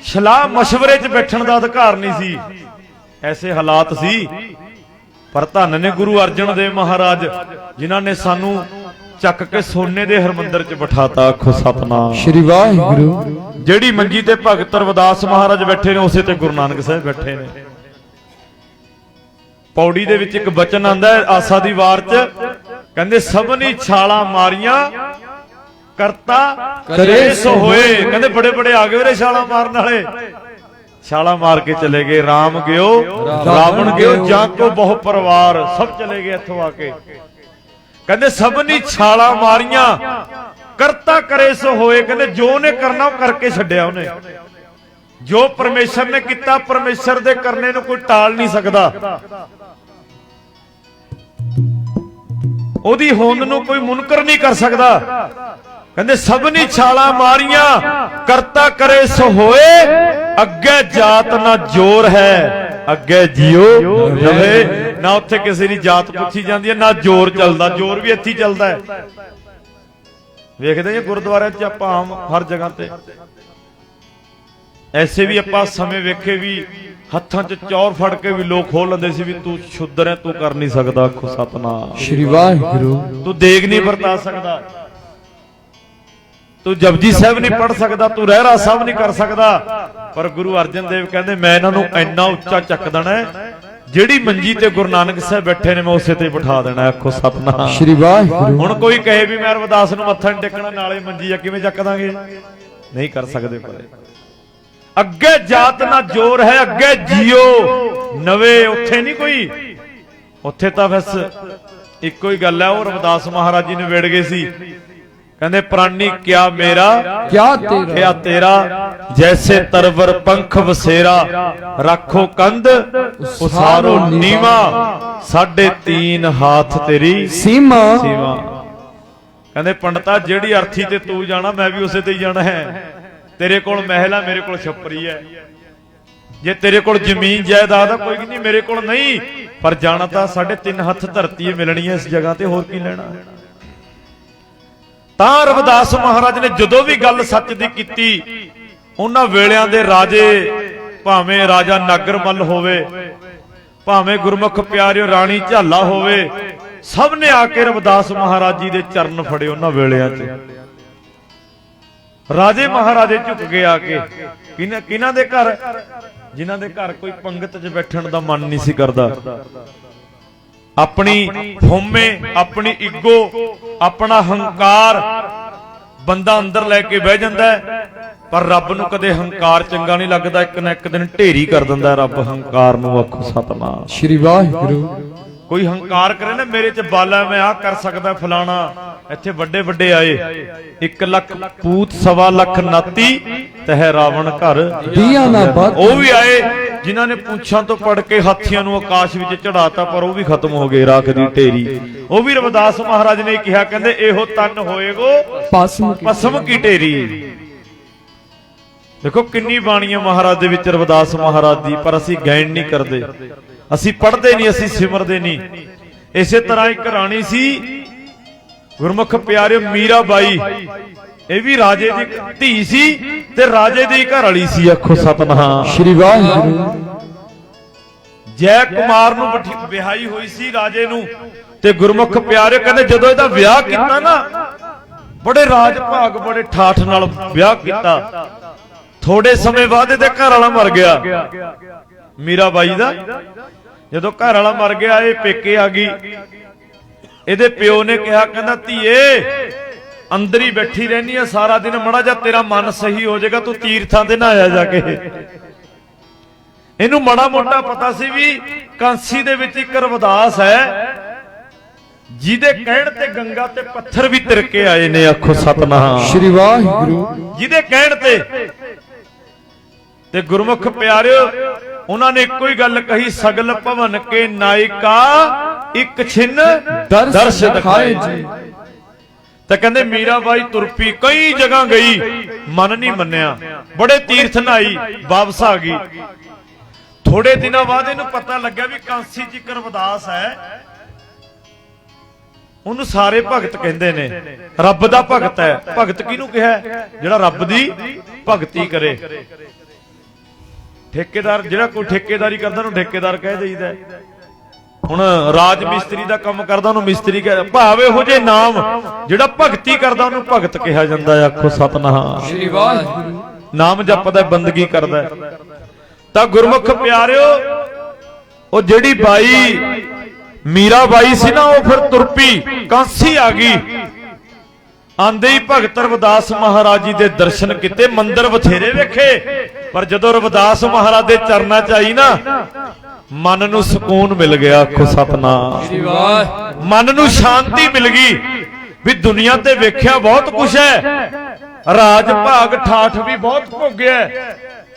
ਸਲਾਹ ਮਸ਼ਵਰੇ 'ਚ ਬੈਠਣ ਦਾ ਅਧਿਕਾਰ ਨਹੀਂ ਸੀ। ਐਸੇ ਹਾਲਾਤ ਸੀ। ਪਰ ਧੰਨ ਨੇ ਗੁਰੂ ਅਰਜਨ ਦੇਵ ਮਹਾਰਾਜ ਜਿਨ੍ਹਾਂ ਨੇ ਸਾਨੂੰ ਚੱਕ ਕੇ ਸੋਨੇ ਦੇ ਹਰਮੰਦਰ 'ਚ ਬਿਠਾਤਾ, ਆਖੋ ਸਤਨਾਮ ਸ਼੍ਰੀ ਵਾਹਿਗੁਰੂ। ਜਿਹੜੀ ਮੰਜੀ ਤੇ ਭਗਤ ਰਵਿਦਾਸ ਮਹਾਰਾਜ ਬੈਠੇ ਨੇ ਉਸੇ ਤੇ ਗੁਰੂ ਨਾਨਕ ਸਾਹਿਬ ਬੈਠੇ ਨੇ। ਪੌੜੀ ਦੇ ਵਿੱਚ ਇੱਕ ਬਚਨ ਆਂਦਾ ਹੈ ਆਸਾ ਦੀ ਵਾਰ 'ਚ, ਕਹਿੰਦੇ ਸਭਨੀ ਛਾਲਾਂ ਮਾਰੀਆਂ ਕਰਤਾ ਕਰੇ ਸੋ ਹੋਏ। ਕਹਿੰਦੇ ਬੜੇ ਬੜੇ ਆ ਗਏ ਵੀਰੇ ਛਾਲਾਂ ਮਾਰਨ ਵਾਲੇ, ਛਾਲਾਂ ਮਾਰ ਕੇ ਚਲੇ ਗਏ। ਰਾਮ ਗਿਓ ਰਾਵਣ ਗਿਓ ਜਾਂ ਕੋ ਬਹੁ ਪਰਿਵਾਰ, ਸਭ ਚਲੇ ਗਏ ਇੱਥੋਂ ਆ ਕੇ। ਕਹਿੰਦੇ ਸਭਨੀ ਛਾਲਾਂ ਮਾਰੀਆਂ ਕਰਤਾ ਕਰੇ ਸੋ ਹੋਏ। ਕਹਿੰਦੇ ਜੋ ਨੇ ਕਰਨਾ ਉਹ ਕਰਕੇ ਛੱਡਿਆ ਉਹਨੇ। ਜੋ ਪਰਮੇਸ਼ਰ ਨੇ ਕੀਤਾ ਪਰਮੇਸ਼ਰ ਦੇ ਕਰਨੇ ਨੂੰ ਕੋਈ ਟਾਲ ਨਹੀਂ ਸਕਦਾ, ਉਹਦੀ ਹੋਂਦ ਨੂੰ ਕੋਈ ਮੁਨਕਰ ਨਹੀਂ ਕਰ ਸਕਦਾ। ਕਹਿੰਦੇ ਸਭਨੀ ਛਾਲਾਂ ਮਾਰੀਆਂ ਕਰਤਾ ਕਰੇ ਸੋ ਹੋਏ, ਅੱਗੇ ਜਾਤ ਨਾ ਜ਼ੋਰ ਹੈ ਅੱਗੇ ਜਿਉ ਰਵੇ। ਨਾ ਉੱਥੇ ਕਿਸੇ ਦੀ ਜਾਤ ਪੁੱਛੀ ਜਾਂਦੀ ਹੈ, ਨਾ ਜ਼ੋਰ ਚੱਲਦਾ। ਜ਼ੋਰ ਵੀ ਇੱਥੇ ਚੱਲਦਾ ਹੈ। ਵੇਖਦੇ ਹਾਂ ਗੁਰਦੁਆਰਿਆਂ 'ਚ ਆਪਾਂ ਆਮ ਹਰ ਜਗ੍ਹਾ ਤੇ ਐਸੇ ਵੀ ਆਪਾਂ ਸਮੇਂ ਵੇਖੇ ਵੀ ਹੱਥਾਂ 'ਚ ਚੌਰ ਫੜ ਕੇ ਵੀ ਲੋਕ ਖੋਲ ਲੈਂਦੇ ਸੀ ਵੀ ਤੂੰ ਸ਼ੁੱਦਰ ਹੈ, ਤੂੰ ਕਰ ਨਹੀਂ ਸਕਦਾ, ਆਖੋ ਸਤਨਾਮ ਸ਼੍ਰੀ ਵਾਹਿਗੁਰੂ। ਤੂੰ ਦੇਗ ਨਹੀਂ ਵਰਤਾ ਸਕਦਾ, ਤੂੰ ਜਪਜੀ ਸਾਹਿਬ ਨਹੀਂ ਪੜ ਸਕਦਾ, ਤੂੰ ਰਹਿਰਾ ਸਾਹਿਬ ਨਹੀਂ ਕਰ ਸਕਦਾ। ਪਰ ਗੁਰੂ ਅਰਜਨ ਦੇਵ ਕਹਿੰਦੇ ਮੈਂ ਇਹਨਾਂ ਨੂੰ ਇੰਨਾ ਉੱਚਾ ਚੱਕ ਦੇਣਾ, ਜਿਹੜੀ ਮੰਜੀ ਤੇ ਗੁਰੂ ਨਾਨਕ ਸਾਹਿਬ ਬੈਠੇ ਨੇ ਮੈਂ ਉਸੇ ਤੇ ਬਿਠਾ ਦੇਣਾ, ਆਖੋ ਸਤਨਾਮ ਸ਼੍ਰੀ ਵਾਹਿਗੁਰੂ। ਹੁਣ ਕੋਈ ਕਹੇ ਵੀ ਮੈਂ ਰਵਿਦਾਸ ਨੂੰ ਮੱਥਾ ਨਹੀਂ ਟੇਕਣਾ, ਨਾਲੇ ਮੰਜੀ ਆ ਕਿਵੇਂ ਚੱਕ ਦਾਂਗੇ? ਨਹੀਂ ਕਰ ਸਕਦੇ। ਪਰ ਅੱਗੇ ਜਾਤ ਨਾ ਜ਼ੋਰ ਹੈ ਅੱਗੇ ਜਿਉ ਨਵੇਂ। ਉੱਥੇ ਨਹੀਂ ਕੋਈ, ਉੱਥੇ ਤਾਂ ਬਸ ਇੱਕੋ ਹੀ ਗੱਲ ਹੈ। ਉਹ ਰਵਿਦਾਸ ਮਹਾਰਾਜ ਜੀ ਨੇ ਵੇੜ ਗਏ ਸੀ। ਕਹਿੰਦੇ ਪ੍ਰਾਨੀ ਕਿਆ ਮੇਰਾ ਕਿਆ ਤੇਰਾ, ਜੈਸੇ ਤਰਵਰ ਪੰਖ ਵਸੇਰਾ, ਰੱਖੋ ਕੰਧ ਉਸਾਰੋ ਨੀਵਾ, 3.5 ਹਾਥ ਤੇਰੀ ਸੀਮਾ। ਕਹਿੰਦੇ ਪੰਡਤਾ ਜਿਹੜੀ ਅਰਥੀ ਤੇ ਤੂੰ ਜਾਣਾ ਮੈਂ ਵੀ ਉਸੇ ਤੇ ਹੀ ਜਾਣਾ ਹੈ। ਤੇਰੇ ਕੋਲ ਮਹਿਲ ਆ, ਮੇਰੇ ਕੋਲ ਛੱਪਰੀ ਹੈ। ਜੇ ਤੇਰੇ ਕੋਲ ਜ਼ਮੀਨ ਜਾਇਦਾਦ ਆ ਕੋਈ ਨਹੀਂ, ਮੇਰੇ ਕੋਲ ਨਹੀਂ, ਪਰ ਜਾਣਾ ਤਾਂ 3.5 ਹੱਥ ਧਰਤੀ ਮਿਲਣੀ ਹੈ ਇਸ ਜਗ੍ਹਾ ਤੇ, ਹੋਰ ਕੀ ਲੈਣਾ। ਤਾਂ ਰਵਿਦਾਸ ਮਹਾਰਾਜ ਨੇ ਜਦੋਂ ਵੀ ਗੱਲ ਸੱਚ ਦੀ ਕੀਤੀ, ਉਹਨਾਂ ਵੇਲਿਆਂ ਦੇ ਰਾਜੇ, ਭਾਵੇਂ ਰਾਜਾ ਨਾਗਰਮੱਲ ਹੋਵੇ, ਭਾਵੇਂ ਗੁਰਮੁਖ ਪਿਆਰਿਓ ਰਾਣੀ ਝਾਲਾ ਹੋਵੇ, ਸਭ ਨੇ ਆ ਕੇ ਰਵਿਦਾਸ ਮਹਾਰਾਜ ਜੀ ਦੇ ਚਰਨ ਫੜੇ ਉਹਨਾਂ ਵੇਲਿਆਂ 'ਚ। ਰਾਜੇ ਮਹਾਰਾਜੇ ਝੁਕ ਗਏ ਆ ਕੇ। ਕਿਹਨਾਂ ਦੇ ਘਰ? ਜਿਨ੍ਹਾਂ ਦੇ ਘਰ ਕੋਈ ਪੰਗਤ 'ਚ ਬੈਠਣ ਦਾ ਮਨ ਨਹੀਂ ਸੀ ਕਰਦਾ। ਆਪਣੀ ਹਉਮੈ, ਆਪਣੀ ਈਗੋ, ਆਪਣਾ ਹੰਕਾਰ ਬੰਦਾ ਅੰਦਰ ਲੈ ਕੇ ਬਹਿ ਜਾਂਦਾ ਹੈ, ਪਰ ਰੱਬ ਨੂੰ ਕਦੇ ਹੰਕਾਰ ਚੰਗਾ ਨਹੀਂ ਲੱਗਦਾ। ਇੱਕ ਨਾ ਇੱਕ ਦਿਨ ਢੇਰੀ ਕਰ ਦਿੰਦਾ ਰੱਬ ਹੰਕਾਰ ਨੂੰ। ਆਖੋ ਸਤਨਾਮ ਸ਼੍ਰੀ ਵਾਹਿਗੁਰੂ। ਕੋਈ ਹੰਕਾਰ ਕਰੇ ਨਾ ਮੇਰੇ 'ਚ ਬਲ ਹੈ, ਮੈਂ ਆਹ ਕਰ ਸਕਦਾ ਫਲਾਣਾ। ਇੱਥੇ ਵੱਡੇ ਵੱਡੇ ਆਏ, 1 ਲੱਖ ਪੂਤ 1.25 ਲੱਖ ਨਾਤੀ ਤਹਿ ਰਾਵਣ ਘਰ ਦੀਆ ਨਾ ਬਾਤ। ਉਹ ਵੀ ਆਏ ਜਿਨ੍ਹਾਂ ਨੇ ਪੁੱਛਾਂ ਤੋਂ ਪੜ ਕੇ ਹਾਥੀਆਂ ਨੂੰ ਆਕਾਸ਼ ਵਿੱਚ ਚੜਾਤਾ, ਪਰ ਉਹ ਵੀ ਖਤਮ ਹੋ ਗਏ ਰਾਖ ਦੀ ਢੇਰੀ। ਉਹ ਵੀ ਰਵਿਦਾਸ ਮਹਾਰਾਜ ਨੇ ਕਿਹਾ, ਕਹਿੰਦੇ ਇਹੋ ਤਨ ਹੋਏਗੋ ਭਸਮ ਕੀ ਢੇਰੀ। ਦੇਖੋ ਕਿੰਨੀ ਬਾਣੀ ਹੈ ਮਹਾਰਾਜ ਦੇ ਵਿੱਚ ਰਵਿਦਾਸ ਮਹਾਰਾਜ ਦੀ, ਪਰ ਅਸੀਂ ਗਾਇਨ ਨਹੀਂ ਕਰਦੇ, ਅਸੀਂ ਪੜ੍ਹਦੇ ਨਹੀਂ, ਅਸੀਂ ਸਿਮਰਦੇ ਨਹੀਂ। ਇਸੇ ਤਰ੍ਹਾਂ ਇੱਕ ਰਾਣੀ ਸੀ ਗੁਰਮੁਖ ਪਿਆਰਿਓ ਮੀਰਾ ਬਾਈ, ਇਹ ਵੀ ਰਾਜੇ ਦੀ ਧੀ ਸੀ ਤੇ ਰਾਜੇ ਦੀ ਘਰ ਵਾਲੀ ਸੀ। ਆਖੋ ਸਤਨਾਮ ਸ਼੍ਰੀ ਵਾਹਿਗੁਰੂ। ਜੈ ਕੁਮਾਰ ਨੂੰ ਵਿਆਹੀ ਹੋਈ ਸੀ ਰਾਜੇ ਨੂੰ, ਤੇ ਗੁਰਮੁਖ ਪਿਆਰਿਓ ਕਹਿੰਦੇ ਜਦੋਂ ਇਹਦਾ ਵਿਆਹ ਕੀਤਾ ਨਾ, ਬੜੇ ਰਾਜ ਭਾਗ, ਬੜੇ ਠਾਠ ਨਾਲ ਵਿਆਹ ਕੀਤਾ। ਥੋੜੇ ਸਮੇਂ ਬਾਅਦ ਇਹਦੇ ਘਰ ਵਾਲਾ ਮਰ ਗਿਆ, ਮੀਰਾ ਬਾਈ ਦਾ। ਜਦੋਂ ਘਰ ਵਾਲਾ ਮਰ ਗਿਆ, ਇਹ ਪੇਕੇ ਆ ਗਈ। ਇਹਦੇ ਪਿਓ ਨੇ ਕਿਹਾ, ਕਹਿੰਦਾ ਧੀਏ ਅੰਦਰ ਹੀ ਬੈਠੀ ਰਹਿਨੀ ਆ ਸਾਰਾ ਦਿਨ, ਮੜਾ ਜਾ ਤੇਰਾ ਮਨ ਸਹੀ ਹੋ ਜਾਏਗਾ, ਤੂੰ ਤੀਰਥਾਂ ਤੇ ਨਾ ਆਇਆ ਜਾ ਕੇ। ਇਹਨੂੰ ਮੜਾ ਮੋਟਾ ਪਤਾ ਸੀ ਵੀ ਕਾਂਸੀ ਦੇ ਵਿੱਚ ਇੱਕ ਰਵਿਦਾਸ ਹੈ, ਜਿਹਦੇ ਕਹਿਣ ਤੇ ਗੰਗਾ ਤੇ ਪੱਥਰ ਵੀ ਤਿਰਕੇ ਆਏ ਨੇ। ਆਖੋ ਸਤਨਾਮ ਸ਼੍ਰੀ ਵਾਹਿਗੁਰੂ। ਜਿਹਦੇ ਕਹਿਣ ਤੇ ਗੁਰਮੁਖ ਪਿਆਰਿਓ ਉਹਨਾਂ ਨੇ ਇੱਕੋ ਹੀ ਗੱਲ ਕਹੀ, ਸਗਲ ਭਵਨ ਕੇ ਨਾਇਕਾ ਇੱਕ ਛਿਨ ਦਰਸ਼ ਦਿਖਾਏ ਜੀ। ਤਾਂ ਕਹਿੰਦੇ ਮੀਰਾ ਬਾਈ ਤੁਰ ਪਈ, ਕਈ ਜਗ੍ਹਾ ਗਈ, ਮਨ ਨਹੀਂ ਮੰਨਿਆ, ਬੜੇ ਤੀਰਥ ਨਹਾਈ, ਵਾਪਸ ਆ ਗਈ। ਥੋੜੇ ਦਿਨਾਂ ਬਾਅਦ ਇਹਨੂੰ ਪਤਾ ਲੱਗਿਆ ਵੀ ਕਾਂਸੀ ਚ ਇੱਕ ਰਵਿਦਾਸ ਹੈ, ਉਹਨੂੰ ਸਾਰੇ ਭਗਤ ਕਹਿੰਦੇ ਨੇ, ਰੱਬ ਦਾ ਭਗਤ ਹੈ। ਭਗਤ ਕਿਹਨੂੰ ਕਿਹਾ? ਜਿਹੜਾ ਰੱਬ ਦੀ ਭਗਤੀ ਕਰੇ। ਠੇਕੇਦਾਰ, ਜਿਹੜਾ ਕੋਈ ਠੇਕੇਦਾਰੀ ਕਰਦਾ ਉਹਨੂੰ ਠੇਕੇਦਾਰ ਕਹਿ ਦੇਈਦਾ। ਹੁਣ ਰਾਜ ਮਿਸਤਰੀ ਦਾ ਕੰਮ ਕਰਦਾ ਉਹਨੂੰ ਮਿਸਤਰੀ ਕਹਿ, ਭਾਵੇਂ ਇਹੋ ਜਿਹੇ ਨਾਮ। ਜਿਹੜਾ ਭਗਤੀ ਕਰਦਾ ਉਹਨੂੰ ਭਗਤ ਕਿਹਾ ਜਾਂਦਾ। ਆਖੋ ਸਤਨਾਮ ਸ਼੍ਰੀ ਵਾਹਿਗੁਰੂ। ਨਾਮ ਜਪਦਾ, ਬੰਦਗੀ ਕਰਦਾ। ਤਾਂ ਗੁਰਮੁਖ ਪਿਆਰਿਓ ਉਹ ਜਿਹੜੀ ਬਾਈ ਮੀਰਾ ਬਾਈ ਸੀ ਨਾ, ਉਹ ਫਿਰ ਤੁਰ ਪਈ, ਕਾਂਸੀ ਆ ਗਈ। ਆਂਦੇ ਹੀ ਭਗਤ ਰਵਿਦਾਸ ਮਹਾਰਾਜ ਜੀ ਦੇ ਦਰਸ਼ਨ ਕੀਤੇ, ਮੰਦਿਰ ਬਥੇਰੇ ਵੇਖੇ, ਪਰ ਜਦੋਂ ਰਵਿਦਾਸ ਮਹਾਰਾਜ ਦੇ ਚਰਨਾਂ 'ਚ ਆਈ ਨਾ, ਮਨ ਨੂੰ ਸਕੂਨ ਮਿਲ ਗਿਆ। ਆਖੋ ਸਤਨਾਮ। ਮਨ ਨੂੰ ਸ਼ਾਂਤੀ ਮਿਲ ਗਈ ਵੀ ਦੁਨੀਆ ਤੇ ਵੇਖਿਆ ਬਹੁਤ ਕੁਛ ਹੈ, ਰਾਜ ਭਾਗ ਠਾਠ ਵੀ ਬਹੁਤ ਭੋਗਿਆ,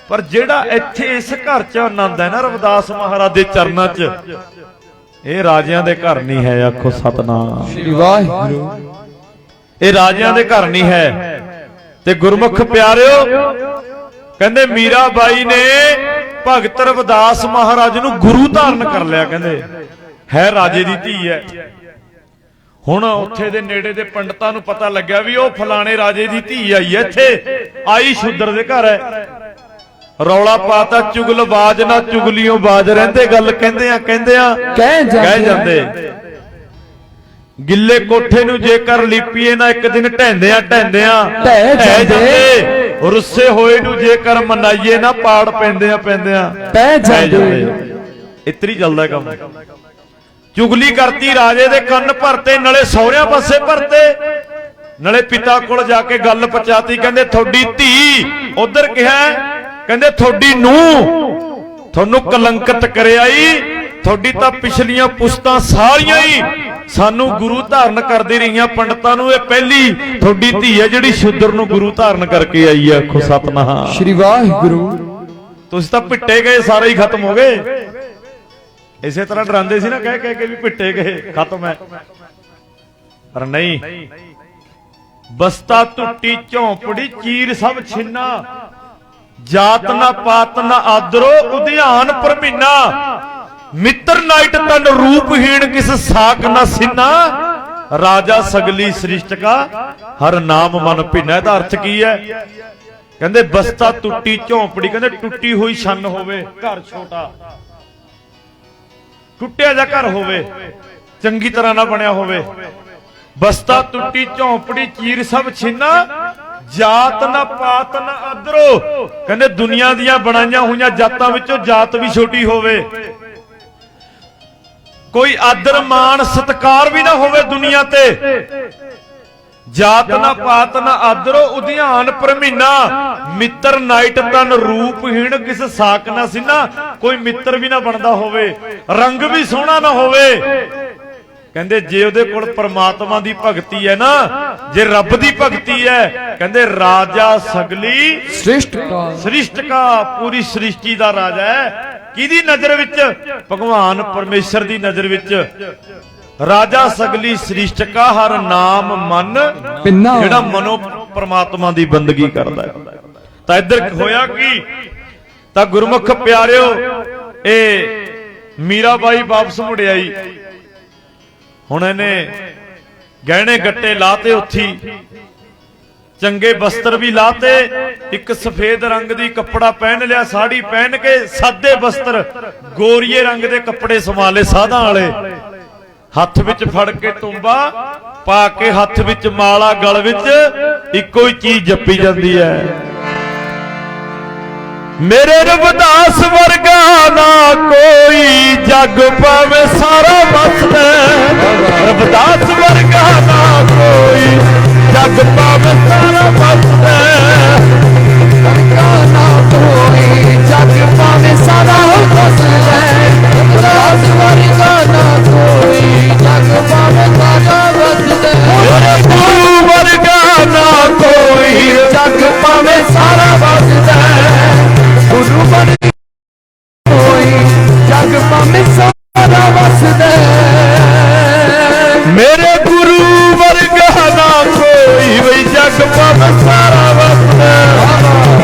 ਪਰ ਜਿਹੜਾ ਇੱਥੇ ਇਸ ਘਰ 'ਚ ਆਨੰਦ ਹੈ ਨਾ ਰਵਿਦਾਸ ਮਹਾਰਾਜ ਦੇ ਚਰਨਾਂ 'ਚ, ਇਹ ਰਾਜਿਆਂ ਦੇ ਘਰ ਨਹੀਂ ਹੈ। ਆਖੋ ਸਤਨਾਮ ਸ਼੍ਰੀ ਵਾਹਿਗੁਰੂ। ਇਹ ਰਾਜਿਆਂ ਦੇ ਘਰ ਨਹੀਂ ਹੈ। ਤੇ ਗੁਰਮੁਖ ਪਿਆਰਿਓ ਕਹਿੰਦੇ ਮੀਰਾ ਬਾਈ ਨੇ ਭਗਤ ਰਵਿਦਾਸ ਮਹਾਰਾਜ ਨੂੰ ਗੁਰੂ ਧਾਰਨ ਕਰ ਲਿਆ। ਕਹਿੰਦੇ ਹੈ ਰਾਜੇ ਦੀ ਧੀ ਹੈ। ਹੁਣ ਉੱਥੇ ਦੇ ਨੇੜੇ ਦੇ ਪੰਡਤਾਂ ਨੂੰ ਪਤਾ ਲੱਗਿਆ ਵੀ ਉਹ ਫਲਾਣੇ ਰਾਜੇ ਦੀ ਧੀ ਆਈ ਹੈ, ਇੱਥੇ ਆਈ ਸ਼ੂਦਰ ਦੇ ਘਰ ਹੈ। ਰੌਲਾ ਪਾਤਾ, ਚੁਗਲਬਾਜ਼ ਨਾ ਚੁਗਲੀਆਂ ਬਾਜ਼ ਰਹਿੰਦੇ, ਗੱਲ ਕਹਿੰਦੇ ਆ ਕਹਿ ਜਾਂਦੇ। ਗਿੱਲੇ ਕੋਠੇ ਨੂੰ ਜੇਕਰ ਲਿਪੀਏ ਨਾ, ਇੱਕ ਦਿਨ ਢਹਿੰਦਿਆਂ ਢਹਿ ਜਾਂਦੇ। ਰੁੱਸੇ ਹੋਏ ਨੂੰ ਜੇਕਰ ਮਨਾਈਏ ਨਾ, ਪਾੜ ਪੈਂਦਿਆਂ ਪੈ ਜਾਂਦੇ। ਇਤਰੀ ਚੱਲਦਾ ਕੰਮ। ਚੁਗਲੀ ਕਰਤੀ, ਰਾਜੇ ਦੇ ਕੰਨ ਭਰਤੇ, ਨਾਲੇ ਸਹੁਰਿਆਂ ਪਾਸੇ ਭਰਤੇ, ਨਾਲੇ ਪਿਤਾ ਕੋਲ ਜਾ ਕੇ ਗੱਲ ਪਹੁੰਚਾਤੀ। ਕਹਿੰਦੇ ਤੁਹਾਡੀ ਧੀ ਉਧਰ ਕਿਹਾ, ਕਹਿੰਦੇ ਤੁਹਾਡੀ ਨੂੰਹ ਤੁਹਾਨੂੰ ਕਲੰਕਿਤ ਕਰਿਆਈ, ਤੁਹਾਡੀ ਤਾਂ ਪਿਛਲੀਆਂ ਪੁਸ਼ਤਾਂ ਸਾਰੀਆਂ ਹੀ ਸਾਨੂੰ ਗੁਰੂ ਧਾਰਨ ਕਰਦੀ ਰਹੀਆਂ ਪੰਡਤਾਂ ਨੂੰ, ਇਹ ਪਹਿਲੀ ਤੁਹਾਡੀ ਧੀ ਹੈ ਜਿਹੜੀ ਸ਼ੂਦਰ ਨੂੰ ਗੁਰੂ ਧਾਰਨ ਕਰਕੇ ਆਈ ਹੈ। ਆਖੋ ਸਤਨਾਮ ਸ਼੍ਰੀ ਵਾਹਿਗੁਰੂ। ਤੁਸੀਂ ਤਾਂ ਪਿੱਟੇ ਗਏ, ਸਾਰੇ ਹੀ ਖਤਮ ਹੋ ਗਏ। ਇਸੇ ਤਰ੍ਹਾਂ ਡਰਾਉਂਦੇ ਸੀ ਨਾ, ਕਹਿ ਕੇ ਵੀ ਪਿੱਟੇ ਗਏ, ਖਤਮ ਹੈ। ਪਰ ਨਹੀਂ, ਬਸਤਾ ਟੁੱਟੀ ਝੌਂਪੜੀ ਚੀਰ ਸਭ ਛਿੰਨਾ, ਜਾਤ ਨਾ ਪਾਤ ਨਾ ਆਦਰੋ ਉਧਿਆਨ ਪਰਮੀਨਾ, ਮਿੱਤਰ ਨਾਈਟ ਤਨ ਰੂਪਹੀਣ ਕਿਸ ਸਾਕ ਨਾ ਸਿੰਨਾ, ਰਾਜਾ ਸਗਲੀ ਸ੍ਰਿਸ਼ਟ ਕਾ ਹਰ ਨਾਮ ਮਨ ਭਿੰਨਾ। ਇਹਦਾ ਅਰਥ ਕੀ ਹੈ? ਕਹਿੰਦੇ ਬਸਤਾ ਟੁੱਟੀ ਝੌਂਪੜੀ, ਕਹਿੰਦੇ ਟੁੱਟੀ ਹੋਈ ਛੰਨ ਹੋਵੇ, ਘਰ ਛੋਟਾ ਟੁੱਟਿਆ ਜਿਹਾ ਘਰ ਹੋਵੇ, ਚੰਗੀ ਤਰ੍ਹਾਂ ਨਾ ਬਣਿਆ ਹੋਵੇ। ਬਸਤਾ ਟੁੱਟੀ ਝੌਂਪੜੀ ਚੀਰ ਸਭ ਛਿੰਨਾ, ਜਾਤ ਨਾ ਪਾਤ ਨਾ ਆਦਰੋ, ਕਹਿੰਦੇ ਦੁਨੀਆ ਦੀਆਂ ਬਣਾਈਆਂ ਹੋਈਆਂ ਜਾਤਾਂ ਵਿੱਚੋਂ ਜਾਤ ਵੀ ਛੋਟੀ ਹੋਵੇ, ਕੋਈ ਆਦਰ ਮਾਣ ਸਤਕਾਰ ਵੀ ਨਾ ਹੋਵੇ ਦੁਨੀਆ ਤੇ। ਜਾਤ ਨਾ ਪਾਤ ਨਾ ਆਦਰੋ ਉਧਿਆਨ ਪਰਮੀਨਾ, ਮਿੱਤਰ ਨਾਈਟ ਤਨ ਰੂਪਹੀਣ ਕਿਸ ਸਾਕ ਨਾ ਸਿੰਨਾ, ਕੋਈ ਮਿੱਤਰ ਵੀ ਨਾ ਬਣਦਾ ਹੋਵੇ, ਰੰਗ ਵੀ ਸੋਹਣਾ ਨਾ ਹੋਵੇ। ਕਹਿੰਦੇ ਜੇ ਉਹਦੇ ਕੋਲ ਪਰਮਾਤਮਾ ਦੀ ਭਗਤੀ ਹੈ ਨਾ, ਜੇ ਰੱਬ ਦੀ ਭਗਤੀ ਹੈ, ਕਹਿੰਦੇ ਰਾਜਾ ਸਗਲੀ ਸ੍ਰਿਸ਼ਟ ਕਾ, ਪੂਰੀ ਸ੍ਰਿਸ਼ਟੀ ਦਾ ਰਾਜਾ ਹੈ। ਕਿਹਦੀ ਨਜ਼ਰ ਵਿੱਚ? ਭਗਵਾਨ ਪਰਮੇਸ਼ਰ ਦੀ ਨਜ਼ਰ ਵਿੱਚ। ਰਾਜਾ ਸਗਲੀ ਸ੍ਰਿਸ਼ਟ ਕਾ ਹਰ ਨਾਮ ਮਨ ਭਿੰਨਾ, ਜਿਹੜਾ ਮਨੋ ਪਰਮਾਤਮਾ ਦੀ ਬੰਦਗੀ ਕਰਦਾ ਹੈ। ਤਾਂ ਇੱਧਰ ਹੋਇਆ ਕੀ? ਤਾਂ ਗੁਰਮੁਖ ਪਿਆਰਿਓ, ਇਹ ਮੀਰਾਬਾਈ ਵਾਪਸ ਮੁੜਿਆਈ। ਹੁਣ ਇਹਨੇ ਗਹਿਣੇ ਗੱਟੇ ਲਾਤੇ, ਉੱਥੀ ਚੰਗੇ ਬਸਤਰ ਵੀ ਲਾਤੇ, ਇੱਕ ਸਫੇਦ ਰੰਗ ਦੀ ਕੱਪੜਾ ਪਹਿਨ ਲਿਆ, ਸਾੜੀ ਪਹਿਨ ਕੇ ਸਾਦੇ ਬਸਤਰ ਗੋਰੀਏ ਰੰਗ ਦੇ ਕੱਪੜੇ ਸਮਾ ਲਏ ਸਾਧਾਂ ਵਾਲੇ, ਹੱਥ ਵਿੱਚ ਫੜ ਕੇ ਤੁੰਬਾ ਪਾ ਕੇ, ਹੱਥ ਵਿੱਚ ਮਾਲਾ, ਗਲ ਵਿੱਚ ਇੱਕੋ ਹੀ ਚੀਜ਼ ਜਪੀ ਜਾਂਦੀ ਹੈ, ਮੇਰੇ ਰਵਿਦਾਸ ਵਰਗਾ ਨਾ ਕੋਈ, ਜਗ ਭਾਵੇਂ ਸਾਰਾ ਵਸਦਾ, ਰਵਿਦਾਸ ਵਰਗਾ ਨਾ ਕੋਈ, ਜਗ ਭਾਵੇਂ ਸਾਰਾ ਵਸਦਾ, ਵਰਗਾ ਨਾ ਕੋਈ, ਜਗ ਭਾਵੇਂ ਸਾਰਾ ਵਸਦਾ, ਰਵਿਦਾਸ ਵਰਗਾ ਨਾ ਕੋਈ, ਜਗ ਭਾਵੇਂ ਸਾਰਾ ਵਸਦਾ, ਮੇਰੇ ਗੁਰੂ ਵਰਗਾ ਨਾ ਕੋਈ, ਜਗ ਭਾਵੇਂ ਸਾਰਾ ਵਸਦਾ, ਗੁਰੂ ਬਣ ਕੋਈ, ਜਗ ਭਾਵੇਂ ਸਾਰਾ ਵਸਦਾ, ਮੇਰੇ ਗੁਰੂ ਵਰਗਾ ਨਾ ਕੋਈ, ਵਈ ਜਗ ਭਾਵੇਂ ਸਾਰਾ ਵਸਦਾ,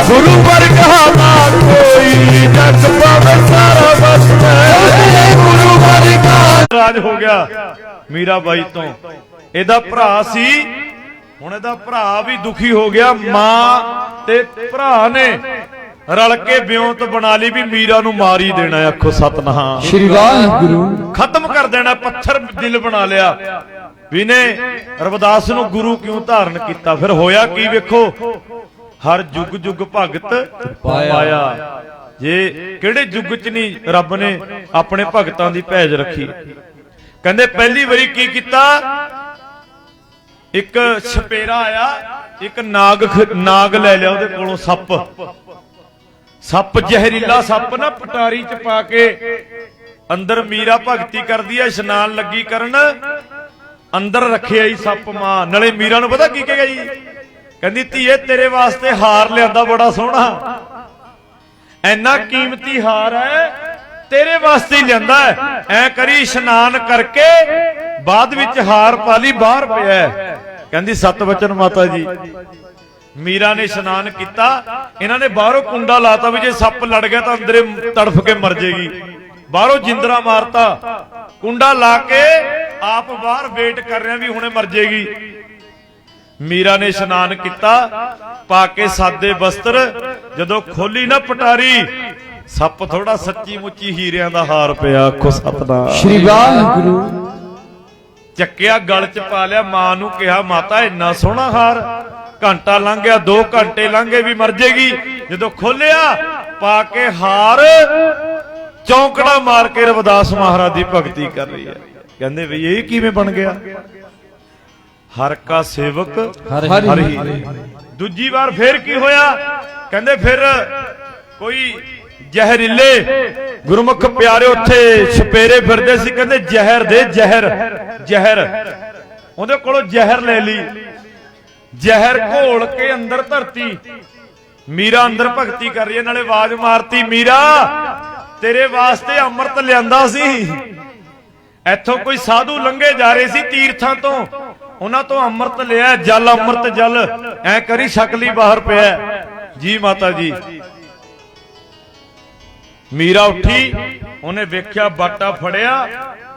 ਗੁਰੂ ਵਰਗਾ ਨਾ ਕੋਈ, ਜਗ ਭਾਵੇਂ ਸਾਰਾ ਵਸਦਾ, ਮੇਰੇ ਗੁਰੂ ਵਰਗਾ। ਰਾਜ ਹੋ ਗਿਆ ਮੀਰਾਬਾਈ ਤੋਂ। ਇਹਦਾ ਭਰਾ ਸੀ, ਹੁਣ ਇਹਦਾ ਭਰਾ ਵੀ ਦੁਖੀ ਹੋ ਗਿਆ। ਮਾਂ ਤੇ ਭਰਾ ਨੇ ਰਲ ਕੇ ਬਿਉਂਤ ਬਣਾ ਲਈ ਵੀ ਮੀਰਾ ਨੂੰ ਮਾਰ ਹੀ ਦੇਣਾ। ਆਖੋ ਸਤਨਾਮ ਸ਼੍ਰੀ ਵਾਹਿਗੁਰੂ। ਖਤਮ ਕਰ ਦੇਣਾ, ਪੱਥਰ ਦਿਲ ਬਣਾ ਲਿਆ ਵੀ ਨੇ ਰਵਿਦਾਸ ਨੂੰ ਗੁਰੂ ਕਿਉਂ ਧਾਰਨ ਕੀਤਾ। ਫਿਰ ਹੋਇਆ ਕੀ ਵੇਖੋ, ਹਰ ਯੁੱਗ ਯੁੱਗ ਭਗਤ ਪਾਇਆ। ਜੇ ਕਿਹੜੇ ਯੁੱਗ ਚ ਨਹੀਂ ਰੱਬ ਨੇ ਆਪਣੇ ਭਗਤਾਂ ਦੀ ਭੇਜ ਰੱਖੀ। ਕਹਿੰਦੇ ਪਹਿਲੀ ਵਾਰੀ ਕੀ ਕੀਤਾ, ਇੱਕ ਛਪੇਰਾ ਆਇਆ, ਇੱਕ ਨਾਗ ਲੈ ਲਿਆ ਉਹਦੇ ਕੋਲੋਂ, ਸੱਪ ਜ਼ਹਿਰੀਲਾ ਸੱਪ ਨਾ ਪਟਾਰੀ ਚ ਪਾ ਕੇ। ਅੰਦਰ ਮੀਰਾ ਭਗਤੀ ਕਰਦੀ ਐ, ਇਸ਼ਨਾਨ ਲੱਗੀ ਕਰਨ, ਅੰਦਰ ਰੱਖਿਆ ਹੀ ਸੱਪ। ਮਾਂ ਨਾਲੇ ਮੀਰਾ ਨੂੰ ਪਤਾ ਕੀ ਕਹੇਗਾ ਜੀ, ਕਹਿੰਦੀ ਧੀਏ ਤੇਰੇ ਵਾਸਤੇ ਹਾਰ ਲਿਆਂਦਾ ਬੜਾ ਸੋਹਣਾ, ਐਨਾ ਕੀਮਤੀ ਹਾਰ ਹੈ, ਤੇਰੇ ਵਾਸਤੇ ਹੀ ਲਿਆਂਦਾ ਹੈ। ਐ ਕਰੀ ਇਸ਼ਨਾਨ ਕਰਕੇ ਬਾਅਦ ਵਿੱਚ ਹਾਰ ਪਾ ਲਈ, ਬਾਹਰ ਪਿਆ। ਕਹਿੰਦੀ ਸਤ ਵਚਨ ਮਾਤਾ ਜੀ। ਮੀਰਾ ਨੇ ਇਸ਼ਨਾਨ ਕੀਤਾ, ਇਹਨਾਂ ਨੇ ਬਾਹਰੋਂ ਕੁੰਡਾ ਲਾਤਾ ਵੀ ਜੇ ਸੱਪ ਲੜ ਗਿਆ ਤਾਂ ਅੰਦਰੇ ਤੜਫ ਕੇ ਮਰ ਜੇਗੀ। ਬਾਹਰੋਂ ਜਿੰਦਰਾ ਮਾਰਤਾ, ਕੁੰਡਾ ਲਾ ਕੇ ਆਪ ਬਾਹਰ ਵੇਟ ਕਰ ਰਿਹਾ ਵੀ ਹੁਣੇ ਮਰ ਜੇਗੀ। ਮੀਰਾ ਨੇ ਇਸ਼ਨਾਨ ਕੀਤਾ, ਪਾ ਕੇ ਸਾਦੇ ਬਸਤਰ, ਜਦੋਂ ਖੋਲੀ ਨਾ ਪਟਾਰੀ, ਸੱਪ ਥੋੜਾ ਸੱਚੀ ਮੁੱਚੀ ਹੀਰਿਆਂ ਦਾ ਹਾਰ ਪਿਆ। ਆਖੋ ਸਤਨਾਮ ਸ਼੍ਰੀ ਵਾਹਿਗੁਰੂ। ਚੱਕਿਆ ਗਲ ਚ ਪਾ ਲਿਆ, ਮਾਂ ਨੂੰ ਕਿਹਾ ਮਾਤਾ ਇੰਨਾ ਸੋਹਣਾ ਹਾਰ। ਘੰਟਾ ਲੰਘ ਗਿਆ, 2 ਘੰਟੇ ਲੰਘੇ ਵੀ ਮਰ ਜੇਗੀ। ਜਦੋਂ ਖੋਲਿਆ ਪਾ ਕੇ ਹਾਰ, ਚੌਂਕੜਾ ਮਾਰ ਕੇ ਰਵਿਦਾਸ ਮਹਾਰਾਜ ਦੀ ਭਗਤੀ ਕਰ ਰਹੀ ਹੈ। ਕਹਿੰਦੇ ਵੀ ਇਹ ਕਿਵੇਂ ਬਣ ਗਿਆ? ਹਰ ਕਾ ਸੇਵਕ ਹਰਿ। ਦੂਜੀ ਵਾਰ ਫੇਰ ਕੀ ਹੋਇਆ? ਕਹਿੰਦੇ ਫਿਰ ਕੋਈ ਜ਼ਹਿਰੀਲੇ ਗੁਰਮੁਖ ਪਿਆਰੇ ਉੱਥੇ ਛਪੇਰੇ ਫਿਰਦੇ ਸੀ। ਕਹਿੰਦੇ ਜ਼ਹਿਰ ਦੇ, ਜ਼ਹਿਰ ਉਹਦੇ ਕੋਲੋਂ ਜ਼ਹਿਰ ਲੈ ਲਈ, ਜ਼ਹਿਰ ਘੋਲ ਕੇ ਅੰਦਰ ਧਰਤੀ। ਮੀਰਾ ਅੰਦਰ ਭਗਤੀ ਕਰ ਰਹੀ ਹੈ, ਨਾਲੇ ਆਵਾਜ਼ ਮਾਰਤੀ, ਮੀਰਾ ਤੇਰੇ ਵਾਸਤੇ ਅੰਮ੍ਰਿਤ ਲਿਆਂਦਾ ਸੀ। ਇੱਥੋਂ ਕੋਈ ਸਾਧੂ ਲੰਘੇ ਜਾ ਰਹੇ ਸੀ ਤੀਰਥਾਂ ਤੋਂ, ਉਹਨਾਂ ਤੋਂ ਅੰਮ੍ਰਿਤ ਲਿਆ, ਜਲ ਅੰਮ੍ਰਿਤ ਜਲ ਐ ਕਰੀ ਸ਼ਕਲੀ ਬਾਹਰ ਪਿਆ ਜੀ ਮਾਤਾ ਜੀ। ਮੀਰਾ ਉੱਠੀ, ਉਹਨੇ ਵੇਖਿਆ ਬਾਟਾ ਫੜਿਆ,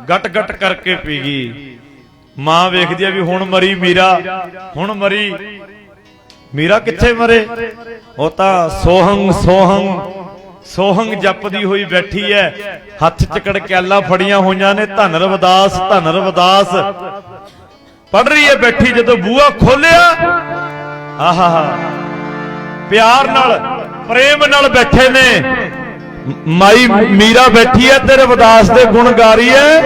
ਗਟ ਗਟ ਕਰਕੇ ਪੀ ਗਈ। ਮਾਂ ਵੇਖਦੀ ਆ ਵੀ ਹੁਣ ਮਰੀ ਮੀਰਾ, ਹੁਣ ਮਰੀ। ਮੀਰਾ ਕਿੱਥੇ ਮਰੇ? ਉਹ ਤਾਂ ਸੋਹੰਗ ਸੋਹੰਗ ਸੋਹੰਗ ਜਪਦੀ ਹੋਈ ਬੈਠੀ ਐ, ਹੱਥ ਚ ਕੜਕੈਲਾ ਫੜੀਆਂ ਹੋਈਆਂ ਨੇ, ਧੰਨ ਰਵਿਦਾਸ ਧੰਨ ਰਵਿਦਾਸ ਪੜ ਰਹੀ ਐ ਬੈਠੀ। ਜਦੋਂ ਬੂਹਾ ਖੋਲਿਆ, ਆਹਾ ਪਿਆਰ ਨਾਲ ਪ੍ਰੇਮ ਨਾਲ ਬੈਠੇ ਨੇ। ਮਾਈ ਮੀਰਾ ਬੈਠੀ ਐ ਤੇ ਰਵਿਦਾਸ ਦੇ ਗੁਣ ਗਾ ਰਹੀ ਐ,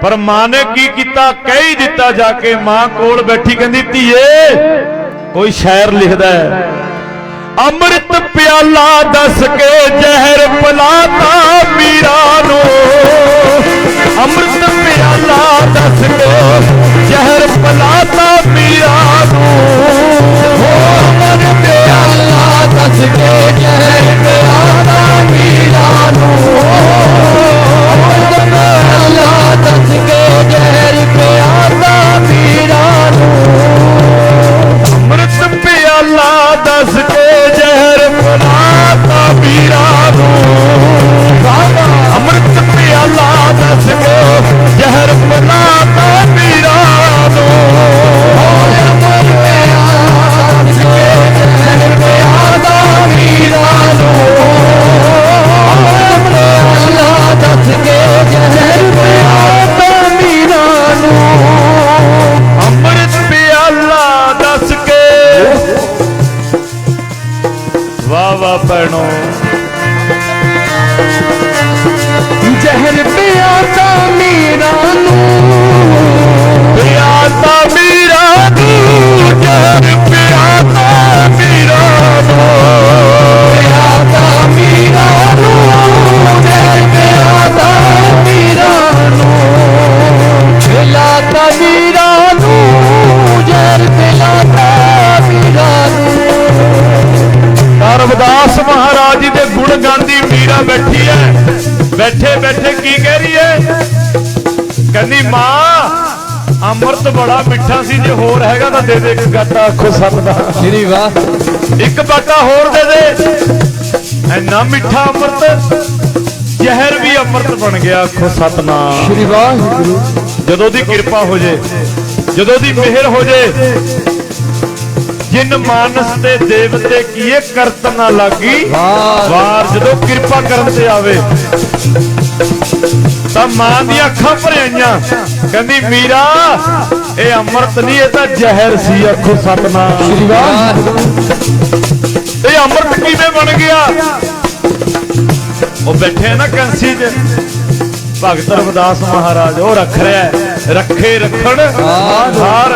ਪਰ ਮਾਂ ਨੇ ਕੀ ਕੀਤਾ? ਕਹਿ ਹੀ ਦਿੱਤਾ ਜਾ ਕੇ। ਮਾਂ ਕੋਲ ਬੈਠੀ ਕਹਿੰਦੀ ਧੀਏ ਕੋਈ ਸ਼ਾਇਰ ਲਿਖਦਾ ਹੈ, ਅੰਮ੍ਰਿਤ ਪਿਆਲਾ ਦੱਸ ਕੇ ਜ਼ਹਿਰ ਪਿਲਾਤਾ ਮੀਰਾ ਨੂੰ, ਅੰਮ੍ਰਿਤ ਪਿਆਲਾ ਦੱਸ ਕੇ ਜ਼ਹਿਰ ਪਿਲਾਤਾ ਮੀਰਾ ਨੂੰ, ਅੰਮ੍ਰਿਤ ਪਿਆਲਾ ਦੱਸ ਕੇ ਜ਼ਹਿਰ ਪਿਲਾਤਾ ਮੀਰਾ ਨੂੰ, ਅੰਮ੍ਰਿਤ ਪਿਆਲਾ ਦੱਸ ਕੇ ਜ਼ਹਿਰ ਪਿਲਾਤਾ ਮੀਰਾ ਨੂੰ, ਅੰਮ੍ਰਿਤ ਪਿਆਲਾ ਦੱਸ ਕੇ ਜ਼ਹਿਰ ਪਿਲਾਤਾ ਮੀਰਾ ਨੂੰ, ਅੰਮ੍ਰਿਤ ਪਿਆਲਾ ਦੱਸ ਕੇ ਜ਼ਹਿਰ ਪਿਲਾਤਾ ਮੀਰਾ ਨੂੰ, ਅੰਮ੍ਰਿਤ ਪਿਆਲਾ ਮੀਰਾ ਨੂੰ, ਅੰਮ੍ਰਿਤ ਪਿਆਲਾ ਦੱਸ ਕੇ ਜ਼ਹਿਰ ਪਿਲਾਤਾ ਮੀਰਾ ਨੂੰ, ਅੰਮ੍ਰਿਤ ਪਿਆਲਾ ਦੱਸ ਕੇ। ਵਾਹ ਵਾਹ ਭੈਣੋ, ਜ਼ਹਿਰ ਪਿਆਤਾ ਮੀਰਾ ਨੂੰ, ਪਿਆਤਾ ਮੀਰਾ ਨੂੰ, ਜ਼ਹਿਰ ਪਿਆਤਾ ਮੀਰਾ ਨੂੰ, ਪਿਆਤਾ ਮੀਰਾ ਨੂੰ, ਜ਼ਹਿਰ ਪਿਆਤਾ ਮੀਰਾ ਨੂੰ, ਪਿਆਤਾ ਮੀਰਾ ਨੂੰ, ਜ਼ਹਿਰ ਪਿਆਤਾ ਮੀਰਾ ਨੂੰ। ਰਵਿਦਾਸ ਮਹਾਰਾਜ ਜੀ ਦੇ ਗੁਣ ਗਾਉਂਦੀ ਮੀਰਾ ਬੈਠੀ ਐ। ਬੈਠੇ ਬੈਠੇ ਕੀ ਕਹਿ ਰਹੀ ਐ? ਕਹਿੰਦੀ ਮਾਂ ਅੰਮ੍ਰਿਤ ਬੜਾ ਮਿੱਠਾ ਸੀ, ਜੇ ਹੋਰ ਹੈਗਾ ਤਾਂ ਦੇ ਦੇ ਇੱਕ ਗਾਟਾ ਆਖੋ ਸਭ ਦਾ। ਸ਼੍ਰੀ ਵਾਹ, ਇੱਕ ਬਾਟਾ ਹੋਰ ਦੇ ਦੇ। ਐਨਾ ਮਿੱਠਾ ਅੰਮ੍ਰਿਤ, ਜ਼ਹਿਰ ਵੀ ਅੰਮ੍ਰਿਤ ਬਣ ਗਿਆ। ਆਖੋ ਸਤਨਾਮ ਸ਼੍ਰੀ ਵਾਹਿਗੁਰੂ। ਜਦੋਂ ਦੀ ਕਿਰਪਾ ਹੋ ਜੇ, ਜਦੋਂ ਦੀ ਮਿਹਰ ਹੋ ਜੇ, ਜਿਨ ਮਾਨਸ ਤੇ ਦੇਵਤੇ ਕੀਏ ਕਰਤ ਨਾ ਲਾਗੀ ਵਾਰ। ਜਦੋਂ ਕਿਰਪਾ ਕਰਨ ਤੇ ਆਵੇ ਤਾਂ ਮਾਂ ਦੀਆਂ ਅੱਖਾਂ ਭਰ ਆਈਆਂ। ਕਹਿੰਦੀ ਮੀਰਾ ਇਹ ਅੰਮ੍ਰਿਤ ਨਹੀਂ, ਇਹ ਤਾਂ ਜ਼ਹਿਰ ਸੀ। ਆਖੋ ਸਤਨਾਮ ਸ਼੍ਰੀ ਵਾਹਿਗੁਰੂ। ਇਹ ਅੰਮ੍ਰਿਤ ਕਿਵੇਂ ਬਣ ਗਿਆ? ਉਹ ਬੈਠੇ ਨਾ ਕੰਸੀ 'ਚ, ਭਗਤ ਰਵਿਦਾਸ ਮਹਾਰਾਜ ਉਹ ਰੱਖ ਰਿਹਾ, ਰੱਖੇ ਰੱਖਣ ਹਾਰ,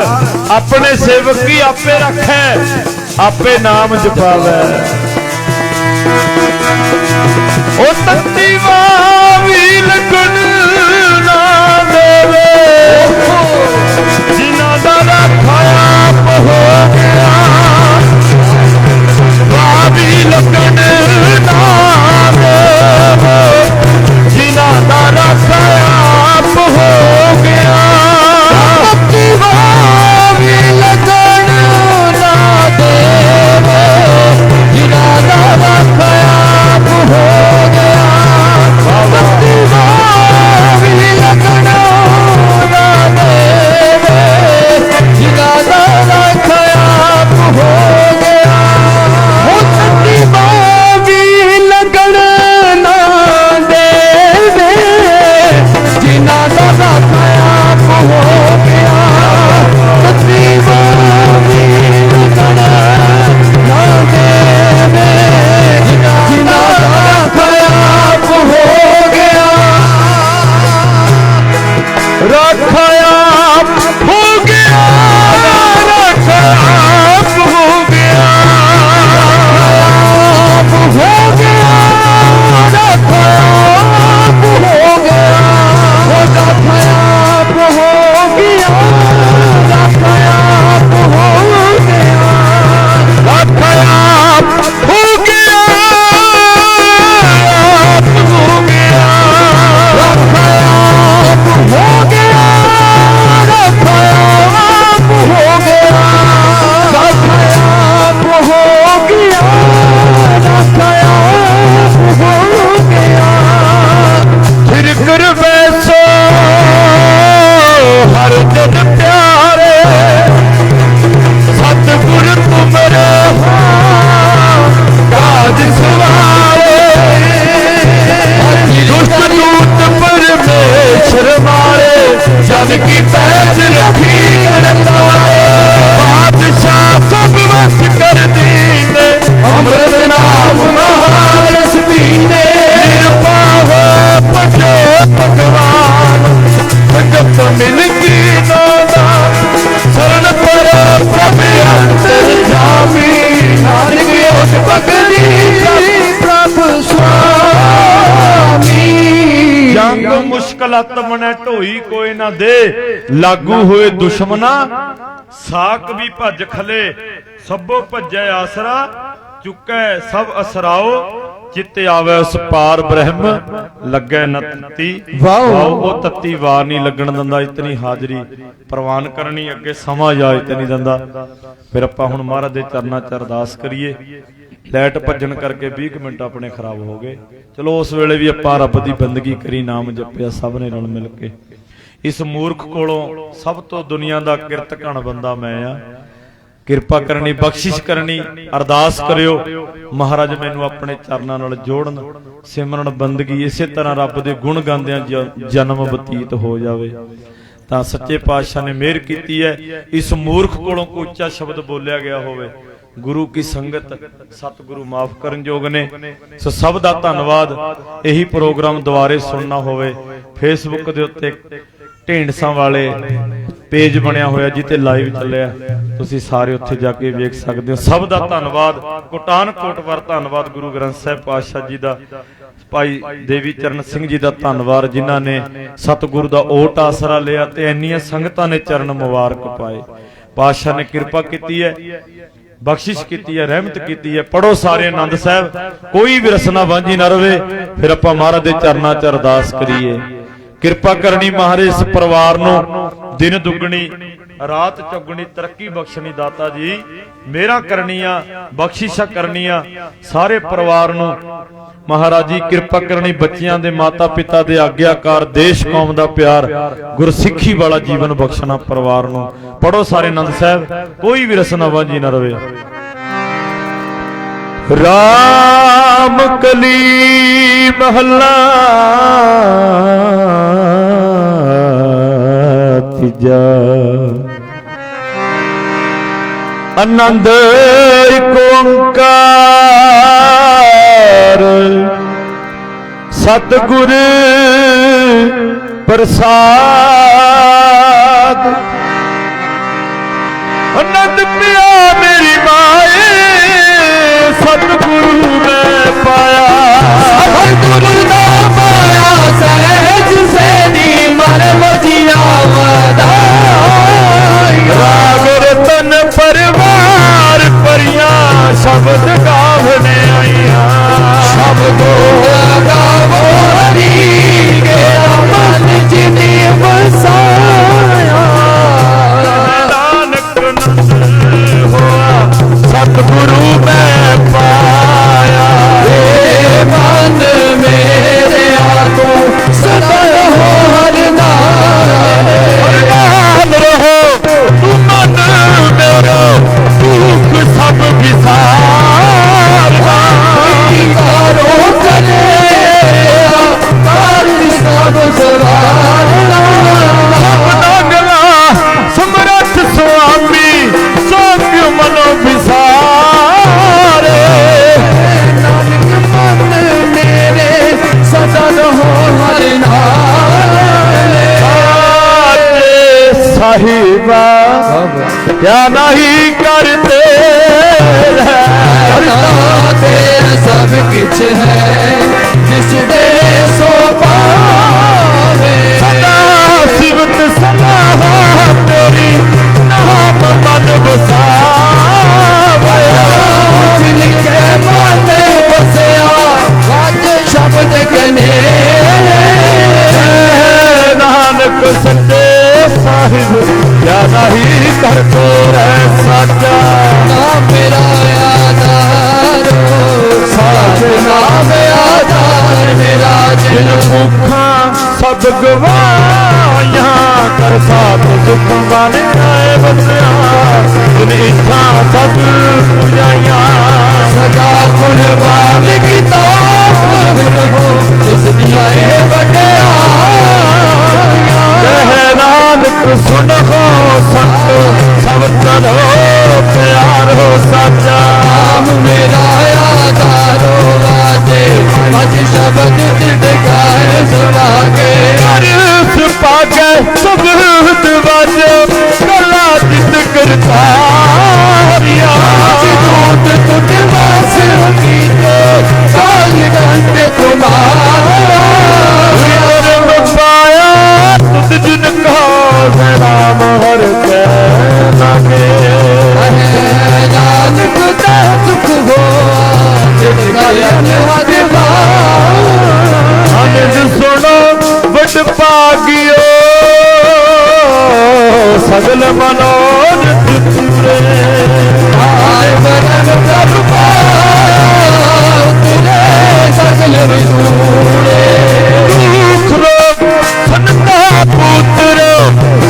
ਆਪਣੇ ਸੇਵਕ ਕੀ ਆਪੇ ਰੱਖੈ, ਆਪੇ ਨਾਮ ਜਪਾਵੈ। ਉਹ ਤੱਤੀ ਵੀ ਲੱਗਣ ਨਾ ਦੇਵੇ, ਜਿਨ੍ਹਾਂ ਦਾ ਰੱਖਾ ਆਪ ਹੋ ਗਿਆ, ਵਾਹ ਵੀ ਲੱਗਣ ਨਾ ਦੇਵੇ, ਜਿਨ੍ਹਾਂ ਦਾ ਰੱਖਾ ਆਪ ਹੋ ਗਿਆ, ਤੱਤੀ ਵੀ ਲੱਗਣ ਨਾ ਦੇਵੇ, ਜਿਨ੍ਹਾਂ ਦਾ ਰੱਖਾ ਆਪ ਹੋ ਗਿਆ, ਕਲਤ ਮਨੈ ਢੋਈ ਕੋਈ ਨਾ ਦੇ ਲਾਗੂ ਹੋਏ ਦੁਸ਼ਮਨਾ ਸਾਕ ਵੀ ਭੱਜ ਖਲੇ ਸਭੋ ਭੱਜੈ ਆਸਰਾ ਚੁੱਕੈ ਸਭ ਅਸਰਾਓ ਚਿੱਤੇ ਆਵੇ ਉਸ ਪਾਰ ਬ੍ਰਹਮ ਲੱਗੈ ਨ ਤੱਤੀ ਵਾਓ। ਉਹ ਤੱਤੀ ਵਾਰ ਨਹੀਂ ਲੱਗਣ ਦਿੰਦਾ ਇਤਨੀ ਹਾਜ਼ਰੀ ਪ੍ਰਵਾਨ ਕਰਨੀ ਅੱਗੇ ਸਮਾਂ ਜਾਇ ਤੇ ਨਹੀਂ ਦਿੰਦਾ। ਫਿਰ ਆਪਾਂ ਹੁਣ ਮਹਾਰਾਜ ਦੇ ਚਰਨਾਂ 'ਚ ਅਰਦਾਸ ਕਰੀਏ। ਲਾਈਟ ਭੱਜਣ ਕਰਕੇ 20 ਮਿੰਟ ਆਪਣੇ ਖਰਾਬ ਹੋ ਗਏ। ਚਲੋ ਉਸ ਵੇਲੇ ਵੀ ਆਪਾਂ ਰੱਬ ਦੀ ਬੰਦਗੀ ਕਰੀ ਨਾਮ ਜਪਿਆ ਸਭ ਨੇ ਰਲ ਮਿਲ ਕੇ। ਇਸ ਮੂਰਖ ਕੋਲੋਂ ਸਭ ਤੋਂ ਦੁਨੀਆ ਦਾ ਕਿਰਤ ਘਣ ਬੰਦਾ ਮੈਂ ਆ। ਕਿਰਪਾ ਕਰਨੀ ਬਖਸ਼ਿਸ਼ ਕਰਨੀ ਅਰਦਾਸ ਕਰਿਓ ਮਹਾਰਾਜ ਮੈਨੂੰ ਆਪਣੇ ਚਰਨਾਂ ਨਾਲ ਜੋੜਨ ਸਿਮਰਨ ਬੰਦਗੀ ਇਸੇ ਤਰ੍ਹਾਂ ਰੱਬ ਦੇ ਗੁਣ ਗਾਉਂਦਿਆਂ ਜਨਮ ਬਤੀਤ ਹੋ ਜਾਵੇ। ਤਾਂ ਸੱਚੇ ਪਾਤਸ਼ਾਹ ਨੇ ਮਿਹਰ ਕੀਤੀ ਹੈ ਇਸ ਮੂਰਖ ਕੋਲੋਂ ਕੋਈ ਉੱਚਾ ਸ਼ਬਦ ਬੋਲਿਆ ਗਿਆ ਹੋਵੇ। ਗੁਰੂ ਕੀ ਸੰਗਤ ਸਤਿਗੁਰੂ ਮਾਫ ਕਰਨ ਯੋਗ ਨੇ। ਸੋ ਸਭ ਦਾ ਧੰਨਵਾਦ। ਇਹੀ ਪ੍ਰੋਗਰਾਮ ਦੁਬਾਰੇ ਸੁਣਨਾ ਹੋਵੇ ਫੇਸਬੁੱਕ ਦੇ ਉੱਤੇ ਢੇਂਡਸਾਂ ਵਾਲੇ ਪੇਜ ਬਣਿਆ ਹੋਇਆ ਜਿੱਥੇ ਲਾਈਵ ਚੱਲਿਆ ਤੁਸੀਂ ਸਾਰੇ ਉੱਥੇ ਜਾ ਕੇ ਵੇਖ ਸਕਦੇ ਹੋ। ਸਭ ਦਾ ਧੰਨਵਾਦ ਕੋਟਾਨ ਕੋਟ ਵਾਰ ਧੰਨਵਾਦ ਗੁਰੂ ਗ੍ਰੰਥ ਸਾਹਿਬ ਪਾਤਸ਼ਾਹ ਜੀ ਦਾ ਭਾਈ ਦੇਵੀ ਚਰਨ ਸਿੰਘ ਜੀ ਦਾ ਧੰਨਵਾਦ ਜਿਨ੍ਹਾਂ ਨੇ ਸਤਿਗੁਰੂ ਦਾ ਓਟ ਆਸਰਾ ਲਿਆ ਤੇ ਇੰਨੀਆਂ ਸੰਗਤਾਂ ਨੇ ਚਰਨ ਮੁਬਾਰਕ ਪਾਏ। ਪਾਤਸ਼ਾਹ ਨੇ ਕਿਰਪਾ ਕੀਤੀ ਹੈ ਬਖਸ਼ਿਸ਼ ਕੀਤੀ ਹੈ ਰਹਿਮਤ ਕੀਤੀ ਹੈ। ਪੜੋ ਸਾਰੇ ਆਨੰਦ ਸਾਹਿਬ ਕੋਈ ਵੀ ਰਸਨਾ ਵਾਂਝੀ ਨਾ ਰਵੇ। ਫਿਰ ਆਪਾਂ ਮਹਾਰਾਜ ਦੇ ਚਰਨਾਂ 'ਚ ਅਰਦਾਸ ਕਰੀਏ। ਕਿਰਪਾ ਕਰਨੀ ਮਹਾਰਾਜ ਇਸ ਪਰਿਵਾਰ ਨੂੰ ਦਿਨ ਦੁੱਗਣੀ ਰਾਤ ਚੌਗਣੀ ਤਰੱਕੀ ਬਖਸ਼ਣੀ ਦਾਤਾ ਜੀ। ਮੇਰਾ ਕਰਨੀਆਂ ਬਖਸ਼ਿਸ਼ਾਂ ਕਰਨੀਆਂ ਸਾਰੇ ਪਰਿਵਾਰ ਨੂੰ ਮਹਾਰਾਜ ਜੀ ਕਿਰਪਾ ਕਰਨੀ। ਬੱਚਿਆਂ ਦੇ ਮਾਤਾ ਪਿਤਾ ਦੇ ਆਗਿਆਕਾਰ ਦੇਸ਼ ਕੌਮ ਦਾ ਪਿਆਰ ਗੁਰਸਿੱਖੀ ਵਾਲਾ ਜੀਵਨ ਬਖਸ਼ਣਾ ਪਰਿਵਾਰ ਨੂੰ। ਪੜੋ ਸਾਰੇ ਆਨੰਦ ਸਾਹਿਬ ਕੋਈ ਵੀ ਰਸਨਾ ਵਾਂਝੀ ਨਾ ਰਵੇ। ਰਾਮ ਕਲੀ ਮਹੱਲਾ ਤੀਜਾ ਆਨੰਦ ਇੱਕ ਓੰਕਾਰ ਸਤਿਗੁਰ ਪ੍ਰਸਾਦ ਆਨੰਦ ਪਿਆ ਮੇਰੀ ਮਾਏ ਸਤਿਗੁਰੂ ਮੈਂ ਪਾਇਆ। ਸਤਿਗੁਰੂ ਦਾ ਪਾਇਆ ਸਹਿਜ ਸੈਨੀ ਮਨ ਮਜੀਆ ਵਧਾਈ। ਰਾਗ ਰਤਨ ਪਰਿਵਾਰ ਪਰੀਆਂ ਸ਼ਬਦ ਗਾਵਣੇ ਆਈਆਂ। ਸ਼ਬਦੋ ਗਾਵੋ ਹਰੀ ਗਿਆ ਮਨ ਜਿਨੀ ਵਸਾਇਆ। ਨਾਨਕ ਨੰਦ ਹੋਆ ਸਤਿਗੁਰੂ ਮੈਂ ਪਾਇਆ। ਏ ਮਨ ਮੇਰੇ ਆਤੋ ਸਦਾ ਹੋ ਹਰਿ ਨਾਮ। ਨਾਮ ਰਹੋ ਤੂੰ ਮਨ ਮੇਰਾ ਦੁੱਖ ਸਭ ਵਿਸਾਰ। ਕਾਰੋ ਕਰਿਆ ਕਾਰ ਸਭ ਸਵਾਰਨਾ। ਸਪਨਾ ਗਲਾ ਸਮਰੱਥ ਸੁਆਮੀ ਸੋਗ ਮਨੋ ਵਿਸਾਰੇ। ਨਾਨਕ ਮਨ ਮੇਰੇ ਸਦਾ ਹੋ ਹਰਿ ਨਾਮ। ਸਾਹਿਬਾ ਕਿਆ ਨਹੀਂ ਕਰਤੇ ਕਰਤਾ ਤੇਰਾ ਸਭ ਕੁਛ ਹੈ ਜਿਸ ਦੇ ਸੋ ਪਾਵੇ। ਸਦਾ ਸਿਵਤ ਸਲਾਹ ਤੇਰੀ ਨਾਮ ਮਨ ਵਸਾਵੇ। ਜਿਨ ਕੇ ਮਨ ਵਸਿਆ ਵਾਜ ਸ਼ਬਦ ਕਨੇ। ਨਾਨਕ ਸੱਚੇ ਸਾਹਿਬ ਕਿਆ ਨਹੀਂ ਕਰਤੇ ਰਹਿ ਸਾਚਾ। ਨਾ ਮੇਰਾ ਆਧਾਰੋ ਸਾਧ ਨਾਮ ਆਧਾਰ ਮੇਰਾ ਜਿਨ ਭੁੱਖਾਂ ਸਭ ਗਵਾਈਆਂ ਕਰ ਸਾਥ ਦੁੱਖ ਵਾਲੇ ਆਏ ਬਸਿਆ। ਜਿਨ ਇੱਛਾ ਸਭ ਪੁਜਾਈਆਂ ਸਦਾ ਕੁਰਬਾਨ ਕੀਤਾ ਹੋ ਜਿਸ ਦੀਆਂ ਇਹ ਵਡਿਆਈਆਂ। ਕਹਿ ਨਾਨਕ ਸੁਣੋ ਸੰਤ ਸਭ ਤਰੋ ਪਿਆਰ ਹੋ ਸਾਚਾ। ਨਾਮ ਮੇਰਾ ਆਧਾਰੋ ਵਾਜੇ ਅਜ ਸ਼ਬਦ ਟਿਕਾਏ ਸੁਣਾਗੇ। ਕਰ ਪਾਗੇ ਸਬਦ ਵਜ ਕਲਾ ਜਿਤ ਕਰਤਾਰਿਆ। ਅਨਹਦ ਅਨੰਦ ਸੁਣੋ ਵਡ ਭਾਗਿਓ ਸਗਲ ਮਨੋਜ ਪੂਰੇ ਆਏ ਬਰਨ ਪ੍ਰਭ ਤੇਰੇ ਸਗਲ ਵਿਦੂਰੇ ਦੁਖ ਰੋਗ ਸੰਤਾ ਪੁੱਤਰ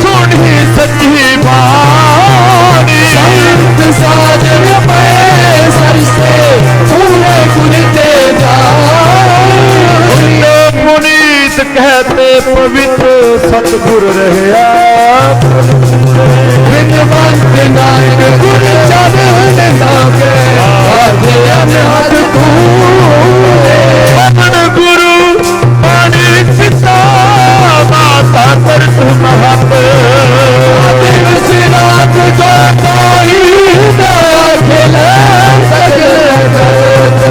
ਸੁਣੀ ਸੱਚੀ ਬਾਣੀ संत साजन मैं सरसे पूरे गुण ते उन्नो पुनीत कहते पवित्र सतगुर रहया विद्वंत नानक गुर चरण नागे आधे अनहद तूरे पवन गुरु पानी पिता माता तरस महत दिवस रात जो कोई दया खेले सगल जगत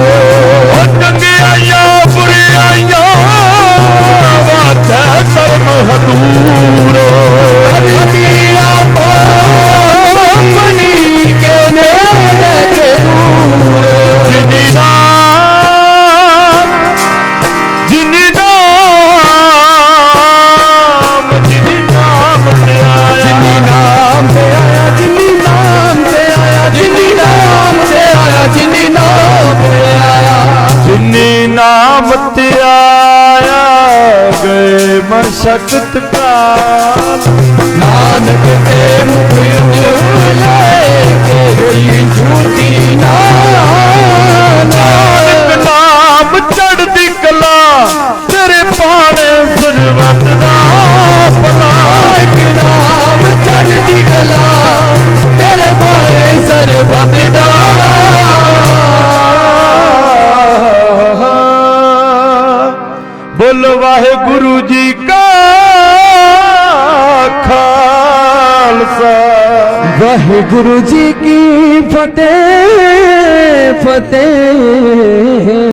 चंगियाइया बुरियाइया वाचा सर्व हदूर हरिया पावनी के नेड़े के दूर जिनी नाम जिनी नाम जिनी नाम से आया जिनी नाम से आया जिनी नाम से आया जिनी नाम से आया जिनी नाम से आया जिनी नाम ते आया गए मशक्कत का नानक के मुख लेके गई झूठी नानक नाम चढ़दी कला तेरे पाने सरवत दा नानक नाम चढ़ती कला तेरे पाए सरबत दा बोल वाहेगुरु जी का खालसा वाहेगुरु जी की फतेह फतेह